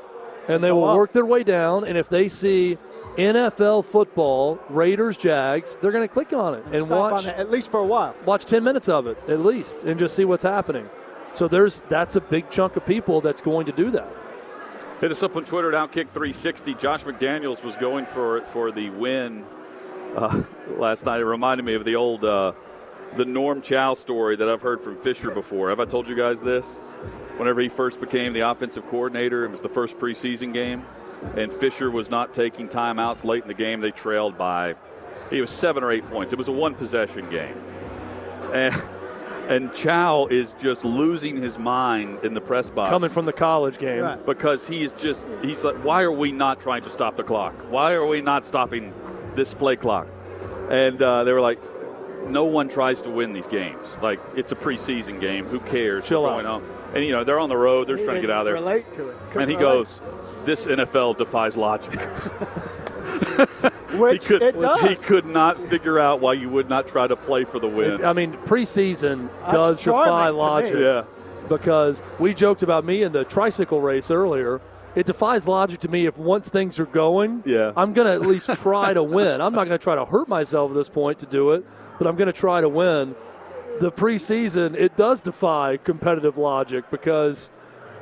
and they will work their way down, and if they see NFL football, Raiders, Jags, they're going to click on it and Stop watch on it, at least for a while. Watch 10 minutes of it at least and just see what's happening. So that's a big chunk of people that's going to do that. Hit us up on Twitter at OutKick 360. Josh McDaniels was going for the win last night. It reminded me of the old the Norm Chow story that I've heard from Fisher before. Have I told you guys this? Whenever he first became the offensive coordinator, it was the first preseason game, and Fisher was not taking timeouts late in the game. They trailed by, it was 7 or 8 points. It was a one-possession game. And Chow is just losing his mind in the press box. Coming from the college game. Right. Because he's like, why are we not trying to stop the clock? Why are we not stopping this play clock? And they were like, no one tries to win these games. Like, it's a preseason game. Who cares Chill what's going on? And, they're on the road. They're trying to get out of there. Relate to it. And he goes, this NFL defies logic. Which it does. He could not figure out why you would not try to play for the win. I mean, preseason That's does defy charming to logic. me. Yeah. Because we joked about me in the tricycle race earlier. It defies logic to me if once things are going, I'm going to at least try to win. I'm not going to try to hurt myself at this point to do it, but I'm going to try to win. The preseason, it does defy competitive logic because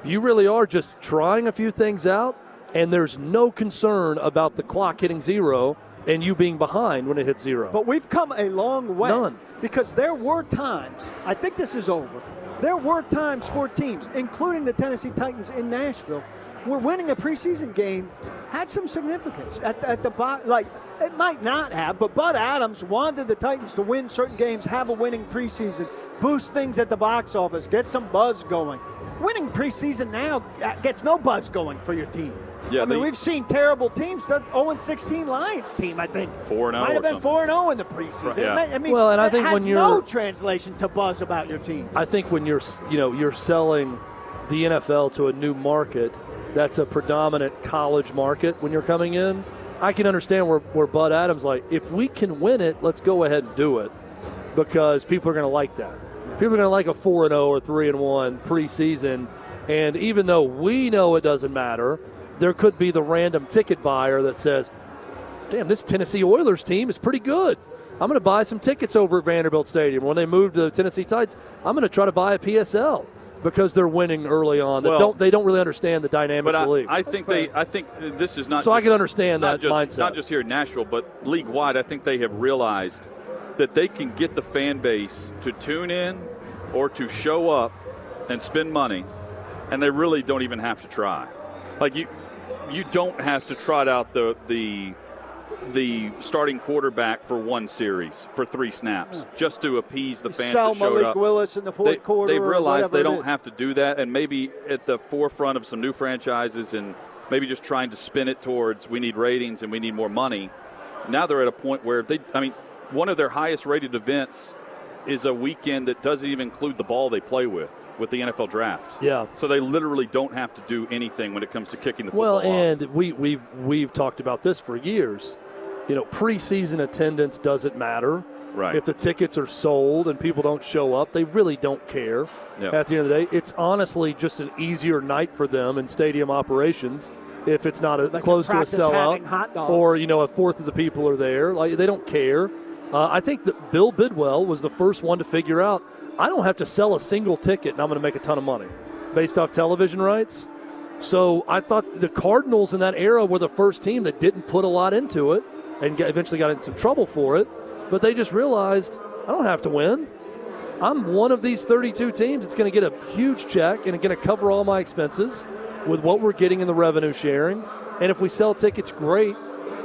you really are just trying a few things out, and there's no concern about the clock hitting zero. and you being behind when it hits 0. But we've come a long way. None. Because there were times, I think this is over, there were times for teams, including the Tennessee Titans in Nashville, where winning a preseason game had some significance. At the bottom, like, it might not have, but Bud Adams wanted the Titans to win certain games, have a winning preseason, boost things at the box office, get some buzz going. Winning preseason now gets no buzz going for your team. Yeah, I mean, we've seen terrible teams. The 0-16 Lions team, I think, 4-0 might have been 4-0 in the preseason. Yeah. I mean, well, and I think it has when you're no translation to buzz about your team. I think when you're selling the NFL to a new market, that's a predominant college market when you're coming in. I can understand where Bud Adams like, if we can win it, let's go ahead and do it, because people are going to like that. People are going to like a 4-0 or 3-1 preseason, and even though we know it doesn't matter, there could be the random ticket buyer that says, damn, this Tennessee Oilers team is pretty good. I'm going to buy some tickets over at Vanderbilt Stadium. When they move to the Tennessee Titans, I'm going to try to buy a PSL because they're winning early on. They don't really understand the dynamics of the league. I think this is not. So I can understand that mindset. Not just here in Nashville, but league-wide. I think they have realized that they can get the fan base to tune in or to show up and spend money, and they really don't even have to try. Like you don't have to trot out the starting quarterback for one series for 3 snaps just to appease the fans that showed Malik up. Willis in the fourth quarter. They've realized they don't have to do that, and maybe at the forefront of some new franchises and maybe just trying to spin it towards we need ratings and we need more money. Now they're at a point where one of their highest rated events is a weekend that doesn't even include the ball they play with the NFL draft. Yeah. So they literally don't have to do anything when it comes to kicking the football off. And we've talked about this for years. Preseason attendance doesn't matter. Right. If the tickets are sold and people don't show up, they really don't care. Yep. At the end of the day, it's honestly just an easier night for them in stadium operations if it's not close to a sellout or, a fourth of the people are there. Like, they don't care. I think that Bill Bidwell was the first one to figure out, I don't have to sell a single ticket and I'm going to make a ton of money based off television rights. So I thought the Cardinals in that era were the first team that didn't put a lot into it and eventually got in some trouble for it. But they just realized, I don't have to win. I'm one of these 32 teams that's going to get a huge check and going to cover all my expenses with what we're getting in the revenue sharing. And if we sell tickets, great.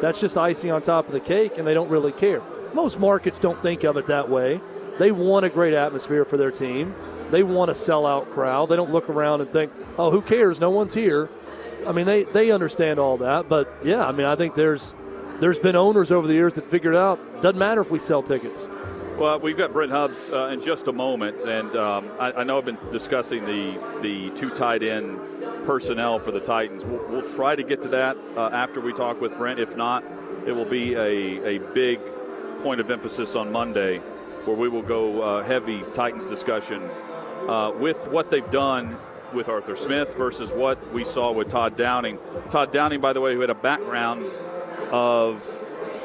That's just icing on top of the cake, and they don't really care. Most markets don't think of it that way. They want a great atmosphere for their team. They want a sellout crowd. They don't look around and think, oh, who cares? No one's here. I mean, they understand all that. But, yeah, I think there's been owners over the years that figured out doesn't matter if we sell tickets. Well, we've got Brent Hubbs in just a moment, and I know I've been discussing the 2 tight end personnel for the Titans. We'll try to get to that after we talk with Brent. If not, it will be a big point of emphasis on Monday, where we will go heavy Titans discussion with what they've done with Arthur Smith versus what we saw with Todd Downing. Todd Downing, by the way, who had a background of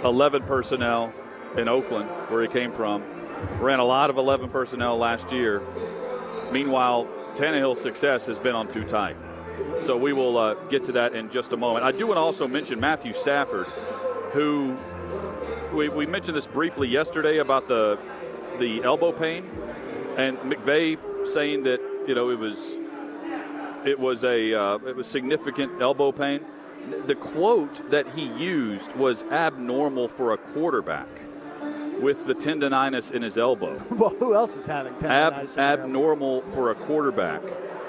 11 personnel in Oakland, where he came from, ran a lot of 11 personnel last year. Meanwhile, Tannehill's success has been on 2 tight. So we will get to that in just a moment. I do want to also mention Matthew Stafford, who we mentioned this briefly yesterday about the elbow pain, and McVay saying that it was significant elbow pain. The quote that he used was abnormal for a quarterback with the tendonitis in his elbow. Well, who else is having tendonitis? Abnormal for a quarterback.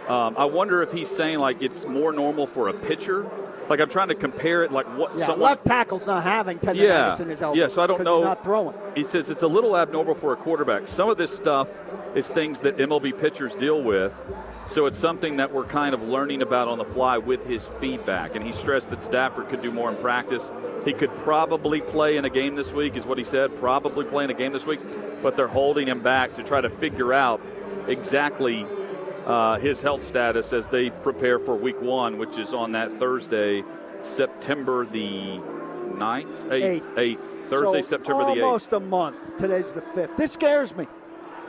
I wonder if he's saying like it's more normal for a pitcher. Like, I'm trying to compare it like what left tackle's not having tendonitis in his elbow. Yeah, so I don't know. He's not throwing. He says it's a little abnormal for a quarterback. Some of this stuff is things that MLB pitchers deal with. So it's something that we're kind of learning about on the fly with his feedback. And he stressed that Stafford could do more in practice. He could probably play in a game this week, is what he said, probably play in a game this week. But they're holding him back to try to figure out exactly his health status as they prepare for week 1, which is on that Thursday, September the 9th? 8th. Thursday, so September the 8th. Almost a month. Today's the 5th. This scares me,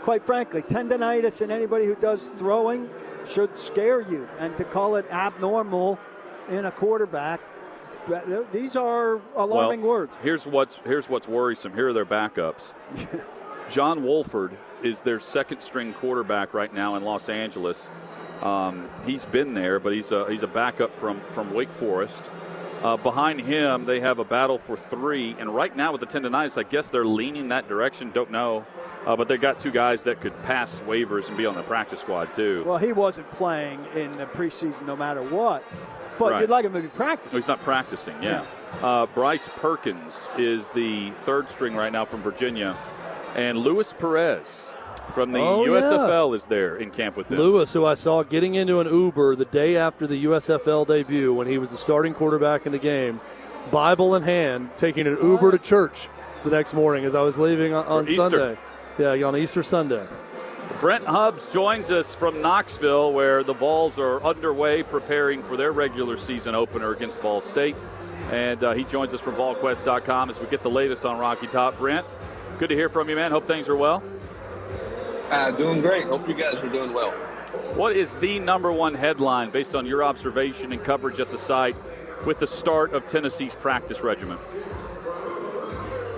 quite frankly. Tendonitis in anybody who does throwing should scare you. And to call it abnormal in a quarterback, These are alarming words. Here's what's worrisome. Here are their backups. John Wolford is their second-string quarterback right now in Los Angeles. He's been there, but he's a backup from Wake Forest. Behind him, they have a battle for 3, and right now with the 10-9, I guess they're leaning that direction. Don't know, but they got 2 guys that could pass waivers and be on the practice squad too. Well, he wasn't playing in the preseason no matter what, but Right. you'd like him to be practicing. No, he's not practicing. Yeah. Bryce Perkins is the 3rd string right now from Virginia, and Luis Perez from the USFL is there in camp with them. Lewis, who I saw getting into an Uber the day after the USFL debut when he was the starting quarterback in the game, Bible in hand, taking an Uber to church the next morning as I was leaving on Sunday. Yeah, on Easter Sunday. Brent Hubbs joins us from Knoxville, where the Vols are underway preparing for their regular season opener against Ball State. And he joins us from VolQuest.com as we get the latest on Rocky Top. Brent, good to hear from you, man. Hope things are well. Doing great. Hope you guys are doing well. What is the #1 headline based on your observation and coverage at the site with the start of Tennessee's practice regimen?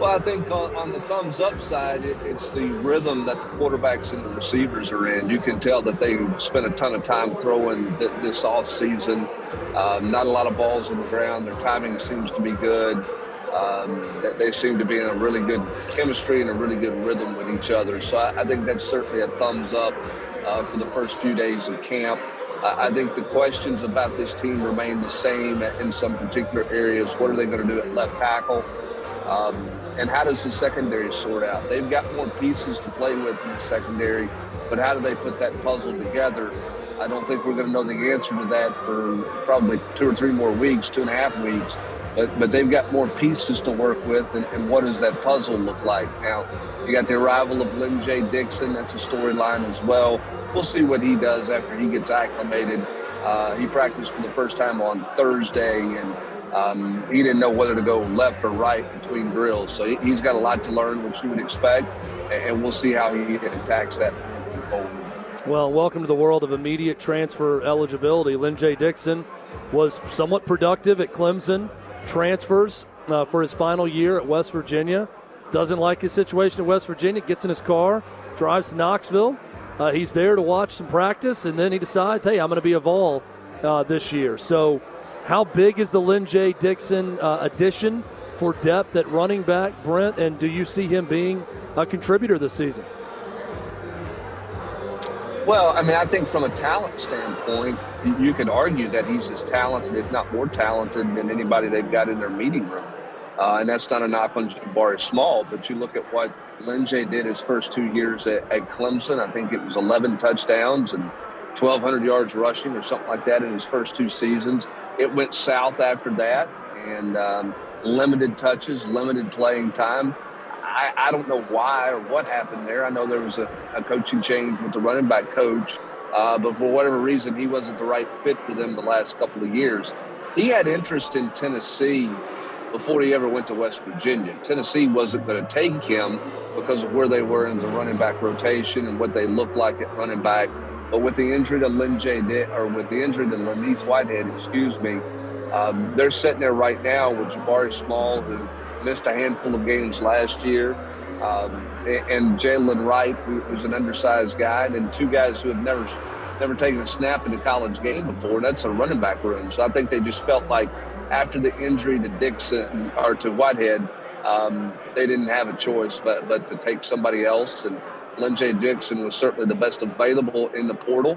Well, I think on the thumbs up side, it's the rhythm that the quarterbacks and the receivers are in. You can tell that they spent a ton of time throwing this offseason. Not a lot of balls on the ground. Their timing seems to be good. They seem to be in a really good chemistry and a really good rhythm with each other. So I think that's certainly a thumbs up for the first few days of camp. I think the questions about this team remain the same in some particular areas. What are they going to do at left tackle? And how does the secondary sort out? They've got more pieces to play with in the secondary, but how do they put that puzzle together? I don't think we're going to know the answer to that for probably 2 or 3 more weeks, 2.5 weeks. But they've got more pieces to work with, and what does that puzzle look like? Now, you got the arrival of Lynn J. Dixon. That's a storyline as well. We'll see what he does after he gets acclimated. He practiced for the first time on Thursday, and he didn't know whether to go left or right between drills. So he's got a lot to learn, which you would expect, and we'll see how he attacks that moving forward. Well, welcome to the world of immediate transfer eligibility. Lynn J. Dixon was somewhat productive at Clemson, transfers for his final year at West Virginia. Doesn't like his situation at West Virginia, gets in his car, drives to Knoxville. He's there to watch some practice, and then he decides, hey, I'm going to be a Vol this year. So how big is the Lynn J. Dixon addition for depth at running back, Brent, and do you see him being a contributor this season? Well, I mean, I think from a talent standpoint, you could argue that he's as talented, if not more talented, than anybody they've got in their meeting room. And that's not a knock on Jabari Small, but you look at what Lynn J. did his first 2 years at Clemson. I think it was 11 touchdowns and 1,200 yards rushing or something like that in his first 2 seasons. It went south after that, and limited touches, limited playing time. I don't know why or what happened there. I know there was a coaching change with the running back coach, but for whatever reason, he wasn't the right fit for them the last couple of years. He had interest in Tennessee before he ever went to West Virginia. Tennessee wasn't going to take him because of where they were in the running back rotation and what they looked like at running back. But with the injury to Laneith Whitehead, they're sitting there right now with Jabari Small, who missed a handful of games last year, and Jalen Wright, who's an undersized guy, and then 2 guys who have never taken a snap in a college game before. That's a running back room. So I think they just felt like after the injury to Dixon or to Whitehead, they didn't have a choice but to take somebody else. And Lynn J. Dixon was certainly the best available in the portal,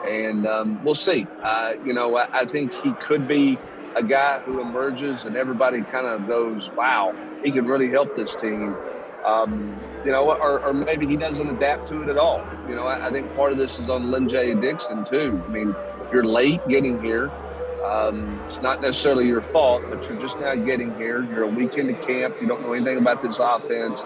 and we'll see. I think he could be a guy who emerges and everybody kind of goes, wow, he can really help this team. Or maybe he doesn't adapt to it at all. I think part of this is on Lynn J. Dixon too. I mean, you're late getting here. It's not necessarily your fault, but you're just now getting here. You're a week into camp. You don't know anything about this offense.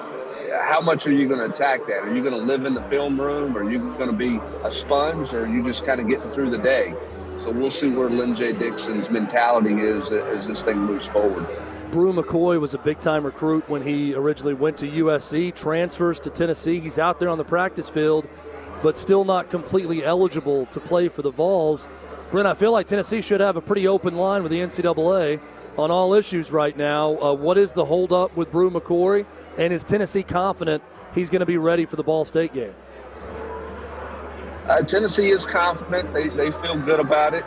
How much are you going to attack that? Are you going to live in the film room? Are you going to be a sponge? Or are you just kind of getting through the day? So we'll see where Lynn J. Dixon's mentality is as this thing moves forward. Brew McCoy was a big-time recruit when he originally went to USC, transfers to Tennessee. He's out there on the practice field, but still not completely eligible to play for the Vols. Brent, I feel like Tennessee should have a pretty open line with the NCAA on all issues right now. What is the holdup with Brew McCoy, and is Tennessee confident he's going to be ready for the Ball State game? Tennessee is confident. They feel good about it.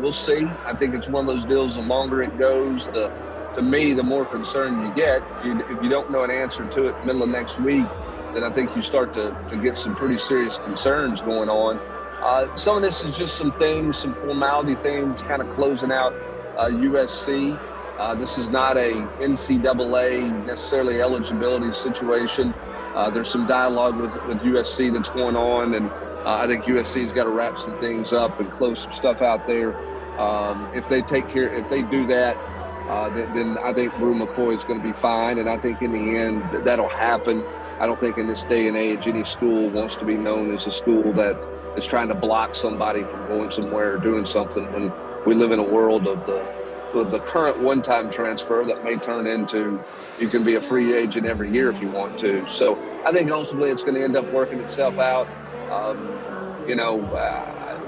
We'll see. I think it's one of those deals, the longer it goes, to me, the more concerned you get. If you don't know an answer to it middle of next week, then I think you start to get some pretty serious concerns going on. Some of this is just some formality things, kind of closing out USC. This is not a NCAA necessarily eligibility situation. There's some dialogue with USC that's going on, and I think USC's got to wrap some things up and close some stuff out there. If they do that, then I think Brew McCoy is going to be fine, and I think in the end that'll happen. I don't think in this day and age any school wants to be known as a school that is trying to block somebody from going somewhere or doing something, when we live in a world of the current one-time transfer that may turn into you can be a free agent every year if you want to. So I think ultimately it's going to end up working itself out,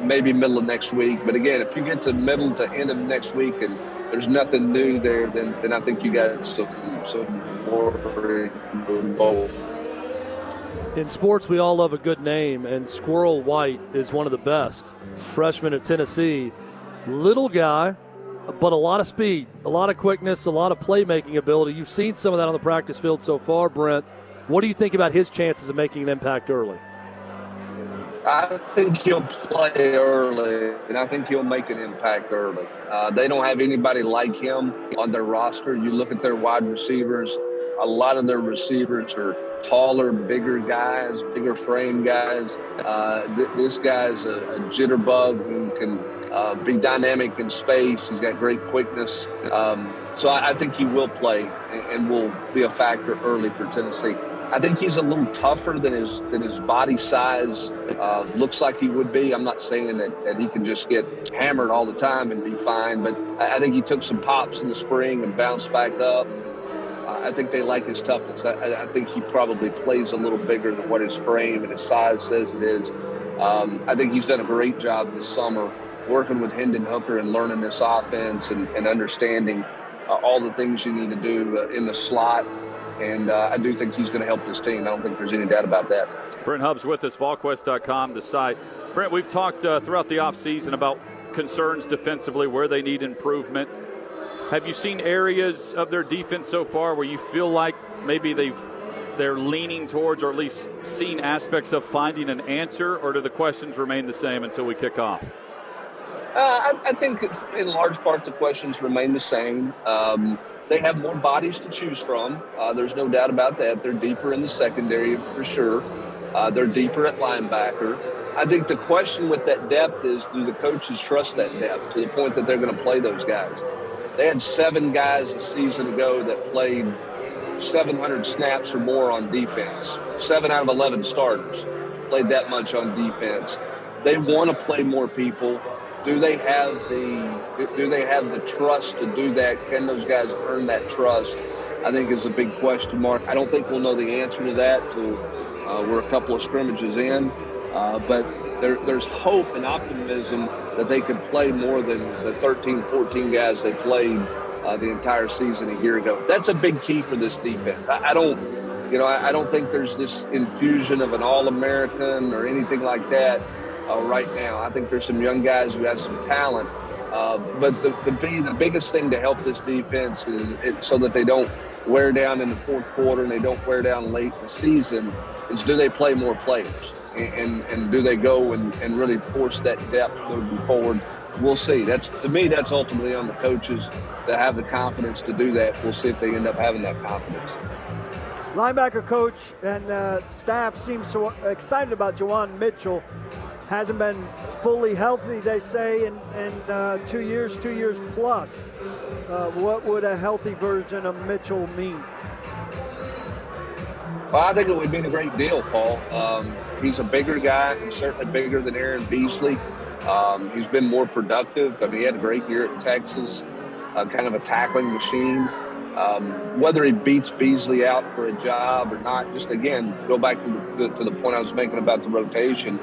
maybe middle of next week. But again, if you get to middle to end of next week and there's nothing new there, then I think you got some more involved. In sports, we all love a good name, and Squirrel White is one of the best. Freshman at Tennessee. Little guy, but a lot of speed, a lot of quickness, a lot of playmaking ability. You've seen some of that on the practice field so far, Brent. What do you think about his chances of making an impact early? I think he'll play early, and I think he'll make an impact early. They don't have anybody like him on their roster. You look at their wide receivers, a lot of their receivers are taller, bigger guys, bigger frame guys. This guy's a jitterbug who can be dynamic in space. He's got great quickness. So I think he will play and will be a factor early for Tennessee. I think he's a little tougher than his body size looks like he would be. I'm not saying that he can just get hammered all the time and be fine, but I think he took some pops in the spring and bounced back up. I think they like his toughness. I think he probably plays a little bigger than what his frame and his size says it is. I think he's done a great job this summer working with Hendon Hooker and learning this offense and understanding all the things you need to do in the slot. And I do think he's going to help this team. I don't think there's any doubt about that. Brent Hubbs with us, VolQuest.com, the site. Brent, we've talked throughout the offseason about concerns defensively, where they need improvement. Have you seen areas of their defense so far where you feel like maybe they're leaning towards, or at least seen aspects of finding an answer, or do the questions remain the same until we kick off? I think in large part the questions remain the same. They have more bodies to choose from. There's no doubt about that. They're deeper in the secondary for sure. They're deeper at linebacker. I think the question with that depth is, do the coaches trust that depth to the point that they're going to play those guys? They had 7 guys a season ago that played 700 snaps or more on defense. 7 out of 11 starters played that much on defense. They want to play more people. Do they have the trust to do that? Can those guys earn that trust? I think is a big question mark. I don't think we'll know the answer to that till we're a couple of scrimmages in. But there's hope and optimism that they could play more than the 13, 14 guys they played the entire season a year ago. That's a big key for this defense. I don't think there's this infusion of an All-American or anything like that right now. I think there's some young guys who have some talent. But the biggest thing to help this defense is so that they don't wear down in the fourth quarter and they don't wear down late in the season is, do they play more players? And do they go and really force that depth moving forward? We'll see. To me, that's ultimately on the coaches to have the confidence to do that. We'll see if they end up having that confidence. Linebacker coach and staff seems so excited about Juwan Mitchell. Hasn't been fully healthy, they say, in 2 years plus. What would a healthy version of Mitchell mean? Well, I think it would mean a great deal, Paul. He's a bigger guy. He's certainly bigger than Aaron Beasley. He's been more productive. I mean, he had a great year at Texas, kind of a tackling machine. Whether he beats Beasley out for a job or not, just, again, go back to the point I was making about the rotation,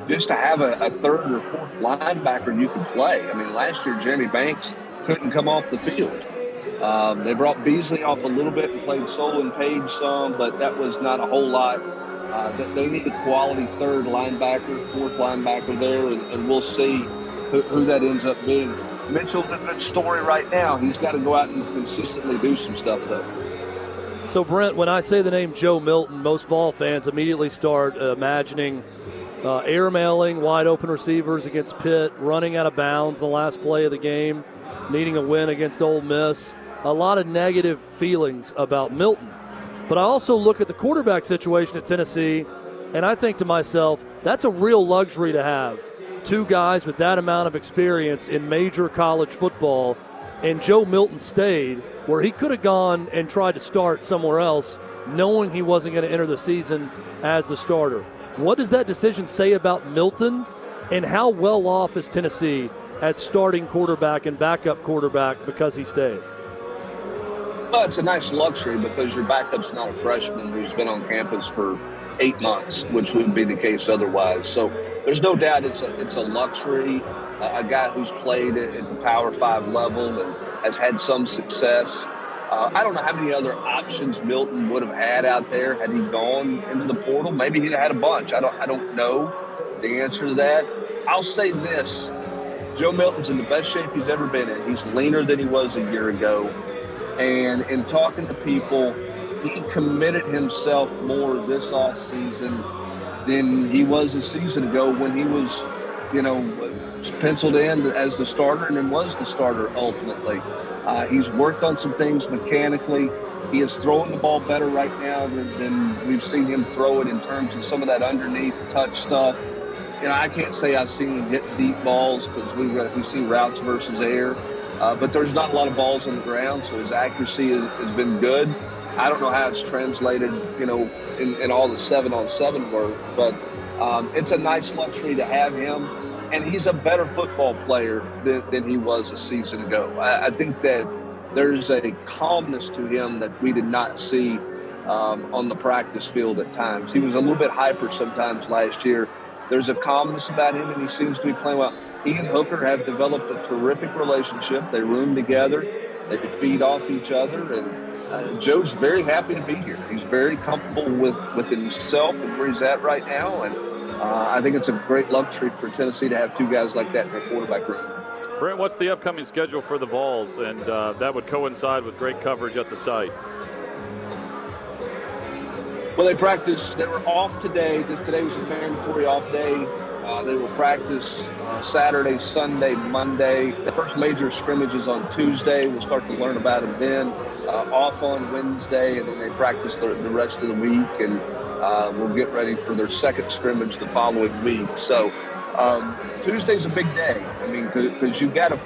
just to have a third or fourth linebacker you can play. I mean, last year Jeremy Banks couldn't come off the field. They brought Beasley off a little bit and played Solon Page some, but that was not a whole lot. They need a quality third linebacker, fourth linebacker there, and we'll see who that ends up being. Mitchell's a good story right now. He's got to go out and consistently do some stuff, though. So, Brent, when I say the name Joe Milton, most Vol fans immediately start imagining airmailing wide open receivers against Pitt, running out of bounds the last play of the game, needing a win against Ole Miss. A lot of negative feelings about Milton. But I also look at the quarterback situation at Tennessee, and I think to myself, that's a real luxury to have. Two guys with that amount of experience in major college football, and Joe Milton stayed where he could have gone and tried to start somewhere else, knowing he wasn't going to enter the season as the starter. What does that decision say about Milton, and how well off is Tennessee at starting quarterback and backup quarterback because he stayed? Well, it's a nice luxury because your backup's not a freshman who's been on campus for 8 months, which wouldn't be the case otherwise. So there's no doubt it's a luxury. A guy who's played at the Power 5 level and has had some success. I don't know how many other options Milton would have had out there had he gone into the portal. Maybe he'd have had a bunch. I don't know the answer to that. I'll say this. Joe Milton's in the best shape he's ever been in. He's leaner than he was a year ago. And in talking to people, he committed himself more this offseason than he was a season ago when he was, penciled in as the starter and then was the starter ultimately. He's worked on some things mechanically. He is throwing the ball better right now than we've seen him throw it in terms of some of that underneath touch stuff. I can't say I've seen him hit deep balls because we see routes versus air. But there's not a lot of balls on the ground, so his accuracy has been good. I don't know how it's translated, in all the 7-on-7 work, but it's a nice luxury to have him. And he's a better football player than he was a season ago. I think that there's a calmness to him that we did not see on the practice field at times. He was a little bit hyper sometimes last year. There's a calmness about him, and he seems to be playing well. He and Hooker have developed a terrific relationship. They room together. They feed off each other. And Joe's very happy to be here. He's very comfortable with himself and where he's at right now. And I think it's a great luxury for Tennessee to have two guys like that in their quarterback room. Brent, what's the upcoming schedule for the Vols? And that would coincide with great coverage at the site. Well, they practiced. They were off today. Today was a mandatory off day. They will practice Saturday, Sunday, Monday. The first major scrimmage is on Tuesday. We'll start to learn about them then. Off on Wednesday, and then they practice the rest of the week. And we'll get ready for their second scrimmage the following week. So Tuesday's a big day. I mean, because you got to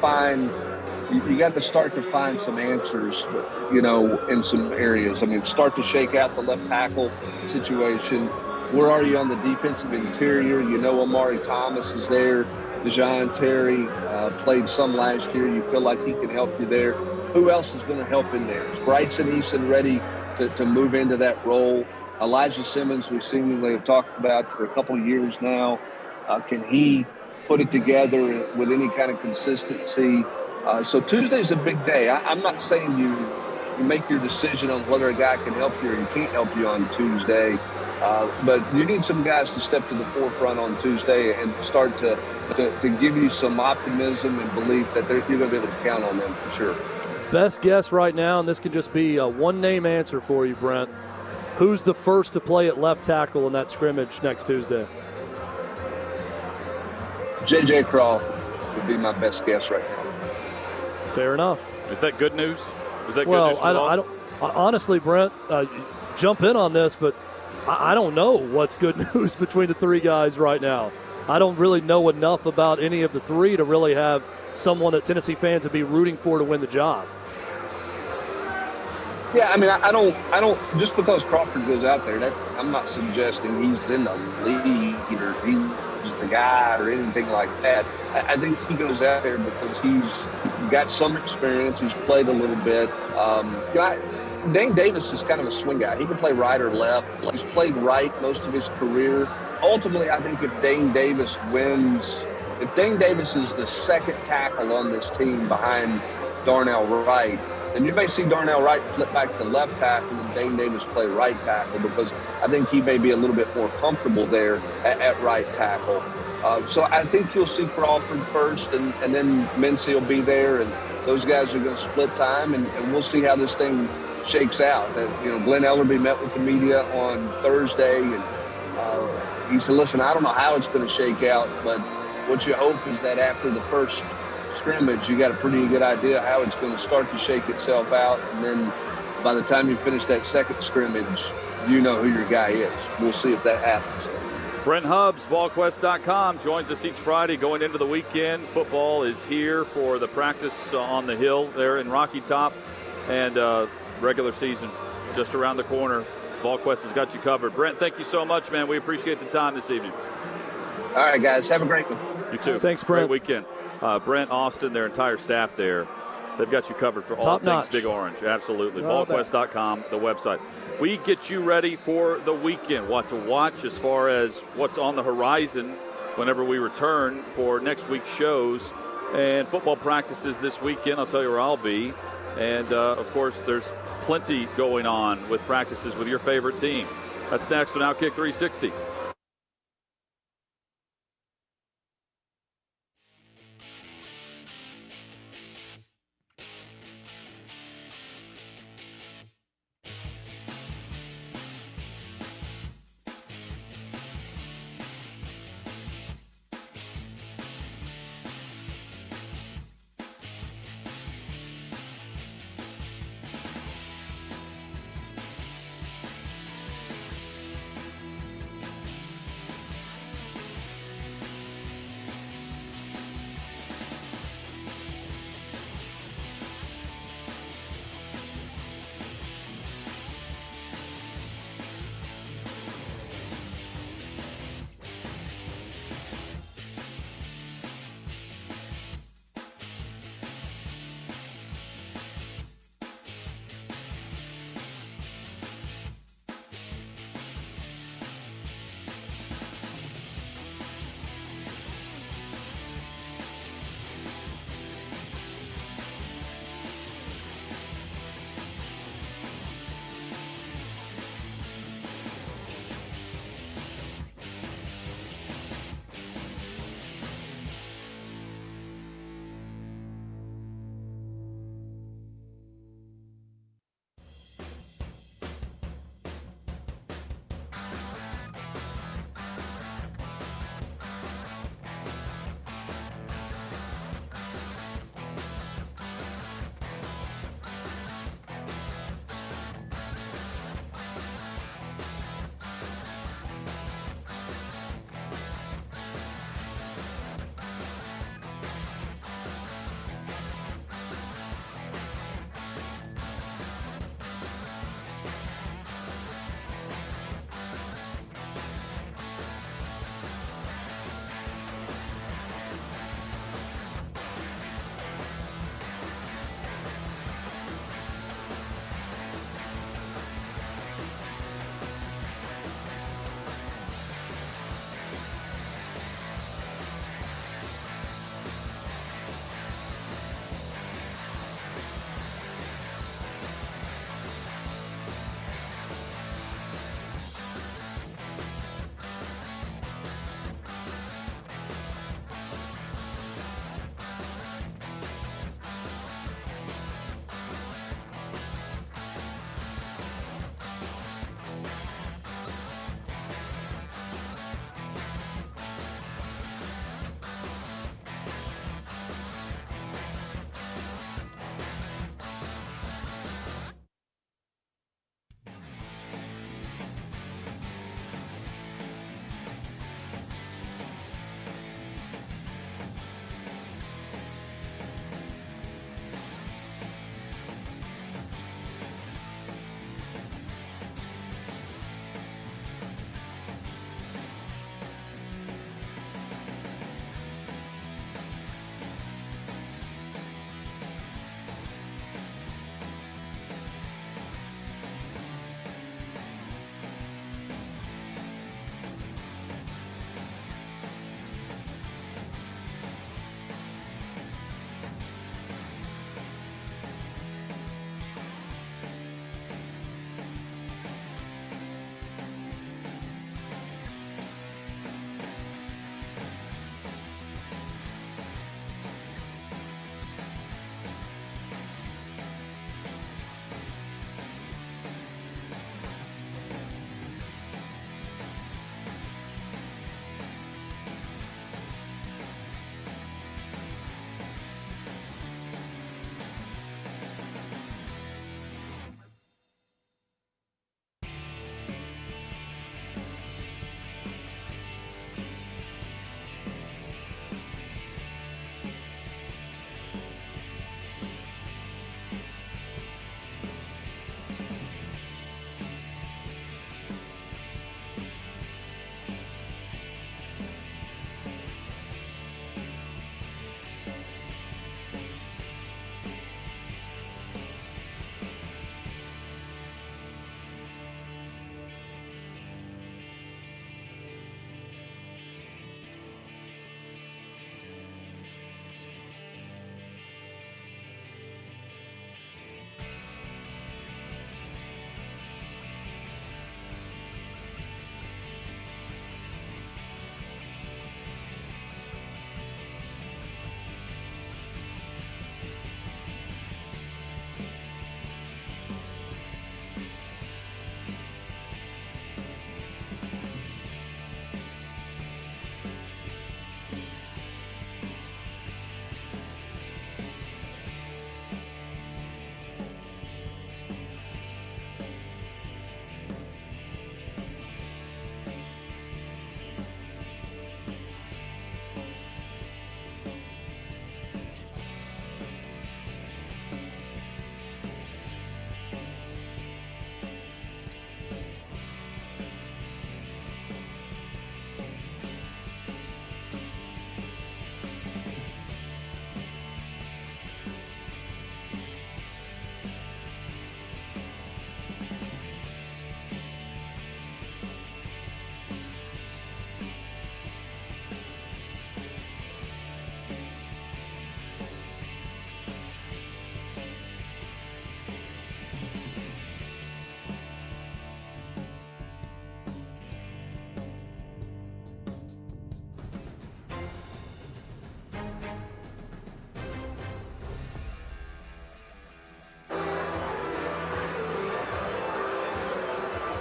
start to find some answers, in some areas. I mean, start to shake out the left tackle situation. Where are you on the defensive interior? Amari Thomas is there. Dejon Terry played some last year. You feel like he can help you there. Who else is going to help in there? Is Bryson Eason ready to move into that role? Elijah Simmons, we seemingly have talked about for a couple of years now. Can he put it together with any kind of consistency? So Tuesday's a big day. I'm not saying you make your decision on whether a guy can help you or he can't help you on Tuesday. But you need some guys to step to the forefront on Tuesday and start to give you some optimism and belief that you're going to be able to count on them for sure. Best guess right now, and this can just be a one-name answer for you, Brent. Who's the first to play at left tackle in that scrimmage next Tuesday? J.J. Croft would be my best guess right now. Fair enough. Is that good news? Is that well, good news? I don't. Honestly, Brent, jump in on this, but I don't know what's good news between the three guys right now. I don't really know enough about any of the three to really have someone that Tennessee fans would be rooting for to win the job. Yeah, I mean, I don't. Just because Crawford goes out there, I'm not suggesting he's in the league or he's the guy or anything like that. I think he goes out there because he's got some experience. He's played a little bit. Dane Davis is kind of a swing guy. He can play right or left. He's played right most of his career. Ultimately, I think if Dane Davis is the second tackle on this team behind Darnell Wright, then you may see Darnell Wright flip back to left tackle and Dane Davis play right tackle, because I think he may be a little bit more comfortable there at right tackle. So I think you'll see Crawford first, and then Mincy will be there, and those guys are going to split time, and we'll see how this thing shakes out. Glenn Ellerby met with the media on Thursday, and he said, listen, I don't know how it's going to shake out, but what you hope is that after the first scrimmage, you got a pretty good idea how it's going to start to shake itself out. And then by the time you finish that second scrimmage, you know who your guy is. We'll see if that happens. Brent Hubbs, VolQuest.com, joins us each Friday going into the weekend. Football is here for the practice on the hill there in Rocky Top, and regular season just around the corner. VolQuest has got you covered. Brent, thank you so much, man. We appreciate the time this evening. All right, guys. Have a great one. You too. Thanks, Brent. Great weekend. Brent, Austin, their entire staff there, they've got you covered for all Top things notch. Big Orange. Absolutely. Well, VolQuest.com, the website. We get you ready for the weekend, what to watch as far as what's on the horizon whenever we return for next week's shows. And football practices this weekend, I'll tell you where I'll be. And, of course, there's plenty going on with practices with your favorite team. That's next on OutKick 360.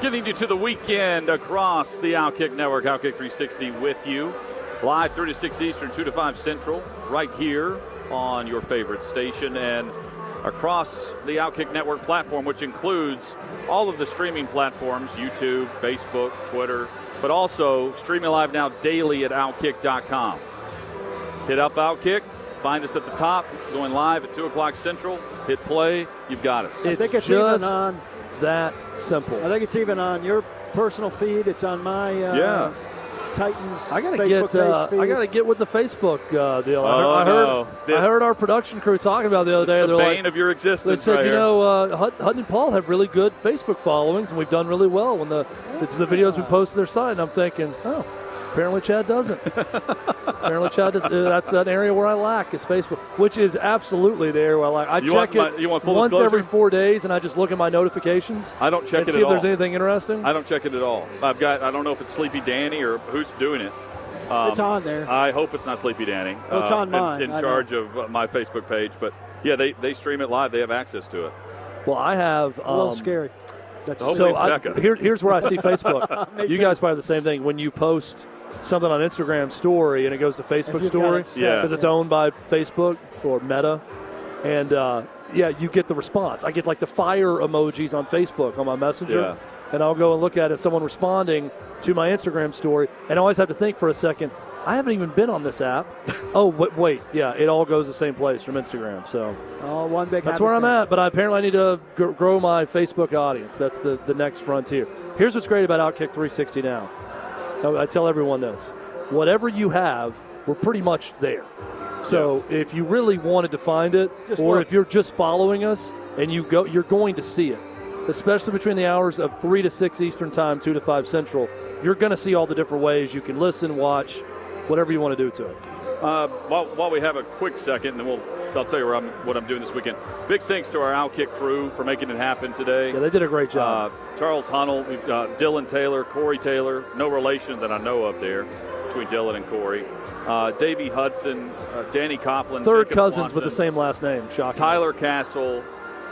Getting you to the weekend across the OutKick Network, OutKick 360 with you. Live 3 to 6 Eastern, 2 to 5 Central, right here on your favorite station and across the OutKick Network platform, which includes all of the streaming platforms, YouTube, Facebook, Twitter, but also streaming live now daily at OutKick.com. Hit up OutKick, find us at the top, going live at 2 o'clock Central, hit play, you've got us. I think it's just even on that simple. I think it's even on your personal feed. It's on my Titans Facebook page feed. I gotta get with the Facebook deal. I heard our production crew talking about it the other day. The They're bane like, of your existence. they said, right Hutton and Paul have really good Facebook followings, and we've done really well when it's the videos we post to their site. And I'm thinking, apparently Chad doesn't. Apparently Chad does. That's an area where I lack is Facebook, which is absolutely the area where I lack. I check it want full once disclosure? every 4 days, and I just look at my notifications. I don't check and it see at if there's all. anything interesting. I don't check it at all. I don't know if it's Sleepy Danny or who's doing it. It's on there. I hope it's not Sleepy Danny. Well, it's on mine. In charge of my Facebook page. But, yeah, they stream it live. They have access to it. Well, I have a little scary. Here's where I see Facebook. You guys probably have the same thing. When you post something on Instagram story and it goes to Facebook story because it's owned by Facebook or Meta, and you get the response. I get like the fire emojis on Facebook on my Messenger, and I'll go and look at it, someone responding to my Instagram story, and I always have to think for a second, I haven't even been on this app. Wait, it all goes the same place from Instagram. So one big. That's where I'm at, but I need to grow my Facebook audience. That's the next frontier. Here's what's great about OutKick 360 now. I tell everyone this. Whatever you have, we're pretty much there. So if you really wanted to find it, if you're just following us and you're going to see it, especially between the hours of 3 to 6 Eastern Time, 2 to 5 Central. You're going to see all the different ways you can listen, watch, whatever you want to do to it. While we have a quick second, and then I'll tell you what I'm doing this weekend. Big thanks to our OutKick crew for making it happen today. Yeah, they did a great job. Charles Hunnell, we've got Dylan Taylor, Corey Taylor, no relation that I know of there between Dylan and Corey. Davey Hudson, Danny Coughlin. Third Jacob cousins Swanson, with the same last name, shocking. Tyler Castle,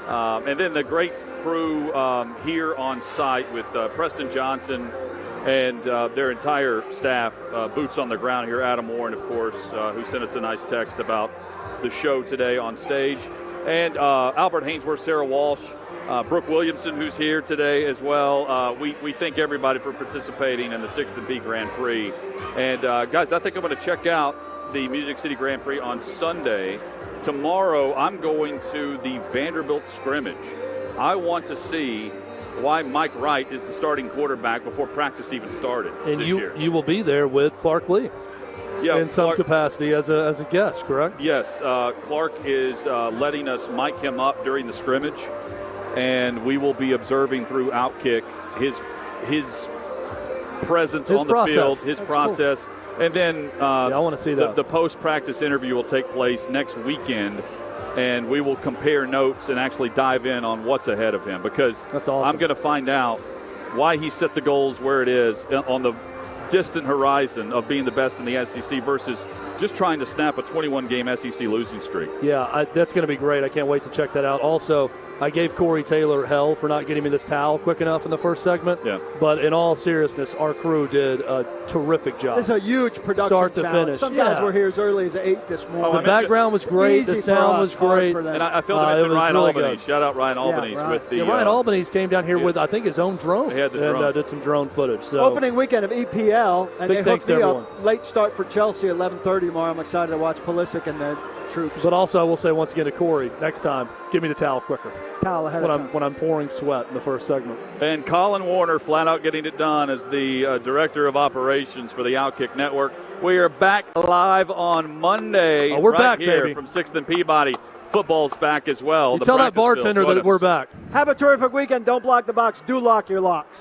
and then the great crew here on site with Preston Johnson and their entire staff, boots on the ground here. Adam Warren, of course, who sent us a nice text about the show today on stage. And Albert Haynesworth, Sarah Walsh, Brooke Williamson, who's here today as well. We thank everybody for participating in the 6th and P Grand Prix. And, guys, I think I'm going to check out the Music City Grand Prix on Sunday. Tomorrow, I'm going to the Vanderbilt scrimmage. I want to see why Mike Wright is the starting quarterback before practice even started. And this year. You will be there with Clark Lee. Yeah, in some capacity as a guest, correct? Yes. Clark is letting us mic him up during the scrimmage, and we will be observing through OutKick his presence on the field, his process. Cool. And then I want to see that. The post-practice interview will take place next weekend, and we will compare notes and actually dive in on what's ahead of him, because that's awesome. I'm going to find out why he set the goals where it is on the distant horizon of being the best in the SEC versus just trying to snap a 21-game SEC losing streak. Yeah, that's going to be great. I can't wait to check that out. Also, I gave Corey Taylor hell for not getting me this towel quick enough in the first segment. Yeah. But in all seriousness, our crew did a terrific job. It's a huge production start to challenge. finish. Some guys were here as early as 8 this morning. The background was great. The sound was great. And I failed to mention Ryan really Albanese. good. Shout out Ryan Albanese with the. Ryan Albanese came down here with, I think, his own drone. He had the drone. And did some drone footage. So. Opening weekend of EPL, and big they hooked me everyone. up. Late start for Chelsea, 11:30 tomorrow. I'm excited to watch Pulisic and the troops. But also, I will say once again to Corey, next time, give me the towel quicker. Towel ahead of time. When I'm pouring sweat in the first segment. And Colin Warner flat out getting it done as the Director of Operations for the OutKick Network. We are back live on Monday. We're right back, here baby. From 6th and Peabody. Football's back as well. You tell that bartender that we're back. Have a terrific weekend. Don't block the box. Do lock your locks.